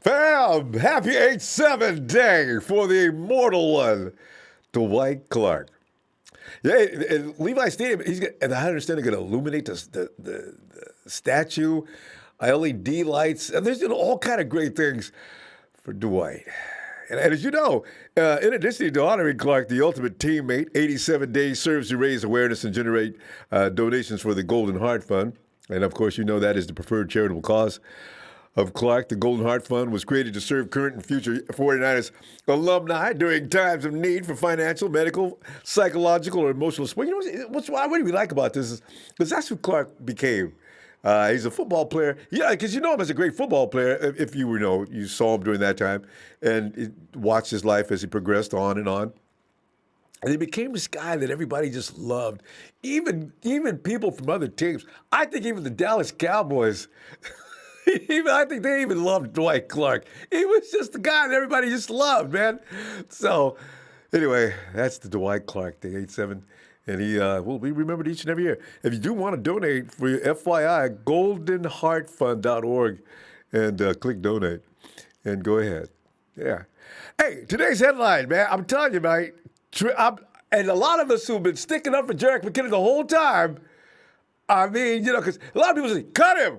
Fam, happy 8-7 day for the immortal one, Dwight Clark. Yeah, and Levi Stadium, and I understand they're going to illuminate the statue, LED lights, and there's all kind of great things for Dwight. And as you know, in addition to honoring Clark, the ultimate teammate, 87 days serves to raise awareness and generate donations for the Golden Heart Fund. And of course, you know that is the preferred charitable cause of Clark. The Golden Heart Fund was created to serve current and future 49ers alumni during times of need for financial, medical, psychological, or emotional support. You know, what I really like about this is because that's who Clark became. He's a football player. Yeah, because you know him as a great football player. If you saw him during that time and watched his life as he progressed on and on. And he became this guy that everybody just loved. Even people from other teams. I think even the Dallas Cowboys, I think they even loved Dwight Clark. He was just the guy that everybody just loved, man. So anyway, that's the Dwight Clark thing, 8-7. And he will be remembered each and every year. If you do want to donate for your FYI, goldenheartfund.org and click donate and go ahead. Yeah. Hey, today's headline, man, I'm telling you, man, and a lot of us who've been sticking up for Jerick McKinnon the whole time, I mean, you know, because a lot of people say, cut him,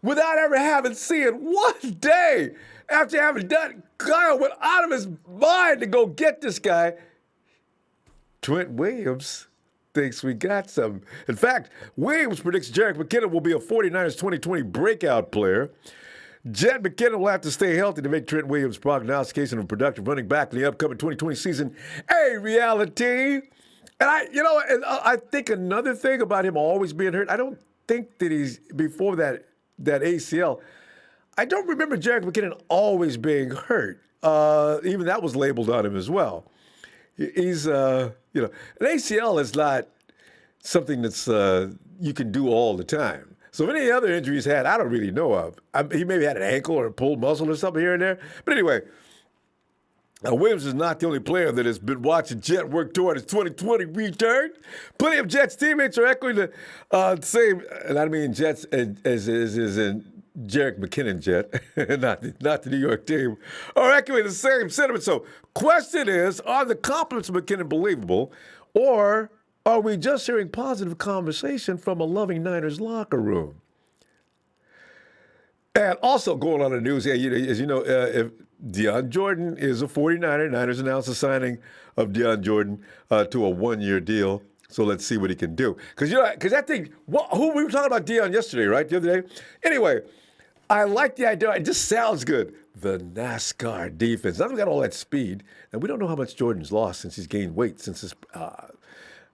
without ever having seen one day after having done, Kyle went out of his mind to go get this guy. Trent Williams thinks we got some. In fact, Williams predicts Jerick McKinnon will be a 49ers 2020 breakout player. Jet McKinnon will have to stay healthy to make Trent Williams' prognostication of a productive running back in the upcoming 2020 season a reality. And I think another thing about him always being hurt, I don't think that he's, before that ACL, I don't remember Jerick McKinnon always being hurt. Even that was labeled on him as well. He's, an ACL is not something that's you can do all the time. So if any other injuries had, I don't really know of. He maybe had an ankle or a pulled muscle or something here and there. But anyway, Williams is not the only player that has been watching Jet work toward his 2020 return. Plenty of Jets teammates are echoing the same, and I mean Jets as in Jerick McKinnon Jet, not the New York team, are echoing the same sentiment. So question is, are the compliments of McKinnon believable, or are we just hearing positive conversation from a loving Niners locker room? And also going on the news, as you know, if Deion Jordan is a 49er, Niners announced the signing of Deion Jordan to a one-year deal. So let's see what he can do. Because I think, who we were talking about Deion yesterday, right, the other day? Anyway, I like the idea. It just sounds good. The NASCAR defense. Now they've got all that speed. And we don't know how much Jordan's lost since he's gained weight, since his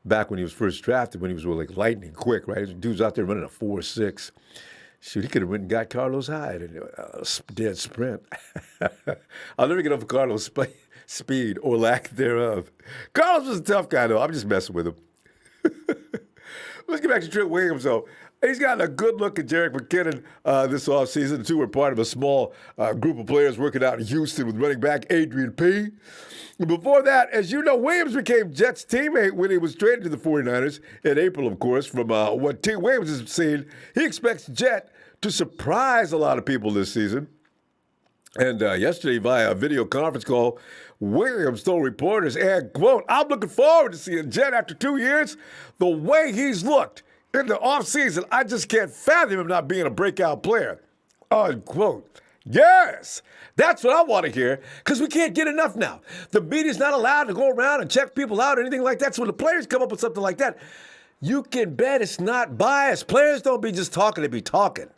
back when he was first drafted, when he was like lightning quick, right? Dude's out there running a 4.6. Shoot, he could have went and got Carlos Hyde in a dead sprint. I'll never get over Carlos' speed or lack thereof. Carlos was a tough guy, though. I'm just messing with him. Let's get back to Trent Williams, though. He's gotten a good look at Jerick McKinnon this offseason. The two were part of a small group of players working out in Houston with running back Adrian P. Before that, as you know, Williams became Jets' teammate when he was traded to the 49ers in April, of course. From what T. Williams has seen, he expects Jet to surprise a lot of people this season. And yesterday, via a video conference call, Williams told reporters, and quote, "I'm looking forward to seeing Jet after 2 years. The way he's looked in the offseason, I just can't fathom him not being a breakout player." Unquote. Yes, that's what I want to hear, because we can't get enough now. The media's not allowed to go around and check people out or anything like that. So when the players come up with something like that, you can bet it's not biased. Players don't be just talking to be talking.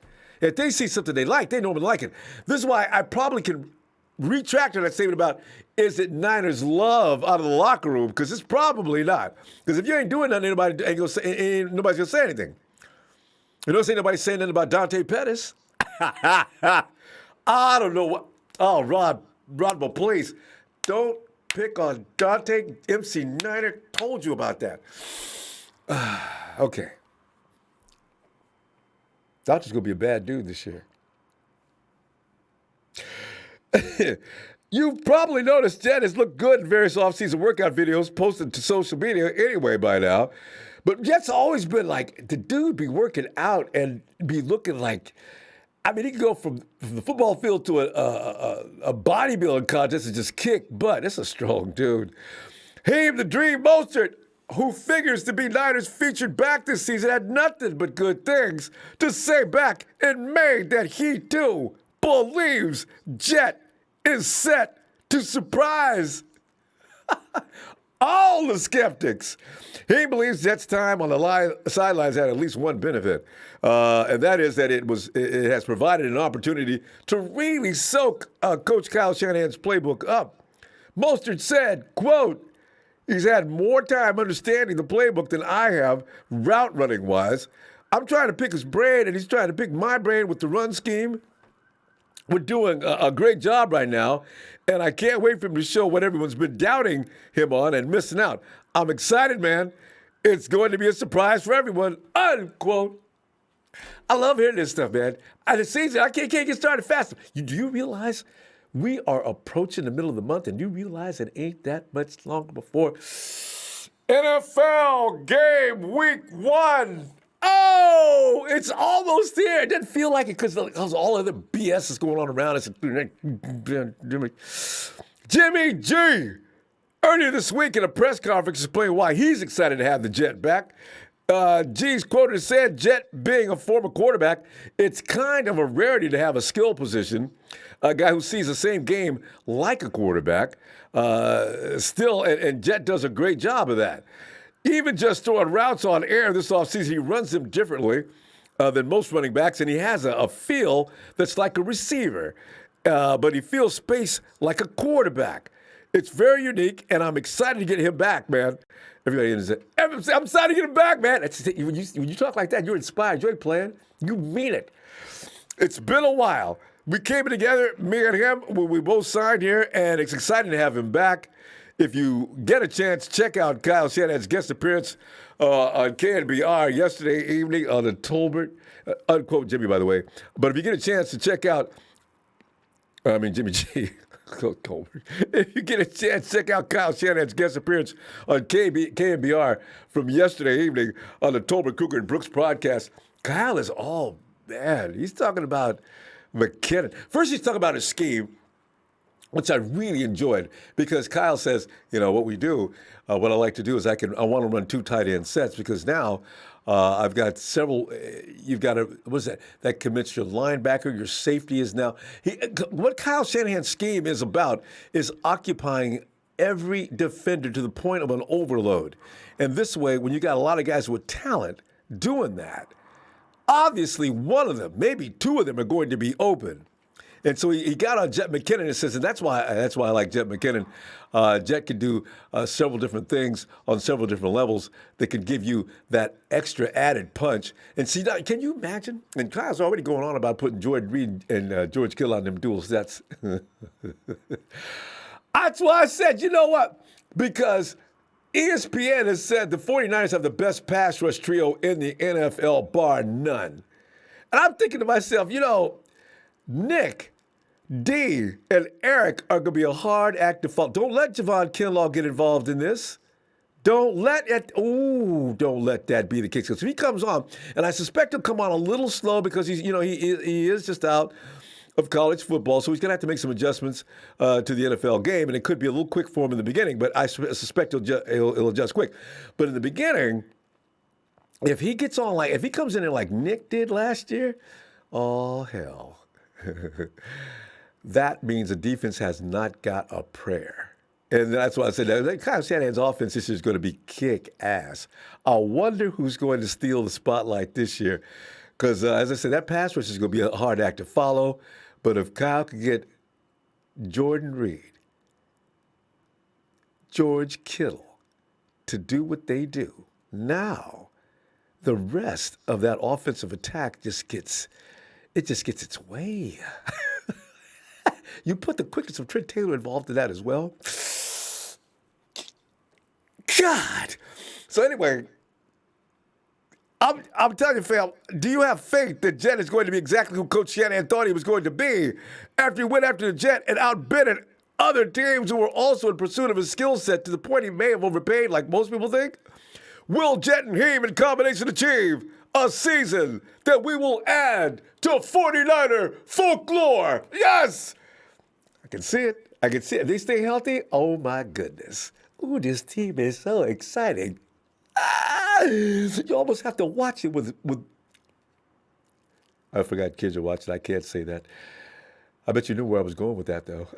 If they see something they like, they normally like it. This is why I probably can retract on that statement about, is it Niners love out of the locker room? Because it's probably not. Because if you ain't doing nothing, nobody's going to say anything. You don't see nobody saying nothing about Dante Pettis. I don't know what. Oh, Ronbo, please. Don't pick on Dante. MC Niner told you about that. Okay. Dante's going to be a bad dude this year. You've probably noticed Jet has looked good in various offseason workout videos posted to social media anyway by now. But Jet's always been like, the dude be working out and be looking like, I mean, he can go from the football field to a bodybuilding contest and just kick butt. That's a strong dude. Him, the Dream Mostert, who figures to be Niners featured back this season, had nothing but good things to say back in May that he too believes Jet is set to surprise all the skeptics. He believes Jet's time on the sidelines had at least one benefit, and that is that it has provided an opportunity to really soak Coach Kyle Shanahan's playbook up. Mostert said, quote, he's had more time understanding the playbook than I have, route running wise. I'm trying to pick his brain, and he's trying to pick my brain with the run scheme. We're doing a great job right now, and I can't wait for him to show what everyone's been doubting him on and missing out. I'm excited, man. It's going to be a surprise for everyone, unquote. I love hearing this stuff, man. The season, I can't get started fast. Do you realize we are approaching the middle of the month, and you realize it ain't that much longer before NFL game week 1. Oh, it's almost there. It doesn't feel like it because all of the BS is going on around us. Jimmy G, earlier this week in a press conference, explained why he's excited to have the Jet back. G's quoted and said, Jet being a former quarterback, it's kind of a rarity to have a skill position, a guy who sees the same game like a quarterback. And Jet does a great job of that. Even just throwing routes on air this offseason, he runs them differently than most running backs, and he has a feel that's like a receiver, but he feels space like a quarterback. It's very unique, and I'm excited to get him back, man. Everybody is I'm excited to get him back, man. When you talk like that, you're inspired. You ain't playing. You mean it. It's been a while. We came together, me and him, when we both signed here, and it's exciting to have him back. If you get a chance, check out Kyle Shanahan's guest appearance on KNBR yesterday evening on the Tolbert, unquote Jimmy, by the way. But if you get a chance to check out, Jimmy G, Tolbert. If you get a chance, check out Kyle Shanahan's guest appearance on KNBR from yesterday evening on the Tolbert, Cougar, and Brooks podcast. Kyle is all bad. He's talking about McKinnon. First, he's talking about his scheme, which I really enjoyed, because Kyle says, what we do, what I like to do is I want to run 2 tight end sets, because now I've got several, you've got that commits your linebacker, your safety is now. What Kyle Shanahan's scheme is about is occupying every defender to the point of an overload. And this way, when you got a lot of guys with talent doing that, obviously one of them, maybe 2 of them are going to be open. And so he got on Jerick McKinnon and says, and that's why I like Jerick McKinnon. Jet can do several different things on several different levels that can give you that extra added punch. And see, can you imagine? And Kyle's already going on about putting Jordan Reed and George Kittle on them dual sets. That's why I said, you know what? Because ESPN has said the 49ers have the best pass rush trio in the NFL, bar none. And I'm thinking to myself, Nick, D, and Eric are going to be a hard act to follow. Don't let Javon Kinlaw get involved in this. Don't let that be the case. Because if he comes on, and I suspect he'll come on a little slow because he is just out of college football, so he's going to have to make some adjustments to the NFL game, and it could be a little quick for him in the beginning, but I suspect he'll adjust quick. But in the beginning, if he gets on if he comes in there like Nick did last year, oh, hell. That means the defense has not got a prayer. And that's why I said that Kyle Shanahan's offense this year is going to be kick-ass. I wonder who's going to steal the spotlight this year. Because, as I said, that pass rush is going to be a hard act to follow. But if Kyle could get Jordan Reed, George Kittle to do what they do, now the rest of that offensive attack just gets its way. You put the quickness of Trent Taylor involved in that as well. God. So anyway, I'm telling you, fam, do you have faith that Jet is going to be exactly who Coach Shanahan thought he was going to be after he went after the Jet and outbid other teams who were also in pursuit of his skill set to the point he may have overpaid like most people think? Will Jet and him in combination achieve a season that we will add to 49er folklore? Yes! I can see it. I can see it. If they stay healthy, oh my goodness. Ooh, this team is so exciting. You almost have to watch it with. I forgot kids are watching. I can't say that. I bet you knew where I was going with that, though.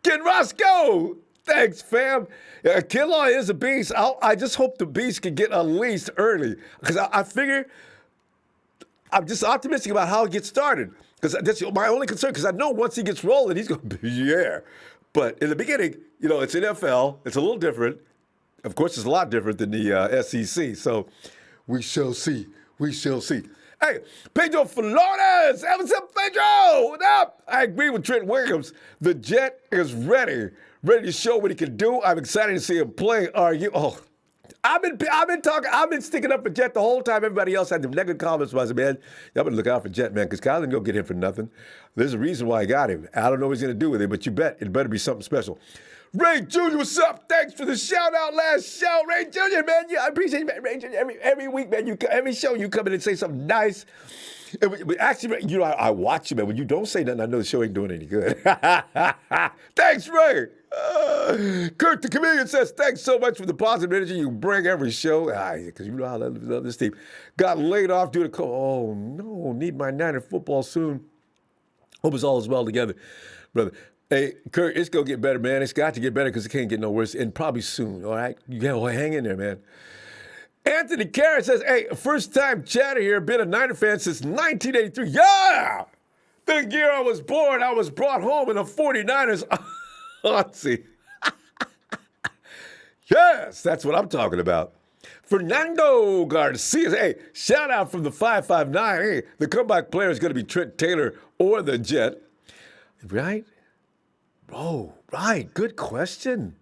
Kid Roscoe! Thanks, fam. Kinlaw is a beast. I just hope the beast can get unleashed early. Because I figure I'm just optimistic about how it gets started. Because that's my only concern. Because I know once he gets rolling, he's going to be, yeah. But in the beginning, it's NFL. It's a little different. Of course, it's a lot different than the SEC. So we shall see. We shall see. Hey, Pedro Flores. What's up, Pedro? What up? I agree with Trent Williams. The Jet is ready to show what he can do. I'm excited to see him play. Are you? Oh, I've been sticking up for Jet the whole time. Everybody else had the negative comments about it, man. Y'all better look out for Jet, man, because Kyle didn't go get him for nothing. There's a reason why I got him. I don't know what he's going to do with it, but you bet it better be something special. Ray Jr., what's up? Thanks for the shout out last show, Ray Jr., man. Yeah, I appreciate you, man. Ray Jr. Every week, man. Every show you come in and say something nice. Actually, I watch you, man. When you don't say nothing, I know the show ain't doing any good. Thanks, Ray. Kurt the Chameleon says, thanks so much for the positive energy you bring every show. Because you know how I love this team. Got laid off due to COVID. Oh, no. Need my Niner football soon. Hope it's all as well together, brother. Hey, Kurt, it's going to get better, man. It's got to get better because it can't get no worse, and probably soon, all right? You got to hang in there, man. Anthony Carrot says, hey, first-time chatter here, been a Niner fan since 1983. Yeah! The year I was born, I was brought home in the 49ers. Let's see. Yes, that's what I'm talking about. Fernando Garcia, hey, shout out from the 559. Hey, the comeback player is going to be Trent Taylor or the Jet, right? Oh, right. Good question.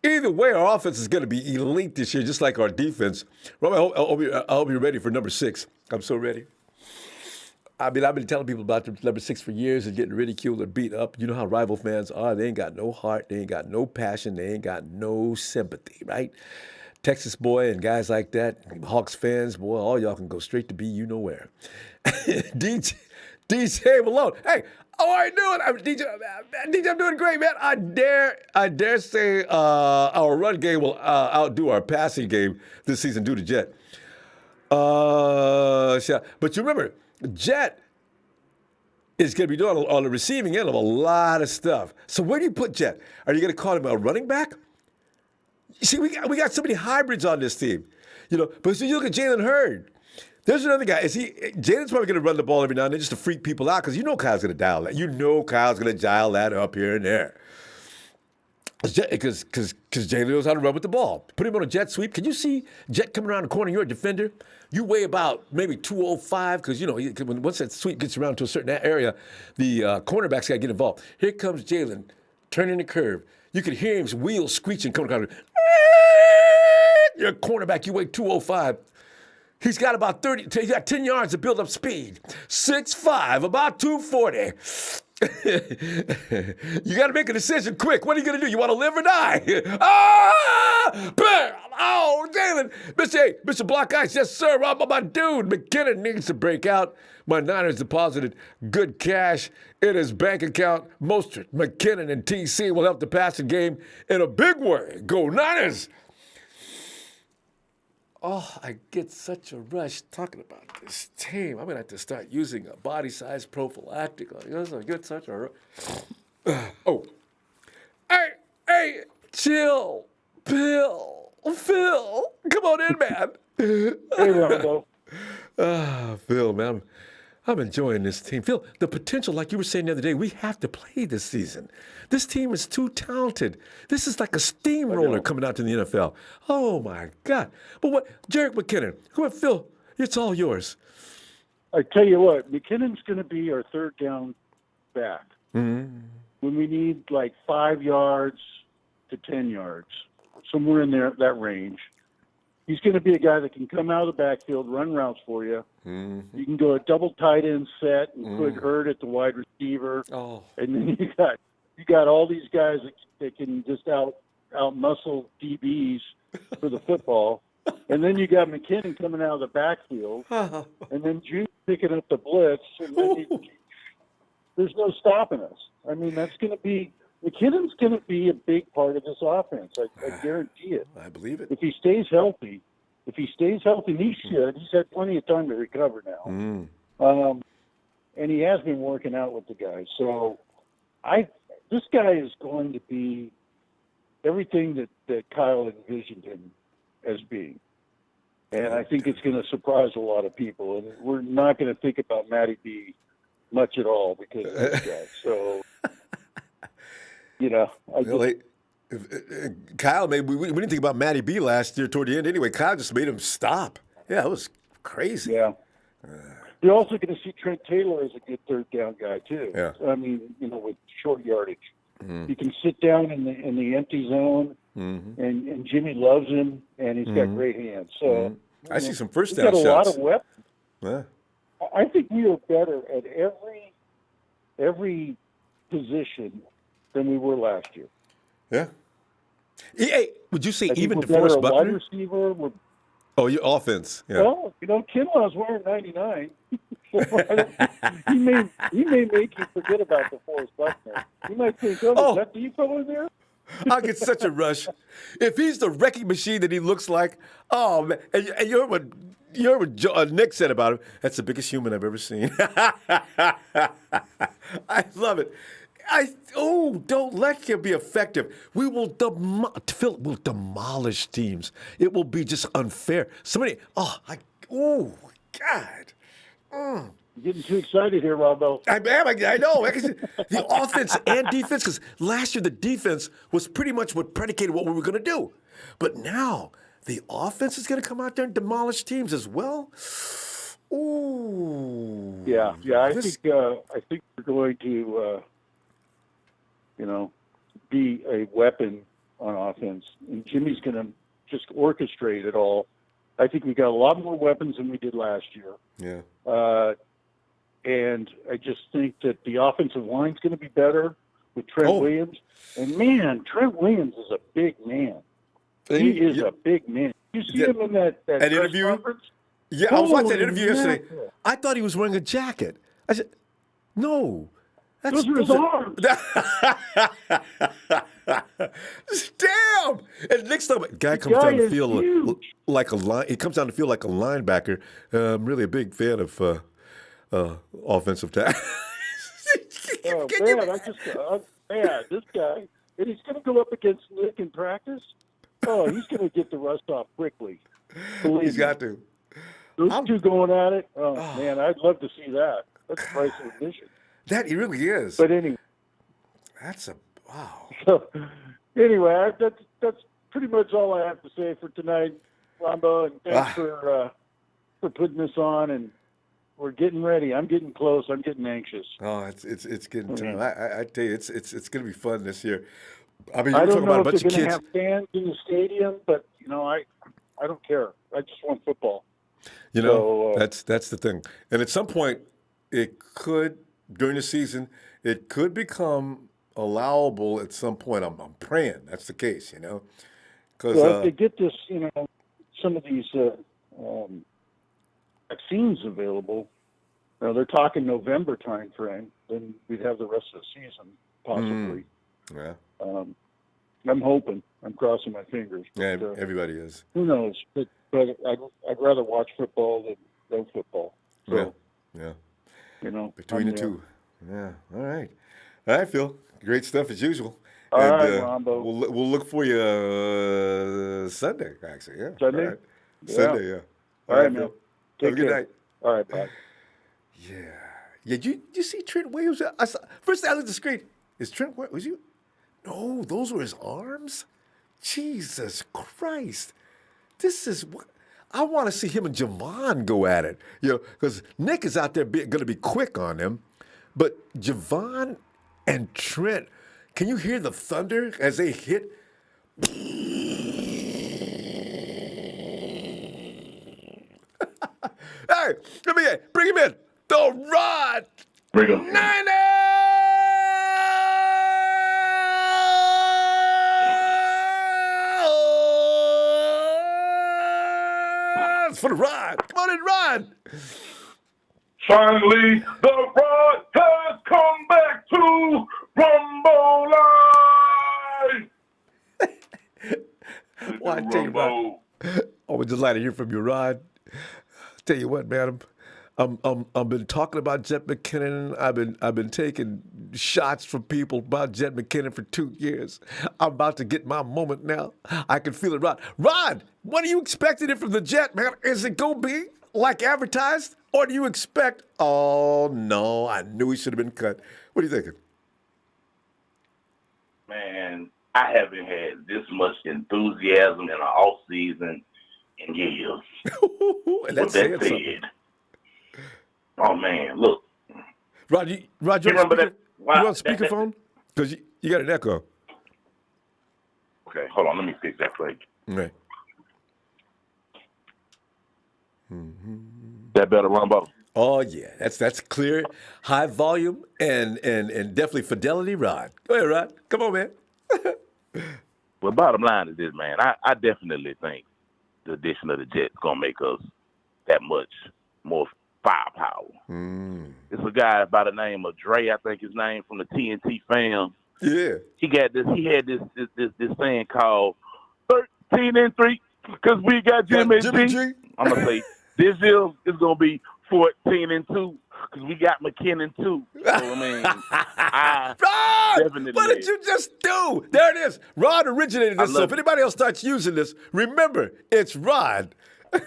Either way, our offense is going to be elite this year, just like our defense. Rob, I hope you're ready for number 6. I'm so ready. I mean, I've been telling people about number 6 for years and getting ridiculed or beat up. You know how rival fans are. They ain't got no heart. They ain't got no passion. They ain't got no sympathy, right? Texas boy and guys like that, Hawks fans, boy, all y'all can go straight to be you know where. DJ Malone. Hey, how are you doing? DJ, I'm doing great, man. I dare say our run game will outdo our passing game this season due to Jet. But you remember, Jet is going to be doing on the receiving end of a lot of stuff. So where do you put Jet? Are you going to call him a running back? You see, we got so many hybrids on this team, But so you look at Jalen Hurd. There's another guy. Jalen's probably going to run the ball every now and then just to freak people out because Kyle's going to dial that. Kyle's going to dial that up here and there. Because Jalen knows how to run with the ball. Put him on a jet sweep. Can you see Jet coming around the corner? You're a defender. You weigh about maybe 205 because, once that sweep gets around to a certain area, the cornerback's got to get involved. Here comes Jalen turning the curve. You can hear his wheels screeching coming across. You're a cornerback. You weigh 205. He's got about 10 yards to build up speed. 6'5", about 240. You got to make a decision quick. What are you going to do? You want to live or die? Bam! Oh, Jalen. Mr. Block Ice. Yes, sir. My dude, McKinnon needs to break out. My Niners deposited good cash in his bank account. Mostert, McKinnon, and TC will help the passing game in a big way. Go Niners! Oh, I get such a rush talking about this team. I'm going to have to start using a body size prophylactic. I get such a rush. Oh. Hey, chill. Phil. Come on in, man. Hey, Ronbo. Phil, man, I'm enjoying this team. Phil, the potential, like you were saying the other day, we have to play this season. This team is too talented. This is like a steamroller coming out to the NFL. Oh, my God. But what, Jerick McKinnon, Phil, it's all yours. I tell you what, McKinnon's going to be our third down back. Mm-hmm. When we need like 5 yards to 10 yards, somewhere in there, that range. He's going to be a guy that can come out of the backfield, run routes for you. Mm-hmm. You can go a double tight end set and put Hurt at the wide receiver. Oh. And then you got all these guys that can just out muscle DBs for the football. And then you got McKinnon coming out of the backfield, and then Jude picking up the blitz. And then there's no stopping us. I mean, McKinnon's going to be a big part of this offense. I guarantee it. I believe it. If he stays healthy, and he should. He's had plenty of time to recover now. And he has been working out with the guys. So this guy is going to be everything that Kyle envisioned him as being. And I think it's going to surprise a lot of people. And we're not going to think about Matty B much at all because of this guy. So, Kyle, maybe we didn't think about Matty B last year toward the end anyway. Kyle just made him stop. Yeah, it was crazy. Yeah. You're also going to see Trent Taylor as a good third down guy, too. Yeah. I mean, with short yardage. He can sit down in the empty zone, and Jimmy loves him, and he's got great hands. So I see some first down shots. He's got a lot of weapons. Yeah. I think we are better at every position than we were last year. Yeah. Hey, would you say even DeForest DeForest Buckner? Wide Buckner? receiver. Oh, your offense. Yeah. Well, Kinlaw's wearing 99. he may make you forget about DeForest Buckner. You might think, is that the fellow there? I'll get such a rush. If he's the wrecking machine that he looks like, oh, man. And you heard what Nick said about him. That's the biggest human I've ever seen. I love it. Don't let him be effective. We will demolish teams. It will be just unfair. God. You're getting too excited here, Ronbo. I know. The offense and defense, because last year the defense was pretty much what predicated what we were going to do. But now the offense is going to come out there and demolish teams as well. Ooh. Yeah. I think we're going to, be a weapon on offense, and Jimmy's going to just orchestrate it all. I think we got a lot more weapons than we did last year. Yeah. And I just think that the offensive line's going to be better with Trent Williams. And, man, Trent Williams is a big man. He is a big man. You see him in that interview? Conference? Yeah, I was watching that interview yesterday. I thought he was wearing a jacket. I said, no. Those are his arms. Damn! And next time, guy comes down to feel like a line. He comes down to feel like a linebacker. I'm really a big fan of offensive tackle. This guy, and he's going to go up against Nick in practice. Oh, he's going to get the rust off quickly. He's got to. Those two going at it. Oh, man, I'd love to see that. That's the price of admission. That he really is. But anyway, that's a wow. So anyway, that's pretty much all I have to say for tonight, Ronbo. And thanks for putting this on. And we're getting ready. I'm getting close. I'm getting anxious. Oh, it's getting time. I tell you, it's going to be fun this year. I mean, I you're don't talking know about a if bunch they're of going to kids. have fans in the stadium, but I don't care. I just want football. That's the thing. And at some point, it could during the season, it could become allowable at some point. I'm praying that's the case. Because if they get this, some of these vaccines available. They're talking November time frame. Then we'd have the rest of the season possibly. Yeah. I'm hoping. I'm crossing my fingers. But, Yeah, everybody is. Who knows? But I'd rather watch football than no football. So, yeah. Between the two. Yeah. All right, Phil. Great stuff as usual. All right, Ronbo. We'll look for you Sunday, actually. Yeah. Sunday? All right. Sunday, yeah. All right, man. Phil. Have a good night. All right, bye. Yeah. Did you see Trent Williams? First thing I looked at the screen. Is Trent Williams? Was you? No, those were his arms? Jesus Christ. This is what. I want to see him and Javon go at it. Because Nick is out there going to be quick on him. But Javon and Trent, can you hear the thunder as they hit? Hey, let me bring him in. The Rod Bring him. Niners for the Rod. Come on in, Rod. Finally, the Rod has come back to Ronbo Live. Well, I tell you, Rod, always delighted to hear from you, Rod. Tell you what, man, I've been talking about Jerick McKinnon. I've been taking shots from people about Jerick McKinnon for 2 years. I'm about to get my moment now. I can feel it, Rod. Rod, what are you expecting it from the Jet, man? Is it gonna be like advertised, or do you expect? Oh no, I knew he should have been cut. What are you thinking? Man, I haven't had this much enthusiasm in an off season in years. And that's With that said, oh man, look. Rod, you on speakerphone? Because you got an echo. Okay, hold on. Let me fix that for you. Right. That better, Ronbo? Oh yeah, that's clear, high volume, and definitely fidelity, Rod. Go ahead, Rod. Come on, man. Well, bottom line is this, man. I definitely think the addition of the Jets gonna make us that much more firepower. It's a guy by the name of Dre, I think his name, from the TNT fam. Yeah. He had this saying called 13-3 because we got Jimmy G. I'm gonna say this year is gonna be 14-2 because we got McKinnon too. So I mean, Rod, definitely. What did you just do? There it is. Rod originated this. So if anybody else starts using this, remember it's Rod. I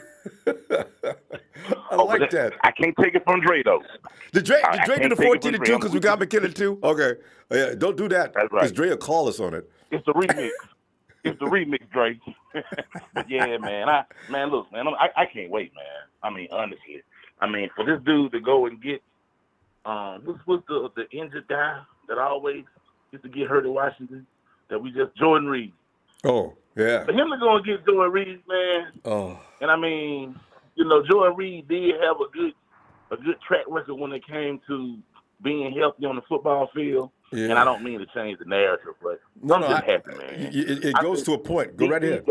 like that. I can't take it from Dre though. Did Dre do the 14-2 because we got McKinnon too? Okay. Yeah, don't do that. That's right. Because Dre will call us on it. It's the remix. It's the remix, Dre. But yeah, man. Look, man. I can't wait, man. I mean, honestly. I mean, for this dude to go and get what's the injured guy that always used to get hurt in Washington? Jordan Reed. Oh, yeah. For him to go and get Jordan Reed, man. Oh. And I mean, Jordan Reed did have a good track record when it came to being healthy on the football field. Yeah. And I don't mean to change the narrative, but I'm just happy, man. It goes to a point. Go right ahead.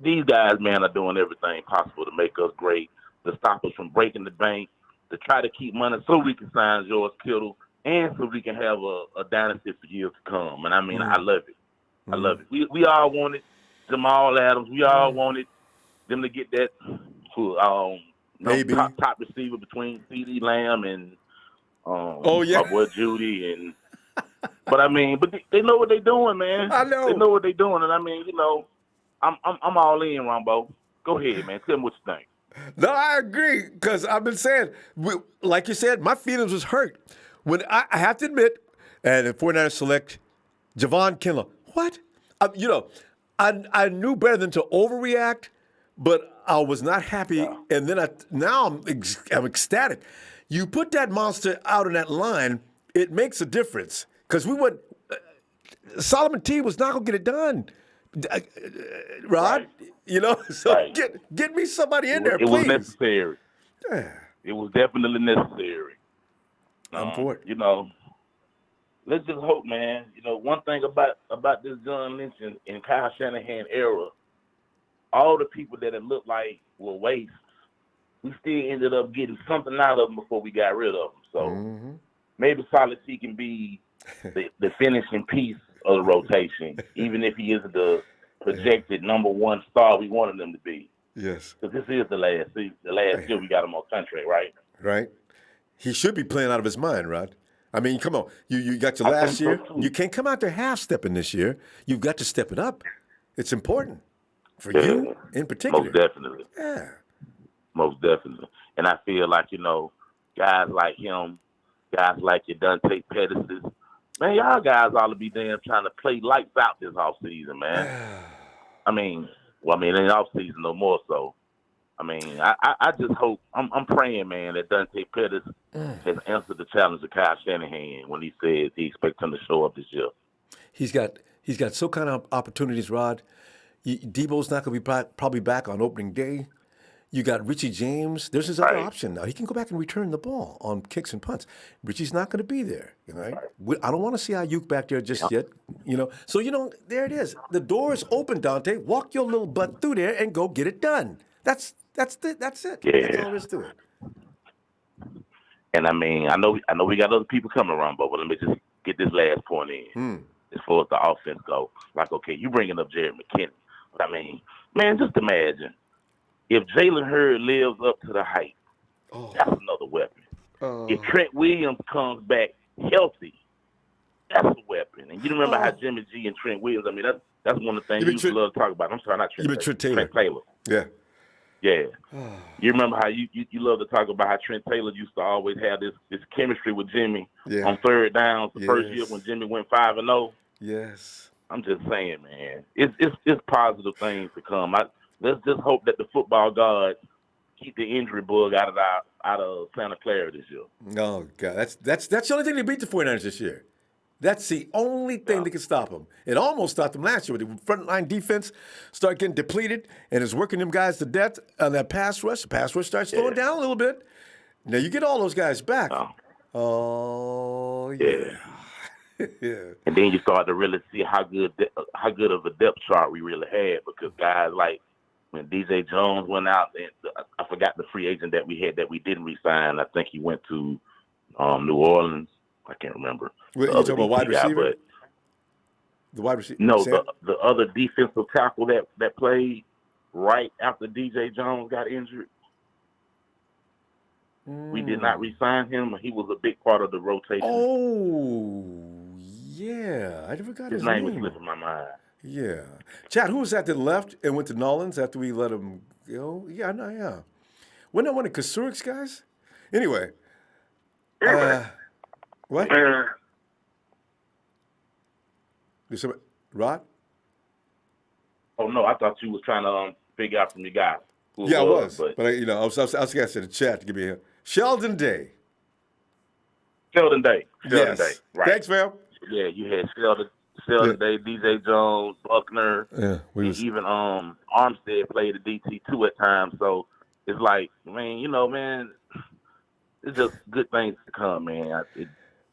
These guys, man, are doing everything possible to make us great, to stop us from breaking the bank, to try to keep money so we can sign George Kittle, and so we can have a dynasty for years to come. And I mean, I love it. I love it. We all wanted Jamal Adams. We all wanted them to get that top receiver between CeeDee Lamb and my boy Judy. But they know what they're doing, man. I know. They know what they're doing, and I mean, I'm all in, Ronbo. Go ahead, man. Tell me what you think. No, I agree, because I've been saying, like you said, my feelings was hurt. When I have to admit, and the 49ers select Javon Kinlaw. What? I knew better than to overreact, but I was not happy. Yeah. And then I'm ecstatic. You put that monster out on that line, it makes a difference. Because Solomon T was not going to get it done. Rod, right. So right. get me somebody in there, please. It was necessary. Yeah. It was definitely necessary. I'm for it. Let's just hope, man. One thing about this John Lynch and Kyle Shanahan era, all the people that it looked like were wastes, we still ended up getting something out of them before we got rid of them. So maybe Solid T can be the finishing piece of the rotation, even if he isn't the projected number one star we wanted him to be. Yes. Because this is the last year we got him on contract, right? Right. He should be playing out of his mind, Rod. I mean, come on. You got your last year. So you can't come out there half-stepping this year. You've got to step it up. It's important for you in particular. Most definitely. Yeah. Most definitely. And I feel like, guys like him, guys like your Dante Pettis, man, y'all guys ought to be damn trying to play lights out this offseason, man. in the offseason no more so. I just hope, I'm praying, man, that Dante Pettis has answered the challenge of Kyle Shanahan when he says he expects him to show up this year. He's got so kind of opportunities, Rod. Debo's not going to be probably back on opening day. You got Richie James. There's his other Right. option now. He can go back and return the ball on kicks and punts. Richie's not going to be there. Right? I don't want to see Ayuk back there just yet. So there it is. The door is open, Dante. Walk your little butt through there and go get it done. That's it. Yeah. That's all there is to it. And I mean, I know we got other people coming around, but let me just get this last point in. As far as the offense goes, like, okay, you bringing up Jerick McKinnon. But I mean, man, just imagine if Jalen Hurd lives up to the hype. That's another weapon. If Trent Williams comes back healthy, that's a weapon. And you remember how Jimmy G and Trent Williams, I mean, that's one of the things you used to love to talk about. I'm sorry, not Trent. You mean Trent Taylor. Trent Taylor. Yeah. Yeah. You remember how you love to talk about how Trent Taylor used to always have this chemistry with Jimmy on third downs the first year when Jimmy went 5-0. Yes. I'm just saying, man, it's positive things to come. Let's just hope that the football gods keep the injury bug out of Santa Clara this year. Oh God, that's the only thing they beat the 49ers this year. That's the only thing that can stop them. It almost stopped them last year with the frontline defense start getting depleted and it's working them guys to death on that pass rush. The pass rush starts slowing down a little bit. Now you get all those guys back. Oh yeah. Yeah. And then you start to really see how good of a depth chart we really had, because guys like when DJ Jones went out, and I forgot the free agent that we had that we didn't re-sign. I think he went to New Orleans. I can't remember. You talking about wide receiver? The wide receiver? No, the other defensive tackle that played right after DJ Jones got injured. We did not re-sign him. He was a big part of the rotation. Oh, yeah. I forgot his name. His name was slipping my mind. Yeah. Chad, who was that left and went to Nolans after we let him go? Yeah, I know, yeah. Wasn't that one of Kasurik's guys? Anyway. What? Rod? Oh, no, I thought you was trying to figure out from your guy. Yeah, I was. But I was asking the chat to give me a Sheldon Day. Sheldon Day. Yes. Day. Right. Thanks, fam. Yeah, you had Sheldon Day, DJ Jones, Buckner, and even Armstead played the DT2 at times. So it's like, man, it's just good things to come, man.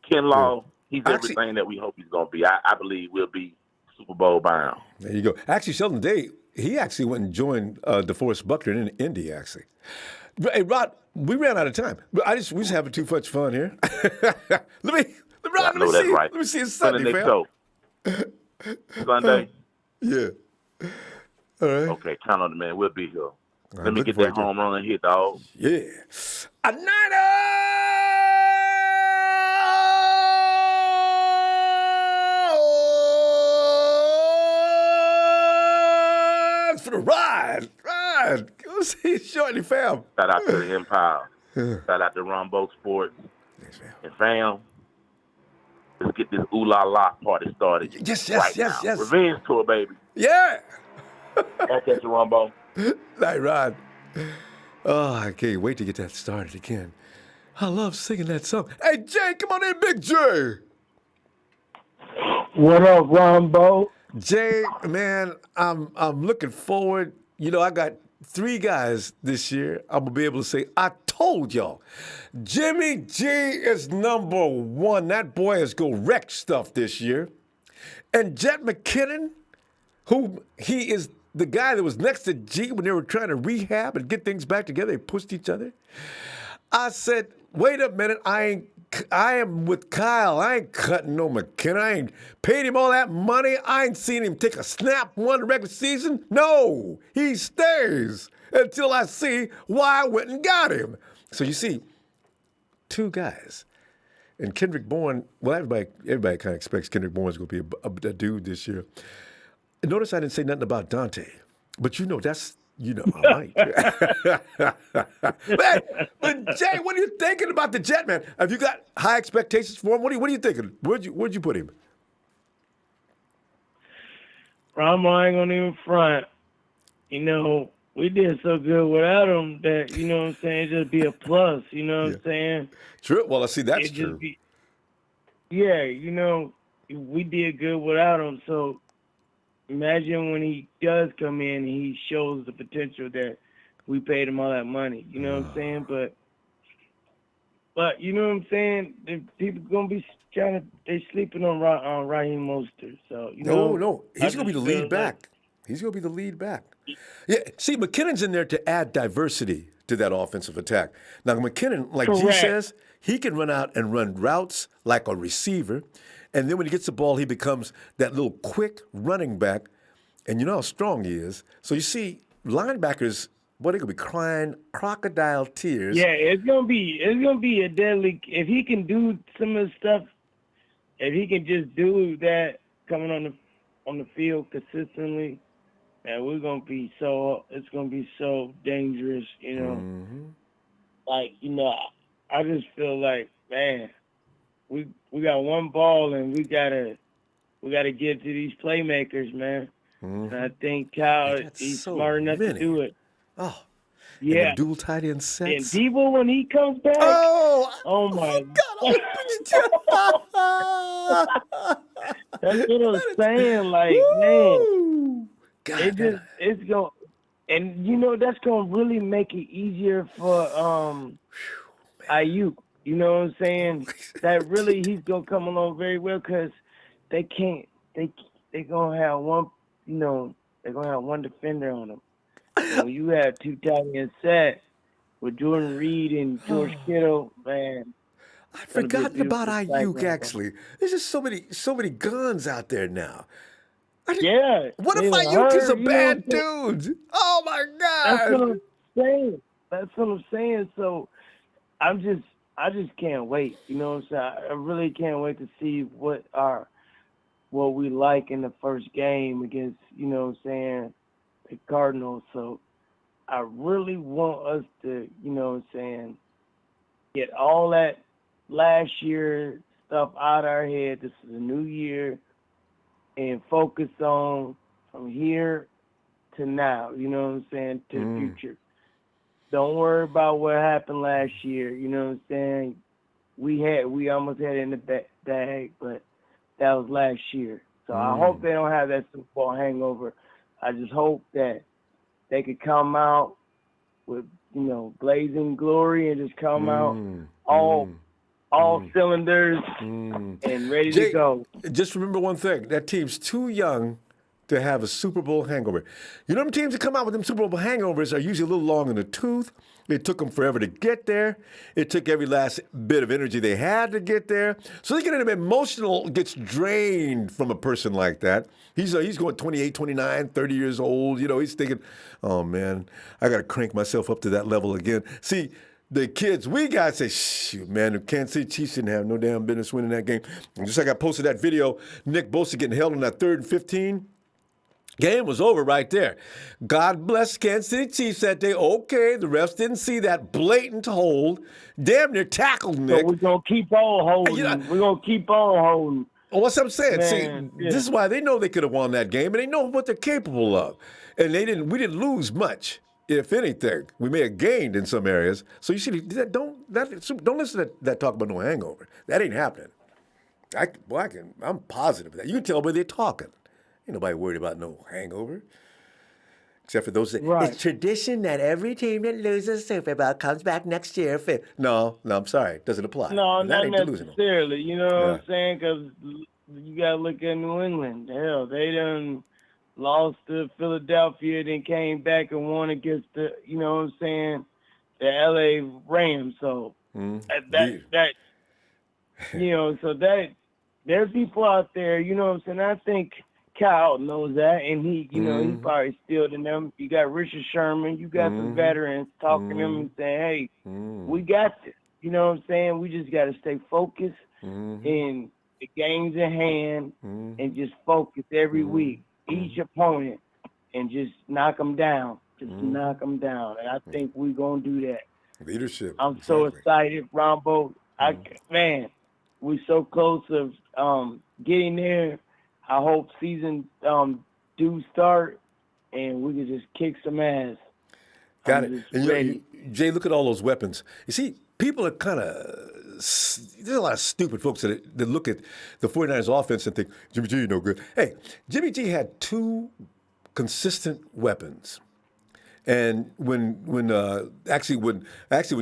Kinlaw, he's everything that we hope he's going to be. I believe we'll be Super Bowl bound. There you go. Actually, Sheldon Day, he actually went and joined DeForest Buckner in Indy, actually. Hey, Rod, we ran out of time. But we just having too much fun here. Let me see his Sunday, fam. Sunday? Yeah. All right. Okay, count on it, man. We'll be here. Let me get that home run hit, dog. Yeah. A Niner! For the ride. Go see Shorty, fam. Shout out to the Empire. Shout out to Ronbo Sports. Thanks, fam. And fam, let's get this ooh la la party started. Yes. Revenge tour, baby. Yeah. Back at you, Ronbo. Night, Rod. Oh, I can't wait to get that started again. I love singing that song. Hey, Jay, come on in, Big Jay. What up, Ronbo? Jay, man, I'm looking forward. I got 3 guys this year. I'm gonna be able to say, I told y'all, Jimmy G is number 1. That boy is gonna wreck stuff this year. And Jerick McKinnon, who he is the guy that was next to G when they were trying to rehab and get things back together. They pushed each other. I said, wait a minute, I am with Kyle. I ain't cutting no McKinnon. I ain't paid him all that money. I ain't seen him take a snap one regular season. No, he stays until I see why I went and got him. So you see, 2 guys. And Kendrick Bourne, well, everybody kind of expects Kendrick Bourne's going to be a dude this year. And notice I didn't say nothing about Dante. But I might. but Jay, what are you thinking about the Jet, man? Have you got high expectations for him? What are you thinking? Where'd you put him? Ronbo ain't gonna even front. We did so good without him that, what I'm saying, it'd just be a plus, what I'm saying? True. Well, I see that's true. We did good without him, so imagine when he does come in and he shows the potential that we paid him all that money. You know what I'm saying? But you know what I'm saying? The people gonna be they sleeping on Raheem Mostert. So No, he's I going to be the just lead feel back. He's going to be the lead back. Yeah, see, McKinnon's in there to add diversity to that offensive attack. Now, McKinnon, like G Correct. says, he can run out and run routes like a receiver. And then when he gets the ball, he becomes that little quick running back. And you know how strong he is. So you see, linebackers, boy, they're going to be crying crocodile tears. Yeah, it's gonna be a deadly if he can do some of the stuff. If he can just do that coming on the field consistently, and it's gonna be so dangerous, Like, I just feel like, man, we got one ball and we gotta get to these playmakers, man. And I think Kyle, he's so smart enough many. to do it. Oh, Yeah. and the dual tight end And sets. Debo, when he comes back, Oh my God. That's what I'm saying. Like, man, God, it's going, and that's going to really make it easier for Ayuk. You know what I'm saying? That really he's going to come along very well because they going to have one, they're going to have one defender on them. So you have two tight ends set with Jordan Reed and George Kittle, man. I'd forgotten about Ayuk, actually. There's just so many guns out there now. Yeah. What if Ayuk is a bad dude? Oh, my God. That's what I'm saying. So I just can't wait. You know what I'm saying? I really can't wait to see what we like in the first game against, the Cardinals. So I really want us to, get all that last year stuff out of our head. This is a new year and focus on from here to now, to the future. Don't worry about what happened last year, We almost had it in the bag, but that was last year. So I hope they don't have that Super Bowl hangover. I just hope that they could come out with, blazing glory and just come out all cylinders and ready to go. Just remember one thing. That team's too young to have a Super Bowl hangover. You know them teams that come out with them Super Bowl hangovers are usually a little long in the tooth. It took them forever to get there. It took every last bit of energy they had to get there. So they get emotional, gets drained from a person like that. He's going 28, 29, 30 years old. He's thinking, oh, man, I got to crank myself up to that level again. See, the kids we got say, shoot, man, the Kansas City Chiefs didn't have no damn business winning that game. And just like I posted that video, Nick Bosa getting held on that 3rd and 15. Game was over right there. God bless Kansas City Chiefs that day. Okay, the refs didn't see that blatant hold. Damn near tackled Nick. So we're going to keep on holding. We're going to keep on holding. Well, what's I'm saying? Man, See, this is why they know they could have won that game, and they know what they're capable of. And we didn't lose much, if anything. We may have gained in some areas. So you see, don't listen to that talk about no hangover. That ain't happening. I'm positive of that. You can tell by they're talking. Ain't nobody worried about no hangover. Except for those that, it's tradition that every team that loses Super Bowl comes back next year. No, I'm sorry. It doesn't apply. No, that not necessarily. You know what I'm saying? Because you got to look at New England. Hell, they done lost to Philadelphia, then came back and won against the, the L.A. Rams. So there's people out there, I think Kyle knows that, and he probably still in them. You got Richard Sherman, you got some veterans talking to them and saying, hey, we got this. You know what I'm saying? We just got to stay focused in the games in hand and just focus every week, each opponent, and just knock them down. Knock them down. And I think we're going to do that. Leadership. I'm so excited, Ronbo. Man, we're so close of getting there. I hope season do start, and we can just kick some ass. Got it. And Jay, look at all those weapons. You see, people are kind of there's a lot of stupid folks that look at the 49ers offense and think, Jimmy G, no good. Hey, Jimmy G had 2 consistent weapons. And when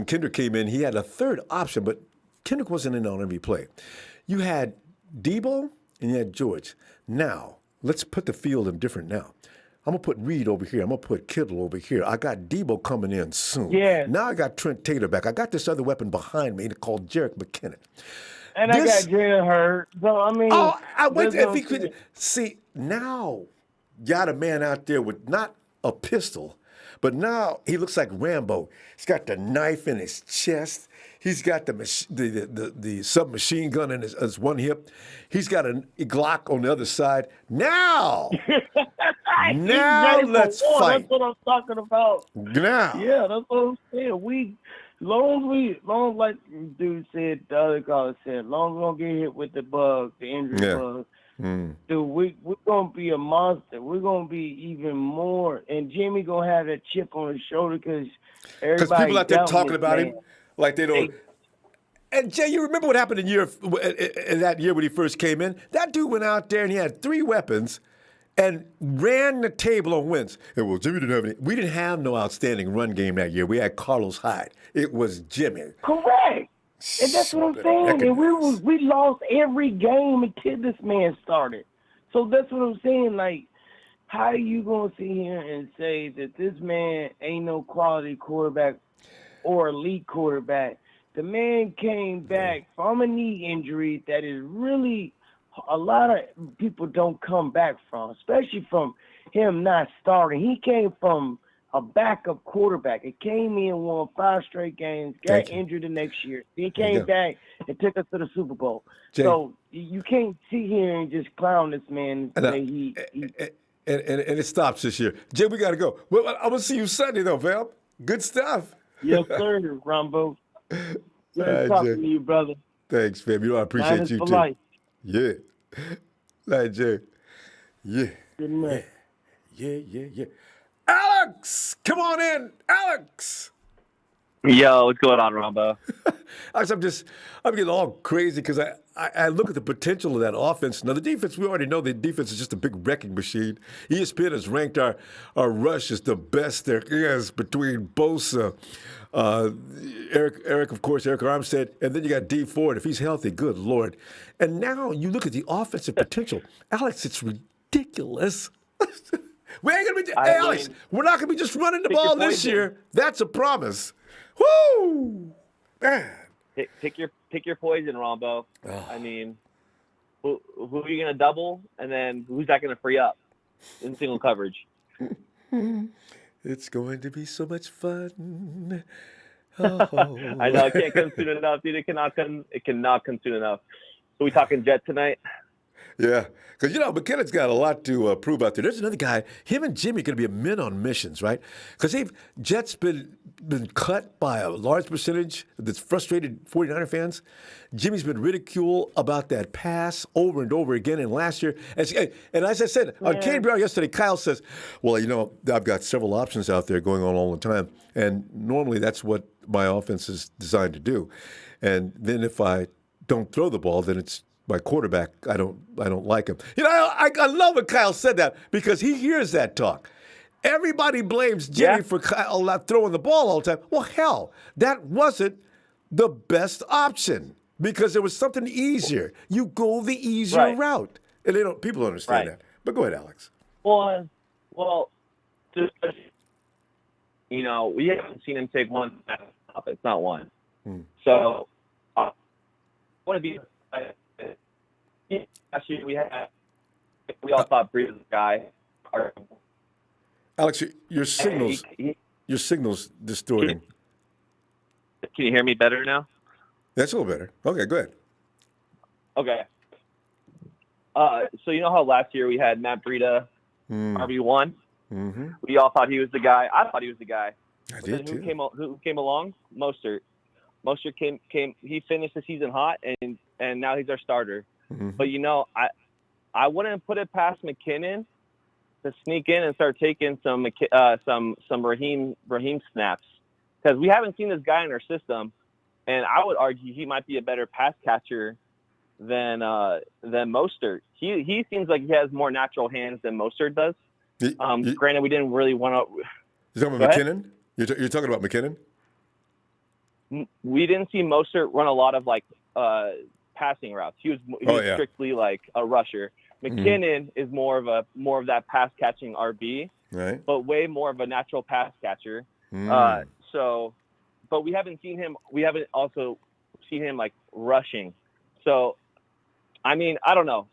Kendrick came in, he had a third option, but Kendrick wasn't in on every play. You had Debo and you had George. Now, let's put the field in different now. I'm going to put Reed over here. I'm going to put Kittle over here. I got Debo coming in soon. Yeah. Now I got Trent Taylor back. I got this other weapon behind me called Jerick McKinnon. And I got Jalen hurt. So, I mean. Oh, I wait if he could. See, now got a man out there with not a pistol, but now he looks like Rambo. He's got the knife in his chest. He's got the submachine gun in his one hip. He's got a Glock on the other side. Now let's fight. That's what I'm talking about. Now. Yeah, that's what I'm saying. Long like dude said, the other caller said, long as we don't get hit with the bug, the injury bug. Dude, we're gonna be a monster. We're gonna be even more. And Jimmy gonna have that chip on his shoulder because people out there talking about him like they don't. And Jay, you remember what happened in that year when he first came in? That dude went out there and he had 3 weapons and ran the table on wins. And well, Jimmy didn't have any. We didn't have no outstanding run game that year. We had Carlos Hyde. It was Jimmy. Correct. And that's what I'm saying. And we lost every game until this man started. So that's what I'm saying. Like, how are you going to sit here and say that this man ain't no quality quarterback or elite quarterback? The man came back from a knee injury that is really a lot of people don't come back from, especially from him not starting. He came from a backup quarterback. He came in, won 5 straight games, got injured the next year. He came back and took us to the Super Bowl. Jay, so you can't sit here and just clown this man and say he and it stops this year. Jay, we got to go. Well, I'm going to see you Sunday, though, fam. Good stuff. Yes, sir, Ronbo. Good talking to you, brother. Thanks, fam. You know I appreciate you, too. Life. Yeah. Night, Jay. Yeah. Good night. Yeah. Alex! Come on in, Alex! Yo, what's going on, Ronbo? Alex, I'm getting all crazy because I look at the potential of that offense. Now, the defense, we already know the defense is just a big wrecking machine. ESPN has ranked our rush as the best there is between Bosa, Eric, of course, Eric Armstead, and then you got D Ford. If he's healthy, good Lord. And now you look at the offensive potential. Alex, it's ridiculous. We ain't gonna be. Hey, Alex, we're not gonna be just running the ball this year. That's a promise. Woo, man. Pick your poison, Ronbo. Oh. I mean, who are you gonna double, and then who's that gonna free up in single coverage? It's going to be so much fun. Oh. I know it can't come soon enough, dude. It cannot come soon enough. So we talking Jet tonight? Yeah, because, McKinnon's got a lot to prove out there. There's another guy, him and Jimmy are going to be men on missions, right? Because Jets been cut by a large percentage that's frustrated 49er fans. Jimmy's been ridiculed about that pass over and over again. And last year, and as I said, on Kane Brown yesterday, Kyle says, well, I've got several options out there going on all the time. And normally that's what my offense is designed to do. And then if I don't throw the ball, then it's my quarterback. I don't like him. I love when Kyle said that because he hears that talk. Everybody blames Jimmy for Kyle not throwing the ball all the time. Well, hell, that wasn't the best option because there was something easier. You go the easier route, and people don't understand that. But go ahead, Alex. Well, just, we haven't seen him take one snap. It's not one. So I want to be. Last year we all thought Breed was the guy. Alex, your signal's distorting. Can you hear me better now? That's a little better. Okay, go ahead. Okay. So you know how last year we had Matt Breida, RB1? Mm-hmm. We all thought he was the guy. I thought he was the guy. I did too. Who came along? Mostert. Mostert came. He finished the season hot, and now he's our starter. Mm-hmm. But I wouldn't put it past McKinnon to sneak in and start taking some Raheem snaps because we haven't seen this guy in our system, and I would argue he might be a better pass catcher than Mostert. He seems like he has more natural hands than Mostert does. Granted, we didn't really want to. You're talking about McKinnon? You're talking about McKinnon? We didn't see Mostert run a lot of like passing routes. He was strictly like a rusher. McKinnon is more of that pass catching RB, right? But way more of a natural pass catcher. But we haven't seen him. We haven't also seen him like rushing. So, I mean, I don't know.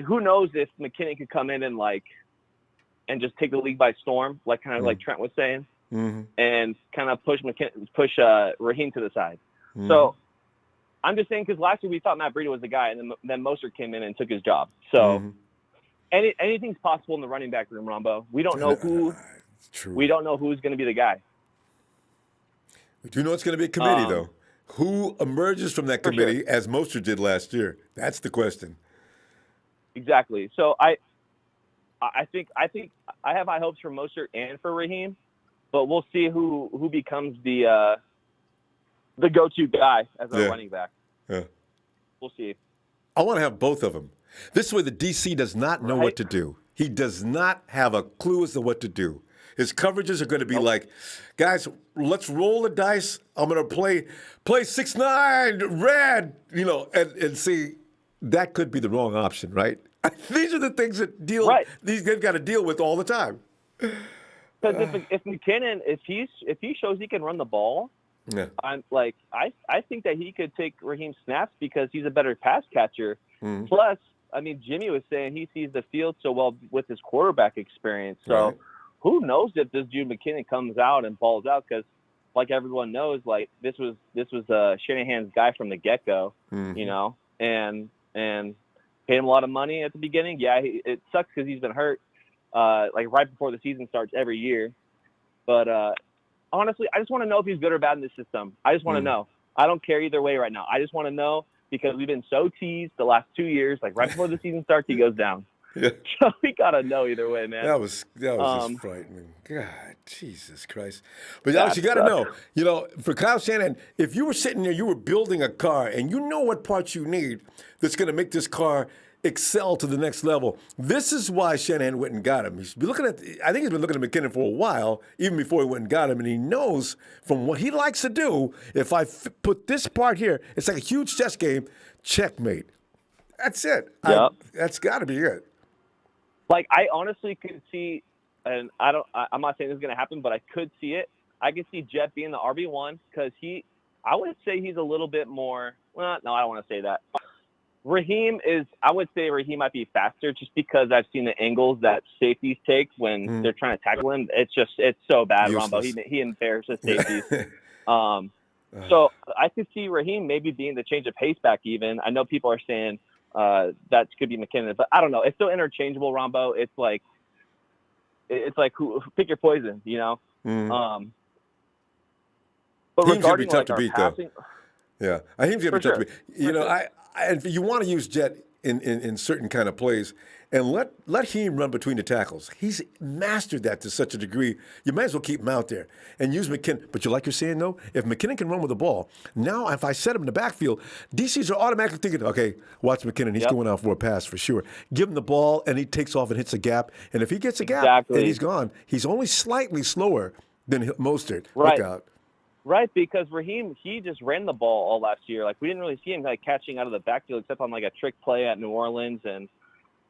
Who knows if McKinnon could come in and just take the league by storm, like kind of like Trent was saying, and kind of push Raheem to the side. So I'm just saying, because last year we thought Matt Breida was the guy, and then Mostert came in and took his job. So anything's possible in the running back room, Ronbo. We don't know who. We don't know who's going to be the guy. We do know it's going to be a committee, though. Who emerges from that committee, as Mostert did last year? That's the question. Exactly. So I think I have high hopes for Mostert and for Raheem, but we'll see who becomes the go-to guy as our running back. Yeah. We'll see. I want to have both of them. This way the DC does not know what to do. He does not have a clue as to what to do. His coverages are going to be like, guys, let's roll the dice. I'm going to play 6-9 red, and see, that could be the wrong option, right? These are the things that they've got to deal with all the time. Because if McKinnon, if he shows he can run the ball, I'm like, I think that he could take Raheem snaps because he's a better pass catcher. Plus, I mean, Jimmy was saying he sees the field so well with his quarterback experience. So who knows if this dude McKinnon comes out and balls out? Because like everyone knows, like this was Shanahan's guy from the get-go, and paid him a lot of money at the beginning. Yeah, it sucks because he's been hurt, like right before the season starts every year. But honestly, I just want to know if he's good or bad in this system. I just want to know. I don't care either way right now. I just want to know because we've been so teased the last 2 years. Like right before the season starts, he goes down. Yeah. So we gotta know either way, man. That was just frightening. God, Jesus Christ! But Alex, you gotta know, for Kyle Shanahan, if you were sitting there, you were building a car, and you know what parts you need that's gonna make this car excel to the next level. This is why Shanahan went and got him. I think he's been looking at McKinnon for a while, even before he went and got him, and he knows from what he likes to do. If I put this part here, it's like a huge chess game. Checkmate. That's it. Yep. That's got to be it. Like, I honestly could see, and I'm not saying this is going to happen, but I could see it. I could see Jet being the RB1 because I would say he's a little bit more, well, no, I don't want to say that. I would say Raheem might be faster just because I've seen the angles that safeties take when they're trying to tackle him. It's so bad, Ronbo. He embarrasses safeties. So I could see Raheem maybe being the change of pace back even. I know people are saying, that could be McKinnon, but I don't know. It's still interchangeable, Ronbo. It's like who pick your poison, But regarding tough to our beat, passing, yeah, I think he's going to be tough to beat. And you want to use Jet in certain kind of plays, and let him run between the tackles. He's mastered that to such a degree. You might as well keep him out there and use McKinnon. But like you're saying, though, if McKinnon can run with the ball, now if I set him in the backfield, DCs are automatically thinking, okay, watch McKinnon. He's going out for a pass for sure. Give him the ball, and he takes off and hits a gap. And if he gets a gap and he's gone, he's only slightly slower than Mostert. Right. Look out. Right, because Raheem, he just ran the ball all last year. Like, we didn't really see him, catching out of the backfield except on, a trick play at New Orleans. And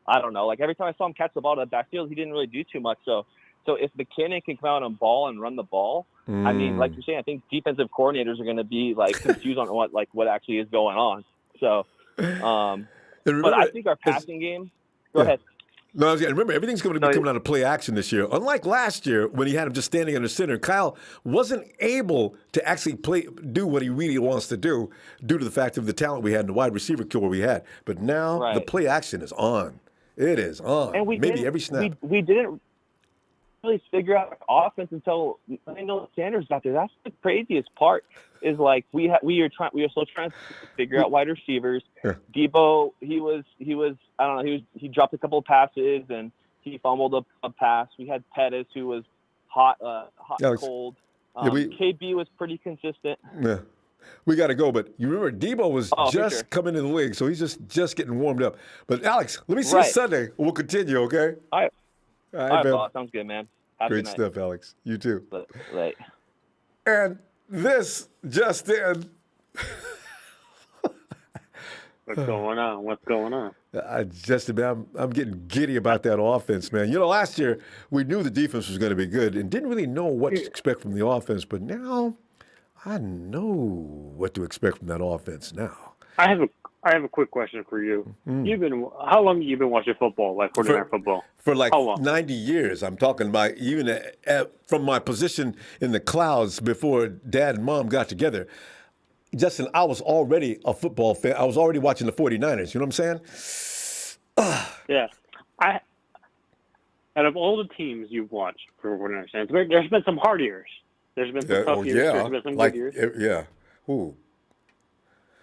I don't know. Every time I saw him catch the ball to the backfield, he didn't really do too much. So if McKinnon can come out on ball and run the ball, I mean, like you're saying, I think defensive coordinators are going to be, confused on what actually is going on. So, but I think our passing game – go ahead. No, remember, everything's going to be coming out of play action this year. Unlike last year when he had him just standing under center, Kyle wasn't able to actually do what he really wants to do due to the fact of the talent we had in the wide receiver core we had. But now the play action is on. It is on. And maybe every snap. We didn't really figure out offense until Sanders got there. That's the craziest part. Is we were still trying to figure out wide receivers. Yeah. Debo, he dropped a couple of passes and he fumbled a pass. We had Pettis, who was hot and cold. KB was pretty consistent. Yeah. We got to go, but you remember Debo was just coming in the league, so he's just getting warmed up. But Alex, let me see you Sunday. We'll continue, okay? All right, boss. Sounds good, man. Have a Great good night. stuff, Alex. You too. Like, And this just in. What's going on? What's going on? I'm getting giddy about that offense, man. You know, last year we knew the defense was going to be good and didn't really know what to expect from the offense, but now I know what to expect from that offense now. I have a quick question for you. How long have you been watching football, like 49er football? For like How long? 90 years. I'm talking about even from my position in the clouds before Dad and Mom got together. Justin, I was already a football fan. I was already watching the 49ers. You know what I'm saying? Yeah. Out of all the teams you've watched for 49ers fans, there's been some hard years. There's been some tough years. There's been some good years. Yeah. Ooh.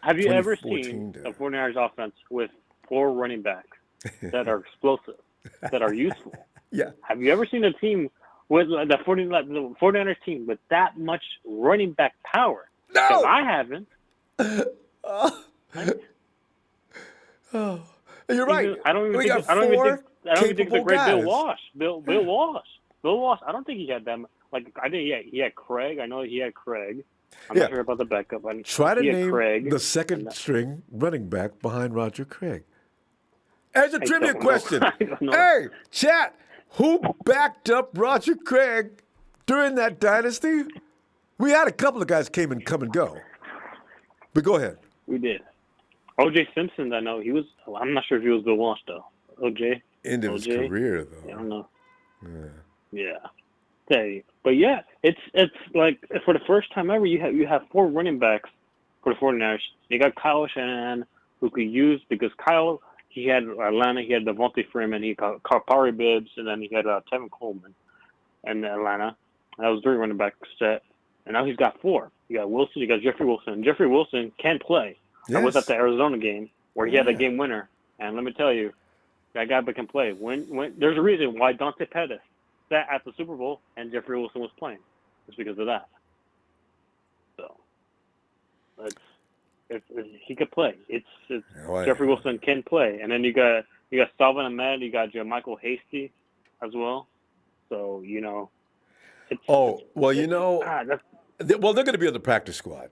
Have you ever 2014 seen a 49ers offense with 4 running backs that are explosive, that are useful? Yeah. Have you ever seen a team with the 49ers team with that much running back power? No. Because I haven't. You're right. I don't even think it's the great Bill Walsh. Bill Walsh. I don't think he had them. Like, I think he had Craig. I know he had Craig. I'm not sure about the backup. Try to name Craig, the second string running back behind Roger Craig. As a trivia question. Hey, chat, who backed up Roger Craig during that dynasty? We had a couple of guys come and go. But go ahead. We did. O.J. Simpson, I know. I'm not sure if he was Bill Walsh, though. O.J. End of his career, though. I don't know. Yeah. But yeah, it's like for the first time ever, you have 4 running backs for the 49ers. You got Kyle Shanahan, who could use, because Kyle, he had Atlanta, he had Devontae Freeman, he got Kapari Bibbs, and then he had Tevin Coleman in Atlanta. That was 3 running back set. And now he's got 4. You got Wilson, you got Jeffrey Wilson. Jeffrey Wilson can play. Yes. I was at the Arizona game where he had a game winner. And let me tell you, that guy can play. When there's a reason why Dante Pettis sat at the Super Bowl and Jeffrey Wilson was playing. It's because of that. So, he could play. Jeffrey Wilson can play. And then you got Salvin Ahmed, you got Michael Hasty as well. So, you know. They're going to be on the practice squad.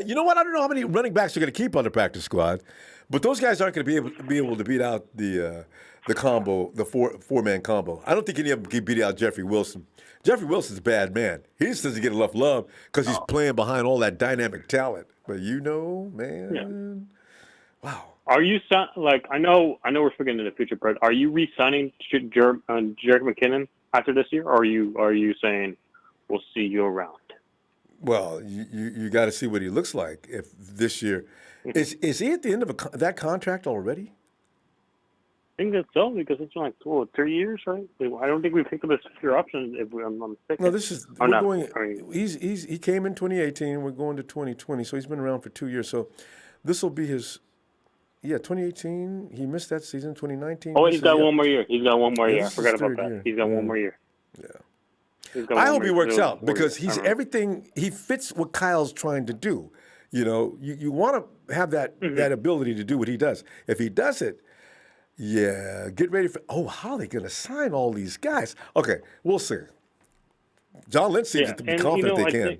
You know what? I don't know how many running backs they're going to keep on the practice squad, but those guys aren't going to be able to beat out the combo, the four-man combo. I don't think any of them can beat out Jeffrey Wilson. Jeffrey Wilson's a bad man. He just doesn't get enough love because he's playing behind all that dynamic talent. But man, wow. Are you I know we're speaking in the future, Brett. Are you re-signing Jerick McKinnon after this year, or are you saying we'll see you around? Well, you got to see what he looks like if this year. Is he at the end of that contract already? I think that's so, because it's like 3 years, right? I don't think we picked up his fifth-year option. If I'm mistaken. No, this is he came in 2018. We're going to 2020, so he's been around for 2 years. So this will be his 2018. He missed that season. 2019. Oh, he's got one more year. He's got one more year. I forgot about that. He's got one more year. Yeah. I hope he works out because he's everything. He fits what Kyle's trying to do. You know, you want to have that ability to do what he does. If he does it, get ready for. Oh, how are they going to sign all these guys? Okay, we'll see. John Lynch seems to be confident they can.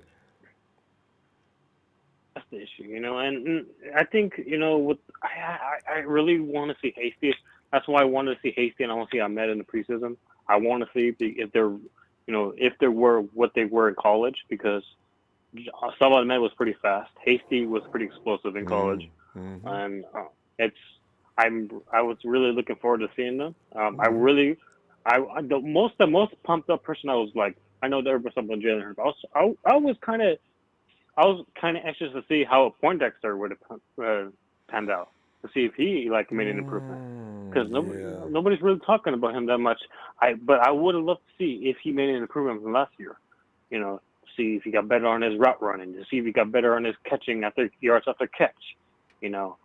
That's the issue, and I think I really want to see Hasty. That's why I wanted to see Hasty, and I want to see Ahmed in the preseason. I want to see if they're. If they were what they were in college, because Salvin Ahmed was pretty fast. Hasty was pretty explosive in college, and I was really looking forward to seeing them. The most pumped up person I was like, I know there was something on Jalen Hurts. I was kind of anxious to see how Poindexter would have panned out, to see if he made an improvement, because nobody's really talking about him that much. But I would have loved to see if he made an improvement from last year. See if he got better on his route running, to see if he got better on his catching yards after catch. To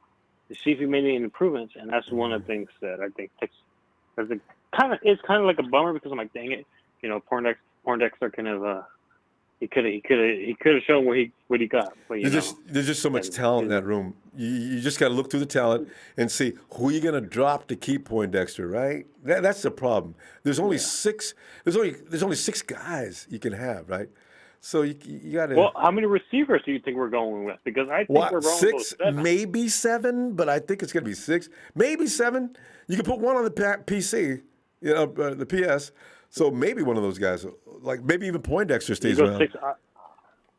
see if he made any improvements, and that's one of the things that I think it's kind of like a bummer, because I'm like, dang it, Poindexter kind of he could have shown what he got. But There's just so much and talent in that room. You just got to look through the talent and see who you're going to drop to keep Poindexter, right? That's the problem. There's only six. There's only 6 guys you can have, right? So you got to. Well, how many receivers do you think we're going with? Because I think we're going 6, with 7. maybe 7, but I think it's going to be 6, maybe 7. You can put one on the PC, the PS. So maybe one of those guys, like maybe even Poindexter stays around. 6.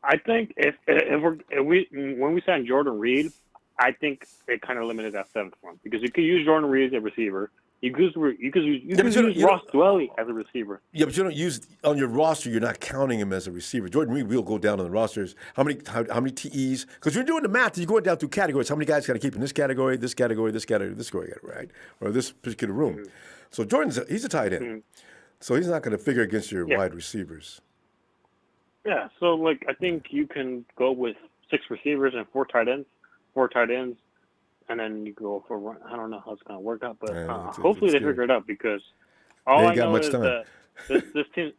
I think if when we signed Jordan Reed, I think it kind of limited that 7th one because you could use Jordan Reed as a receiver. You could use Ross Dwelly as a receiver. Yeah, but you don't use on your roster. You're not counting him as a receiver. Jordan Reed will go down on the rosters. How many TEs? Because you're doing the math. You're going down through categories. How many guys got to keep in this category, this category, this category, this category, right? Or this particular room. Mm-hmm. So he's a tight end. Mm-hmm. So he's not going to figure against your wide receivers. Yeah. So I think you can go with 6 receivers and 4 tight ends. And then you go for I don't know how it's going to work out, but hopefully they figure it out because all I know is that this team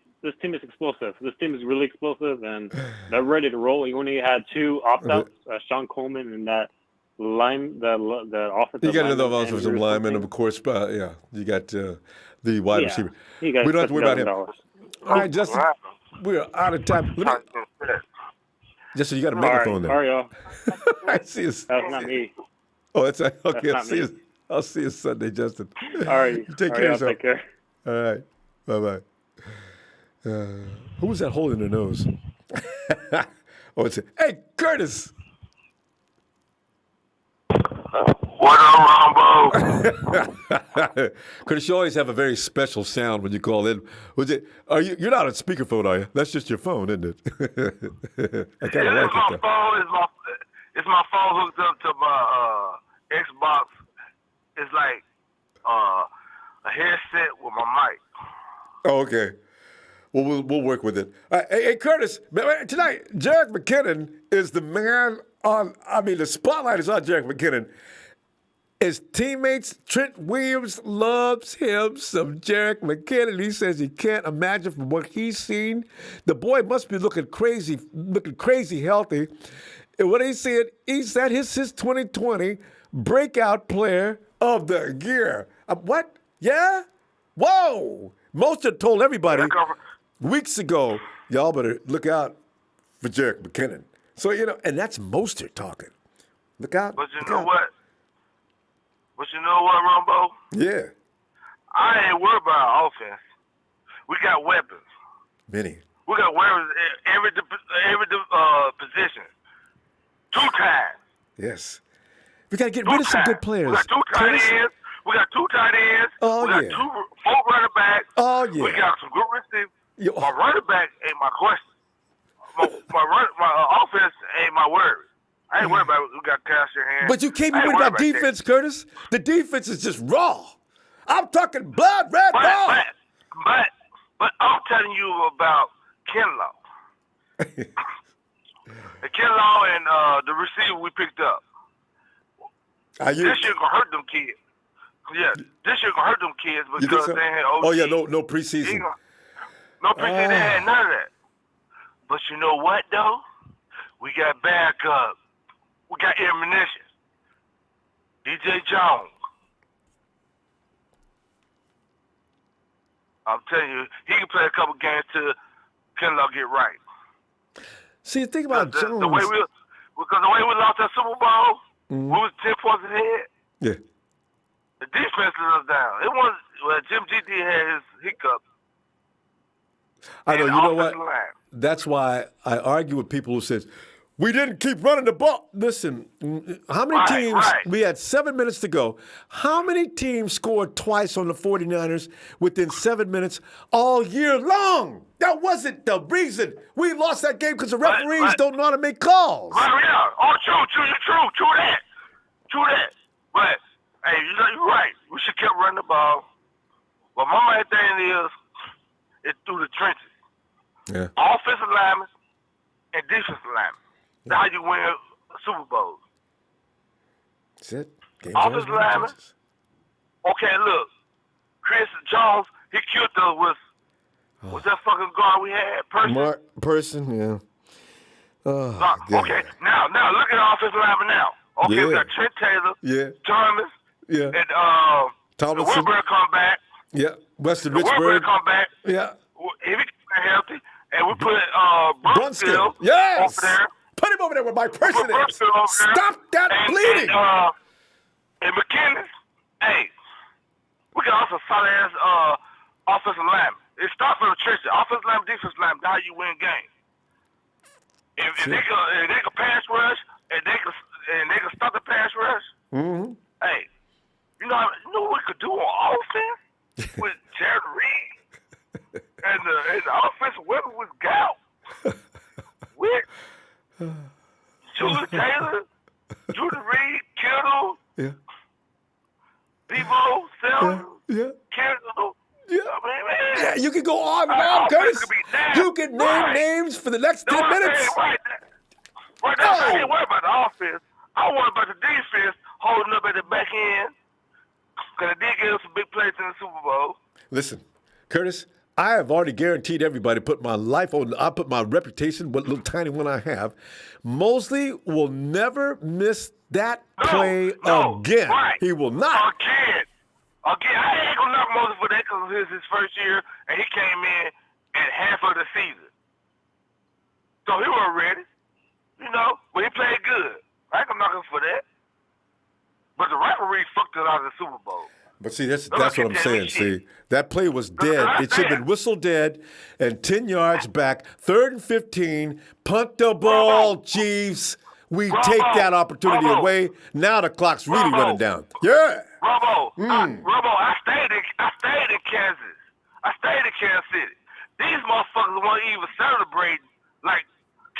is explosive. This team is really explosive, and they're ready to roll. You only had 2 opt-outs, Sean Coleman and that offensive. You got another offensive lineman, of course. You got the wide receiver. We don't have to worry about him. All right, Justin, we're out of time. Justin, you got a microphone there. Sorry, y'all. I see us. That's not me. Oh, that's right. Okay, I'll see you Sunday, Justin. All right. You take care of yourself. Take care. All right. Bye-bye. Who was that hole in their nose? Hey, Curtis. What up, Ronbo? Curtis, you always have a very special sound when you call in. You're not on speakerphone, are you? That's just your phone, isn't it? I kind of like it, though. It's my phone hooked up to my Xbox. It's like a headset with my mic. Oh, okay. Well, we'll work with it. Hey, Curtis, tonight, Jerick McKinnon is the man the spotlight is on Jerick McKinnon. His teammates, Trent Williams, loves him some Jerick McKinnon. He says he can't imagine from what he's seen. The boy must be looking crazy healthy. And what he said he's his 2020 breakout player of the year. What? Yeah? Whoa! Mostert told everybody weeks ago, y'all better look out for Jerick McKinnon. So, and that's Mostert talking. Look out. But you know what? Ronbo? Yeah. I ain't worried about our offense. We got weapons. Many. We got weapons in every position. 2 times. Yes. We got to get rid of some good players. We got 2 tight ends. We got 2 tight ends. Oh, we got 4 running backs. Oh, yeah. We got some good receivers. My running back ain't my question. My offense ain't my worry. I ain't worried about it. We got cash in hand. But you can't be worried about defense, Curtis. The defense is just raw. I'm talking blood red raw. But I'm telling you about Kinlaw. Kinlaw and the receiver we picked up. This year gonna hurt them kids. Yeah, this year gonna hurt them kids because they had OG. Oh yeah, no preseason. No preseason. They had none of that. But you know what though? We got backup. We got ammunition. DJ Jones. I'm telling you, he can play a couple games till Kinlaw get right. See, think about Jones. Because the way we lost that Super Bowl, we was 10 points ahead. Yeah. The defense let us down. It was Jim GD had his hiccup. I know. You know what? That's why I argue with people who says we didn't keep running the ball. Listen, how many teams? We had 7 minutes to go. How many teams scored twice on the 49ers within 7 minutes all year long? That wasn't the reason we lost that game because the referees don't know how to make calls. Yeah. Oh, true that. But hey, you're right. We should keep running the ball. But my main thing is it's through the trenches. Yeah. Offensive linemen and defensive linemen. That's how you win Super Bowls. That's it. Offensive linemen. Okay, look. Chris Jones, he killed us with What's that fucking guard we had? Person, yeah. Oh, okay, now look at the offensive lineman now. Okay, we got Trent Taylor, Thomas, and Tomlinson. Wilbur come back. Yeah, Weston Wilbur Richburg. come back. Yeah. If he gets healthy, and we put Brunskill. Brunskill Yes. over there. Put him over there where my person is. Brunskill over there. Stop that bleeding. And McKinnon, hey, we got also solid ass offensive lineman. It starts from the trenches. Offensive lineman, defensive lineman, that's how you win games. If they can pass rush, and they can stop the pass rush. Mm-hmm. Hey, you know what we could do on offense with Jared Reed and the offensive weapon was Gout with Julius Taylor, Julius Reed, Kittle, Debo, Selma, Kittle. Yeah. I mean, man. Yeah, you can go on and on, Curtis. You can name names for the next 10 minutes. Right now, I ain't worried about the offense. I worry about the defense holding up at the back end because they did get us some big plays in the Super Bowl. Listen, Curtis, I have already guaranteed everybody put my life on. I put my reputation, what little tiny one I have. Mosley will never miss that play again. Right. He will not. Again, I ain't gonna knock Moses for that because it was his first year and he came in at half of the season, so he wasn't ready. You know, but he played good. I ain't gonna knock him for that. But the referee fucked it out of the Super Bowl. But see, that's what I'm saying. See, that play was dead. It should have been whistle dead and 10 yards back, 3rd and 15, punt the ball, Chiefs. We take that opportunity away. Now the clock's really running down. Yeah. Ronbo, I stayed in Kansas. I stayed in Kansas City. These motherfuckers won't even celebrate like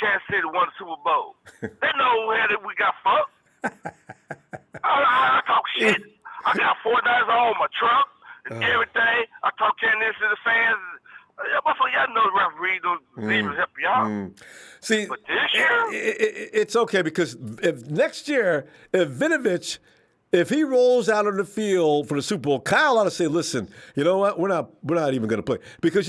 Kansas City won the Super Bowl. They know where we got fucked. I talk shit. I got $4 on my truck and everything. I talk Kansas City fans. Y'all know the referee don't even help y'all. See, but this year, it's okay because if next year, if Vinovich, if he rolls out on the field for the Super Bowl, Kyle ought to say, listen, you know what? We're not even going to play. Because,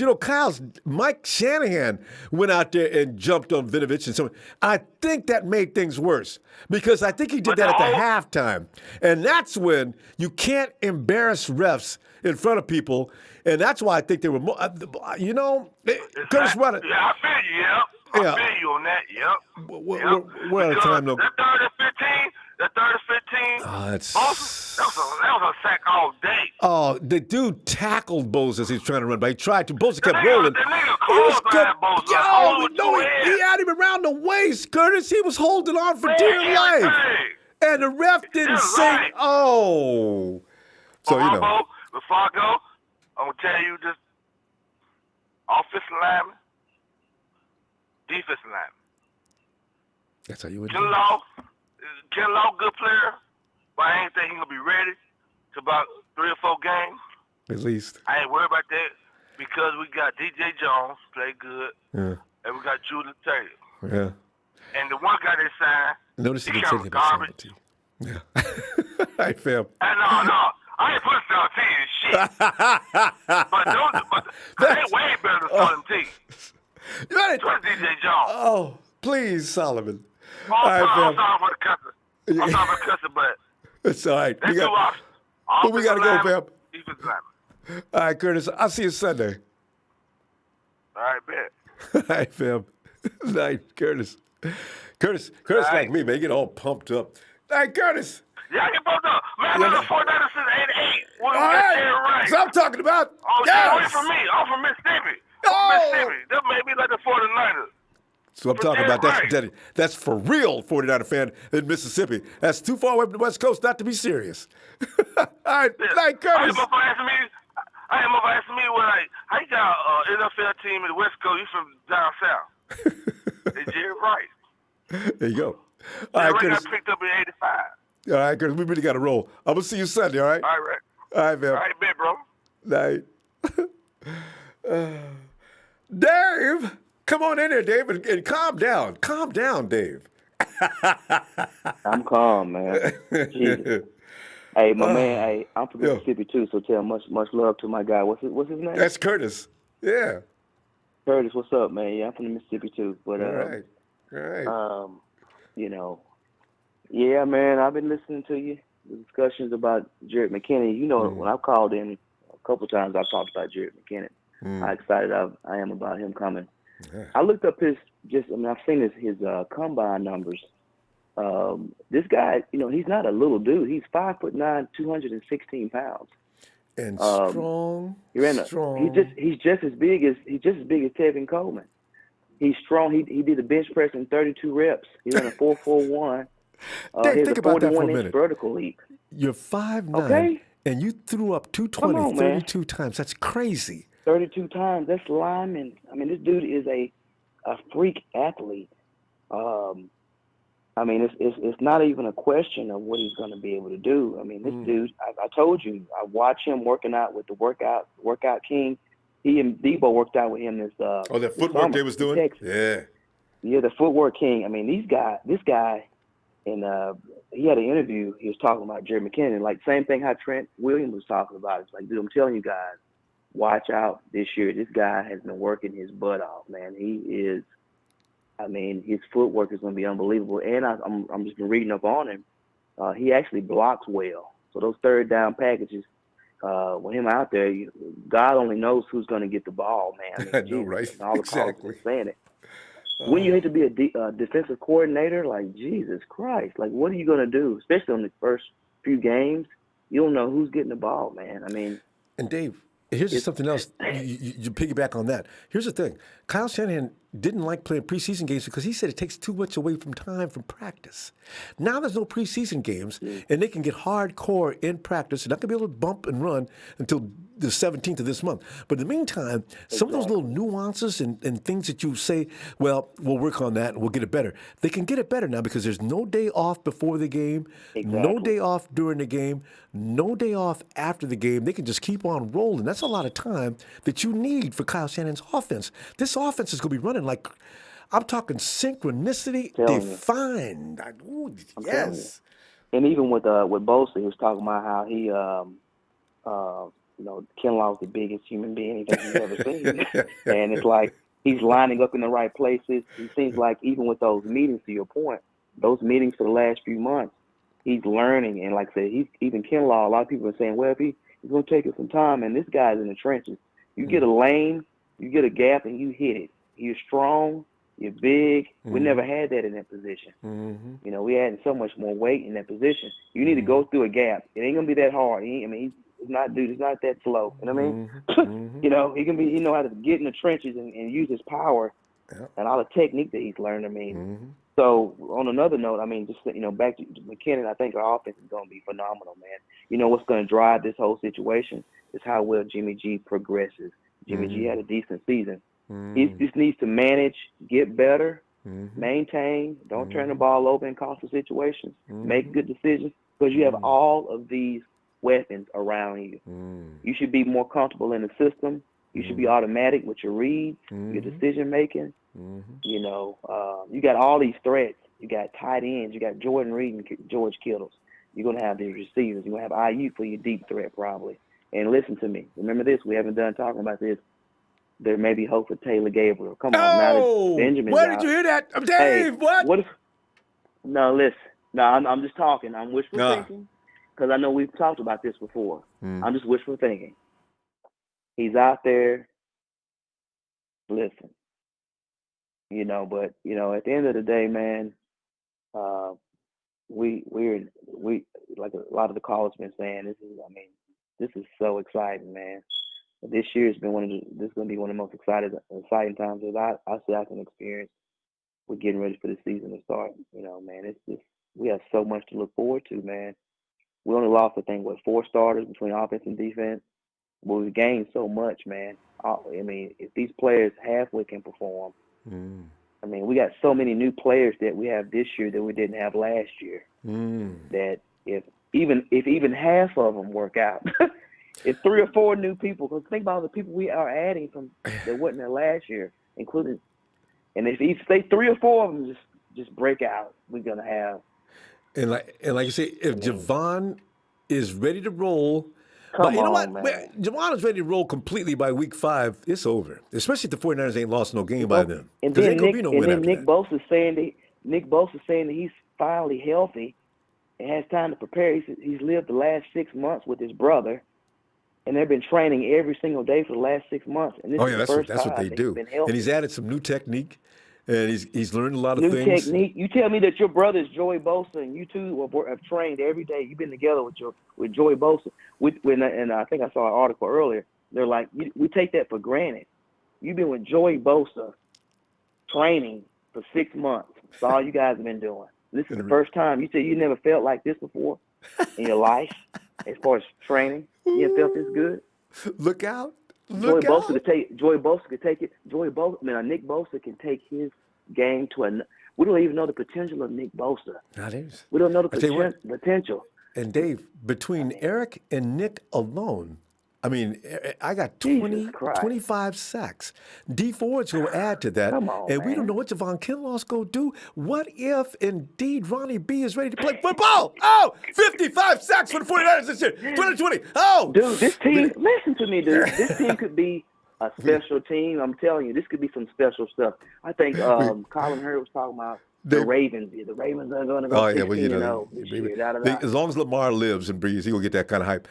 Mike Shanahan went out there and jumped on Vinovich. And so I think that made things worse because I think he did that at the halftime. And that's when you can't embarrass refs in front of people. And that's why I think they were more, Curtis Rutter. Yeah, I feel you, I feel you on that, We're out of time, though. That 3rd and 15, Bosa, that was a sack all day. Oh, the dude tackled Bosa as he was trying to run, but he tried to. Bosa kept rolling. The nigga he had him around the waist, Curtis. He was holding on for dear life. And the ref didn't say, So, Ronbo, before I go, I'm going to tell you this. Offensive lineman, defensive lineman. That's how you would do it. Kinlaw, good player, but I ain't think he's going to be ready to about 3 or 4 games. At least. I ain't worried about that because we got DJ Jones, play good, and we got Julius Taylor. Yeah. And the one guy they signed, notice he kind of garbage. Yeah. I feel. No, I ain't put Southern team in shit. but they way better than Southern teams. Trust DJ Jones. Oh, please, Solomon. I'm sorry for the cussing. I'm sorry for the cussing, but it's all right. That's 2 options. But we got to go, fam. Defensive lineman. All right, Curtis. I'll see you Sunday. All right, bet. All right, fam. Night, Curtis. Curtis like me, man. Get all pumped up. All right, Curtis. Yeah, I get pumped up. Man, I've been 49 since 88. All right. So I'm talking about. Away from me. I'm from Mississippi. Mississippi. That made me like the 49ers. So I'm talking about that's for real 49er fan in Mississippi. That's too far away from the West Coast not to be serious. All right, Night, Curtis. I am over asking me how you got an NFL team in the West Coast? You from down south? It's Jerry Rice. There you go. All right, Curtis. Got picked up in '85. All right, Curtis. We really got to roll. I'm gonna see you Sunday. All right. All right. All right, man. All right, bet, bro. Night. Dave, come on in there, Dave, and calm down. Calm down, Dave. I'm calm, man. Jesus. Hey, my man. Hey, I'm from Mississippi too. So tell much love to my guy. What's his name? That's Curtis. Yeah. Curtis, what's up, man? Yeah, I'm from the Mississippi too. But All right. All right. you know, yeah, man, I've been listening to you. The discussions about Jerick McKinnon. You know, when I've called in a couple times, I've talked about Jerick McKinnon. How excited I am about him coming. Yeah. I looked up I've seen his combine numbers. This guy, he's not a little dude. He's 5'9", 216 pounds. And strong. He's just as big as Tevin Coleman. He's strong. He did a bench press in 32 reps. He ran a 4.41. Dave, think about that for a minute. Vertical leap. You're 5'9", okay? and you threw up 220 32 times. That's crazy. 32 times. That's lineman. I mean, this dude is a freak athlete. I mean, it's not even a question of what he's going to be able to do. I mean, this dude, I told you, I watched him working out with the workout king. He and Debo worked out with him this that footwork they was doing? Yeah. Yeah, the footwork king. I mean, this guy, and he had an interview. He was talking about Jerick McKinnon. Like, same thing how Trent Williams was talking about. It's like, dude, I'm telling you guys, watch out this year. This guy has been working his butt off, man. He is. I mean, his footwork is going to be unbelievable. And I'm just been reading up on him. He actually blocks well. So those third down packages, with him out there, God only knows who's going to get the ball, man. I mean, I know, right? And all the Exactly. callers are saying it. When you hate to be a defensive coordinator, like, Jesus Christ, like, what are you going to do? Especially on the first few games, you don't know who's getting the ball, man. I mean. And Dave, here's something else. You piggyback on that. Here's the thing. Kyle Shanahan didn't like playing preseason games because he said it takes too much away from time from practice. Now there's no preseason games, and they can get hardcore in practice. They're not going to be able to bump and run until the 17th of this month. But in the meantime, some of those little nuances and things that you say, well, we'll work on that and we'll get it better. They can get it better now because there's no day off before the game, no day off during the game, no day off after the game. They can just keep on rolling. That's a lot of time that you need for Kyle Shanahan's offense. This offense is going to be running like, I'm talking synchronicity defined. Yes. And even with Bosa, he was talking about how he, Kinlaw is the biggest human being he's ever seen. And it's like he's lining up in the right places. He seems like even with those meetings, to your point, those meetings for the last few months, he's learning. And like I said, even Kinlaw, a lot of people are saying, well, he's going to take us some time. And this guy's in the trenches. You get a lane, you get a gap, and you hit it. You're strong. You're big. We never had that in that position. We had so much more weight in that position. You need to go through a gap. It ain't gonna be that hard. He's not that slow. You know what I mean? He know how to get in the trenches and use his power and all the technique that he's learned. I mean, so on another note, I mean, just back to McKinnon, I think our offense is gonna be phenomenal, man. You know what's gonna drive this whole situation is how well Jimmy G progresses. Jimmy G had a decent season. He just needs to manage, get better, maintain, don't turn the ball over in costly situations, make good decisions, because you have all of these weapons around you. You should be more comfortable in the system. You should be automatic with your reads, your decision making. You got all these threats. You got tight ends. You got Jordan Reed and George Kittles. You're going to have these receivers. You're going to have IU for your deep threat probably. And listen to me. Remember this. We haven't done talking about this. There may be hope for Taylor Gabriel. Come on, now that Benjamin's where out. did you hear that? Dave, what? No, listen. No, I'm just talking. I'm wishful thinking because I know we've talked about this before. I'm just wishful thinking. He's out there. Listen. But at the end of the day, man, we like a lot of the callers been saying, this is so exciting, man. This year has been this is going to be one of the most exciting times that I say I can experience. We're getting ready for the season to start. Man, it's just we have so much to look forward to, man. We only lost, I think, 4 starters between offense and defense, but we gained so much, man. If these players halfway can perform, we got so many new players that we have this year that we didn't have last year. That if even half of them work out. It's 3 or 4 new people. Because think about the people we are adding from that wasn't there last year, including. And if you say 3 or 4 of them just break out, we're gonna have. And like you say, if Javon is ready to roll, But you know on, what? man. Javon is ready to roll completely by week 5. It's over. Especially if the 49ers ain't lost no game by then. And Because then ain't going to be no win after Nick that. Bosa saying that he's finally healthy and has time to prepare. He's lived the last 6 months with his brother, and they've been training every single day for the last 6 months. And this is the first that's time what they that do. he's been healthy. And he's added some new technique, and he's learned a lot of New things. technique. You tell me that your brother is Joey Bosa, and you two have trained every day. You've been together with Joey Bosa. And I think I saw an article earlier. They're like, we take that for granted. You've been with Joey Bosa training for 6 months. That's all you guys have been doing. This is the first time. You said you never felt like this before in your life as far as training. You never felt this good? Look out. Joey Bosa could take it. Nick Bosa can take his game to a. We don't even know the potential of Nick Bosa. That is. We don't know the potential. potential. And Dave, between Eric and Nick alone, I mean, I got 25 sacks. D Ford's going to add to that. Come on, and we don't know what Javon Kinlaw's going to do. What if, indeed, Ronnie B is ready to play football? Oh, 55 sacks for the 49ers this year. 2020. Oh. Dude, this team, listen to me, dude. This team could be a special team. I'm telling you, this could be some special stuff. I think Colin Hurd was talking about the Ravens. The Ravens are going to go 16-0 this year. As long as Lamar lives and breathes, he will get that kind of hype.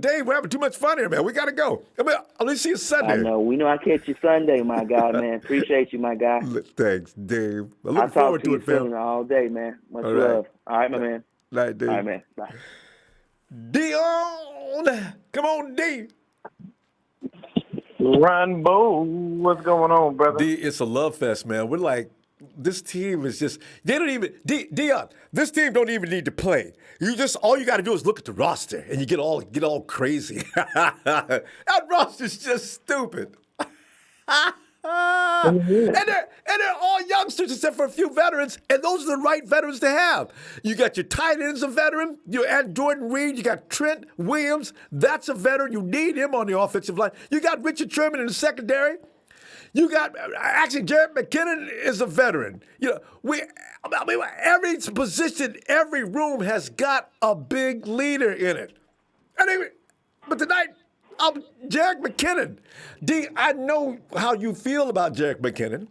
Dave, we're having too much fun here, man. We got to go. I mean, at least see you Sunday. I know. We know I catch you Sunday, my guy, man. Appreciate you, my guy. Thanks, Dave. I I'll look forward talk to it, fam. soon all day, man. Much love. All right, my man. Night, Dave. All right, man. Bye. Dion! Come on, D. Ronbo, what's going on, brother? D, it's a love fest, man. We're like, this team is just, they don't even, Dion, this team don't even need to play. All you got to do is look at the roster and you get all crazy. That roster's just stupid. And they're all youngsters except for a few veterans, and those are the right veterans to have. You got your tight ends a veteran. You add Jordan Reed. You got Trent Williams. That's a veteran. You need him on the offensive line. You got Richard Sherman in the secondary. You got Jerick McKinnon is a veteran. Every position, every room has got a big leader in it. But tonight, Jerick McKinnon. D, I know how you feel about Jerick McKinnon,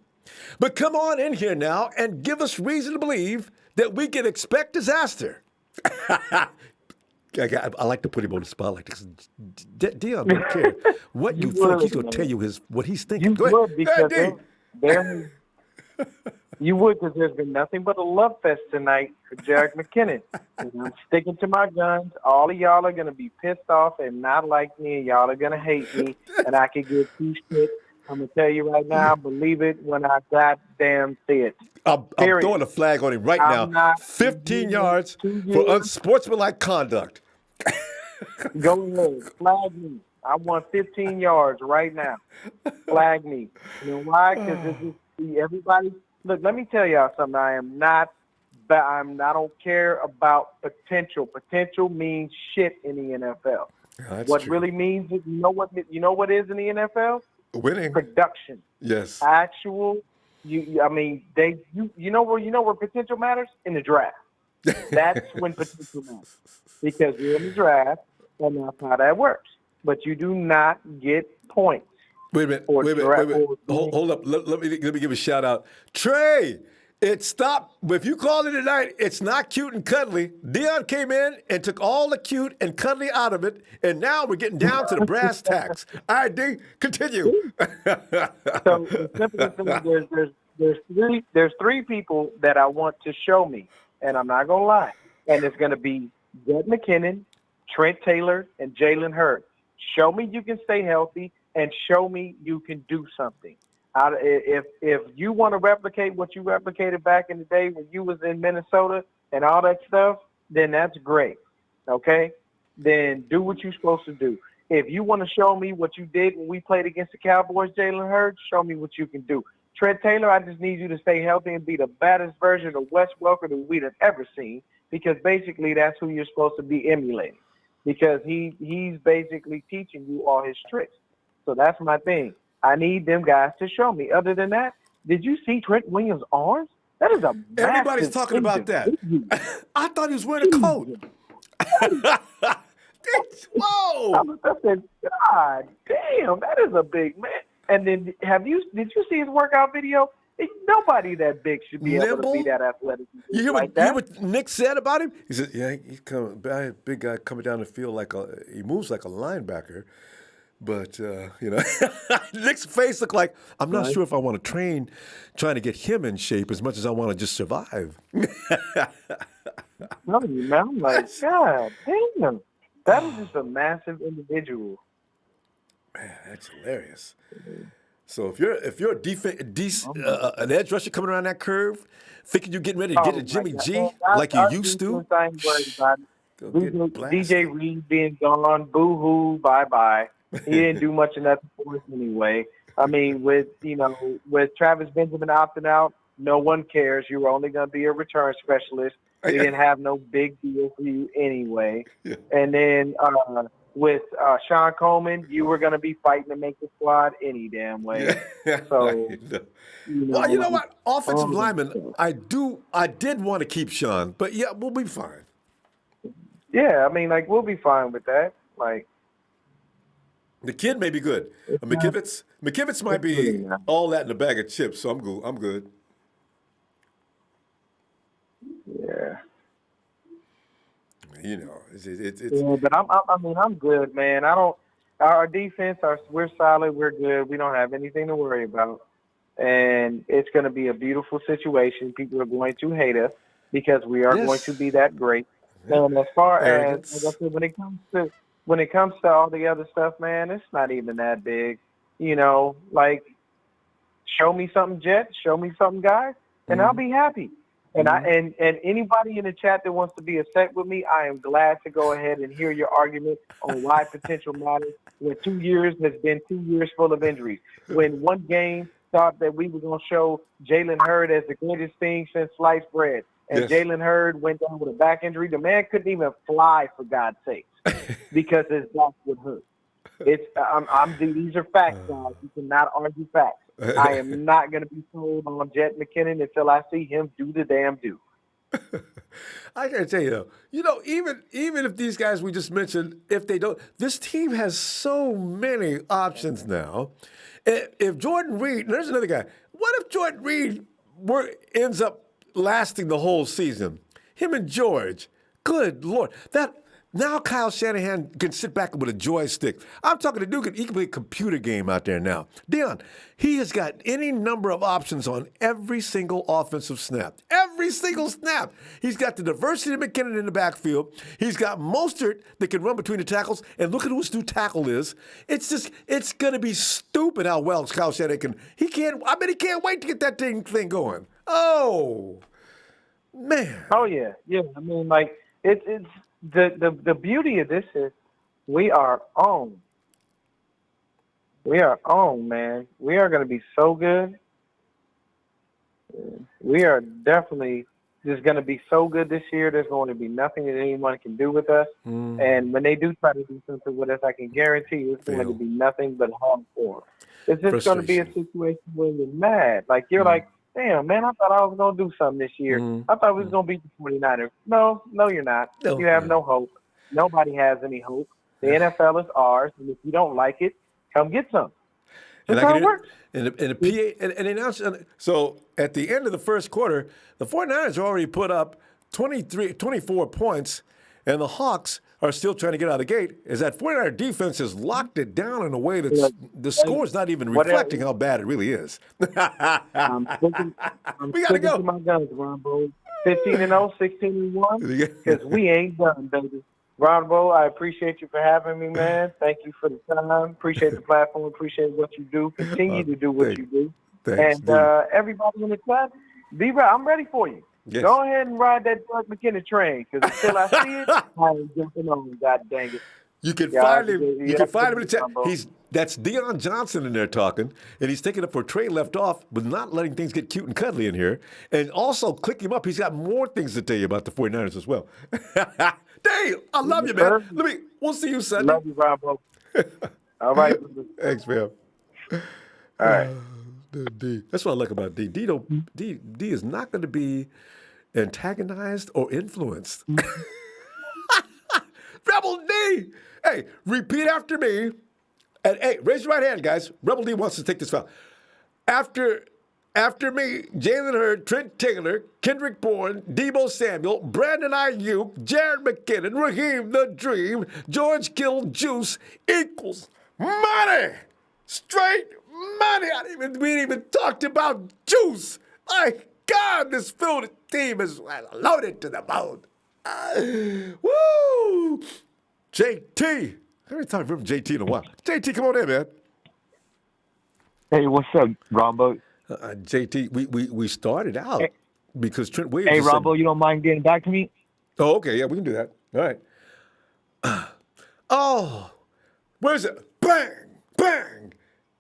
but come on in here now and give us reason to believe that we can expect disaster. I like to put him on the spot like this. Dion don't care what you think. He's going to tell you what he's thinking. Go ahead. Because you would, because there's been nothing but a love fest tonight for Jerick McKinnon. And I'm sticking to my guns. All of y'all are going to be pissed off and not like me, and y'all are going to hate me, and I can get two shit. I'm going to tell you right now, believe it when I goddamn see it. I'm throwing a flag on him right now. 15 yards for unsportsmanlike conduct. Go ahead. Flag me. I want 15 yards right now. Flag me. You know why? Because everybody. Look, let me tell y'all something. I don't care about potential. Potential means shit in the NFL. What true. Really means is, you know what is in the NFL? Winning. Production. Yes. Actual. You know where potential matters? In the draft. That's when potential matters. Because you're in the draft, and that's how that works. But you do not get points. Wait a minute. Hold up. Let me give a shout out. Trey, it stopped. If you call it tonight, it's not cute and cuddly. Dion came in and took all the cute and cuddly out of it, and now we're getting down to the brass tacks. All right, D, continue. So there's three people that I want to show me, and I'm not gonna lie. And it's gonna be Jerick McKinnon, Trent Taylor, and Jalen Hurd. Show me you can stay healthy, and show me you can do something. If you want to replicate what you replicated back in the day when you was in Minnesota and all that stuff, then that's great. Okay? Then do what you're supposed to do. If you want to show me what you did when we played against the Cowboys, Jalen Hurd, show me what you can do. Trent Taylor, I just need you to stay healthy and be the baddest version of Wes Welker that we'd have ever seen, because basically that's who you're supposed to be emulating, because he's basically teaching you all his tricks. So that's my thing. I need them guys to show me. Other than that, did you see Trent Williams' arms? That is a Everybody's talking about that. I thought he was wearing a coat. Whoa! I said, God damn, that is a big man. And then did you see his workout video? Nobody that big should be able to be Nimble? that athletic You hear, like what, you hear that. what Nick said about him? He said, "Yeah, he's big guy coming down the field he moves like a linebacker." But Nick's face looked like, I'm not sure if I want to train trying to get him in shape as much as I want to just survive. No, man, I'm like, God damn, that is just a massive individual. Man, that's hilarious. So if you're an edge rusher coming around that curve, thinking you're getting ready to get a Jimmy G like you used to, I ain't worried about it. go get blasted. DJ Reed being gone, boo-hoo, bye-bye. He didn't do much of nothing for us anyway. I mean, with Travis Benjamin opting out, no one cares. You were only going to be a return specialist. We didn't have no big deal for you anyway. Yeah. And then with Sean Coleman, you were going to be fighting to make the squad any damn way. Yeah. So, well, you know what? Offensive lineman, I did want to keep Sean, but yeah, we'll be fine. Yeah, I mean, like, we'll be fine with that. Like, the kid may be good. McKivitz might be all that in a bag of chips, so I'm good. yeah. It's Yeah, but I'm good, man. Our defense, we're solid, we're good. We don't have anything to worry about. And it's going to be a beautiful situation. People are going to hate us because we are going to be that great. And as far as, like I said, when it comes to all the other stuff, man, it's not even that big. Like, show me something, Jet, show me something, guys, and I'll be happy. And and anybody in the chat that wants to be upset with me, I am glad to go ahead and hear your argument on why potential matters. When 2 years has been 2 years full of injuries. When one game thought that we were going to show Jalen Hurd as the greatest thing since sliced bread, and Jalen Hurd went down with a back injury. The man couldn't even fly, for God's sake, because his back would hurt. These are facts, guys. You cannot argue facts. I am not going to be sold on Jerick McKinnon until I see him do the damn do. I got to tell you, though, even if these guys we just mentioned, if they don't, this team has so many options now. If Jordan Reed, there's another guy. What if Jordan Reed ends up lasting the whole season? Him and George. Good Lord. Now Kyle Shanahan can sit back with a joystick. I'm talking to Duke, he can play a computer game out there now. Dion, he has got any number of options on every single offensive snap. Every single snap. He's got the diversity of McKinnon in the backfield. He's got Mostert that can run between the tackles. And look at who his new tackle is. It's going to be stupid how well Kyle Shanahan can. I bet he can't wait to get that thing going. Oh, man. Oh, yeah. Yeah, I mean, like, it's the beauty of this is we are on. We are on, man. We are going to be so good. We are definitely just going to be so good this year. There's going to be nothing that anyone can do with us. And when they do try to do something with us, I can guarantee you it's going to be nothing but harm for them. It's just going to be a situation where you're mad. Like, you're like, damn, man, I thought I was going to do something this year. I thought we was going to beat the 49ers. No, you're not. You have no hope. Nobody has any hope. The NFL is ours, and if you don't like it, come get some. That's how it works. And they announced, so at the end of the first quarter, the 49ers already put up 24 points, and the Hawks are still trying to get out of the gate, is that 49er defense has locked it down in a way that the score is not even reflecting how bad it really is. I'm we got to go. To my guns, Ronbo. 15-0, 16-1, because we ain't done, baby. Ronbo, I appreciate you for having me, man. Thank you for the time. Appreciate the platform. Appreciate what you do. Continue to do what you do. Thanks, and everybody in the chat, I'm ready for you. Yes. Go ahead and ride that Jerick McKinnon train, because until I see it, I ain't jumping on. God dang it! You can find him. You can find him in the chat. That's Deion Johnson in there talking, and he's taking up where Trey left off with not letting things get cute and cuddly in here. And also click him up. He's got more things to tell you about the 49ers as well. Dave, I love you, man. We'll see you Sunday. Love you, Ronbo. All right. Thanks, man. All right. D. That's what I like about D. D is not going to be antagonized or influenced. Rebel D. Hey, repeat after me. And hey, raise your right hand, guys. Rebel D wants to take this foul. After me, Jalen Hurd, Trent Taylor, Kendrick Bourne, Debo Samuel, Brandon Ayuk, Jerick McKinnon, Raheem the Dream, George Kittle, Juice equals money. Straight money. We ain't even talked about Juice. My God, this field team is loaded to the bone. Woo! JT. I haven't talked from JT in a while. JT, come on in, man. Hey, what's up, Ronbo? JT, we started out because Trent Williams. Hey, just Ronbo, said, you don't mind getting back to me? oh, okay, yeah, we can do that. All right. Oh, where's it? Bang, bang.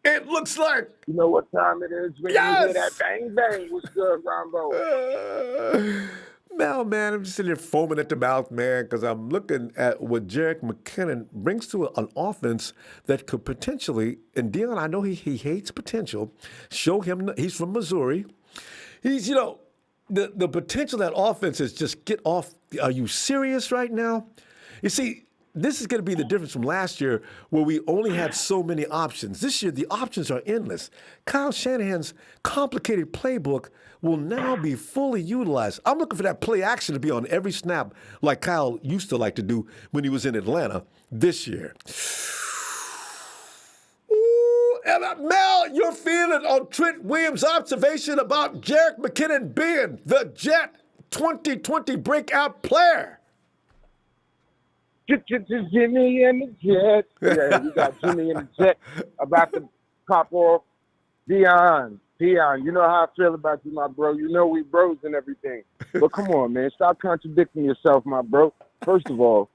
It looks like. You know what time it is when Yes! you hear that bang bang? What's good, Ronbo? Mel, man, I'm just sitting there foaming at the mouth, man, because I'm looking at what Jerick McKinnon brings to an offense that could potentially, and Dion, I know he hates potential. Show him, he's from Missouri. He's, the potential of that offense is just get off. Are you serious right now? You see, this is going to be the difference from last year where we only had so many options. This year, the options are endless. Kyle Shanahan's complicated playbook will now be fully utilized. I'm looking for that play action to be on every snap like Kyle used to like to do when he was in Atlanta this year. Ooh, and Mel, your feeling on Trent Williams' observation about Jerick McKinnon being the Jet 2020 breakout player. Jimmy and the Jet. Yeah, we got Jimmy and the Jet about to pop off. Dion, you know how I feel about you, my bro. You know we bros and everything. But come on, man. Stop contradicting yourself, my bro. First of all,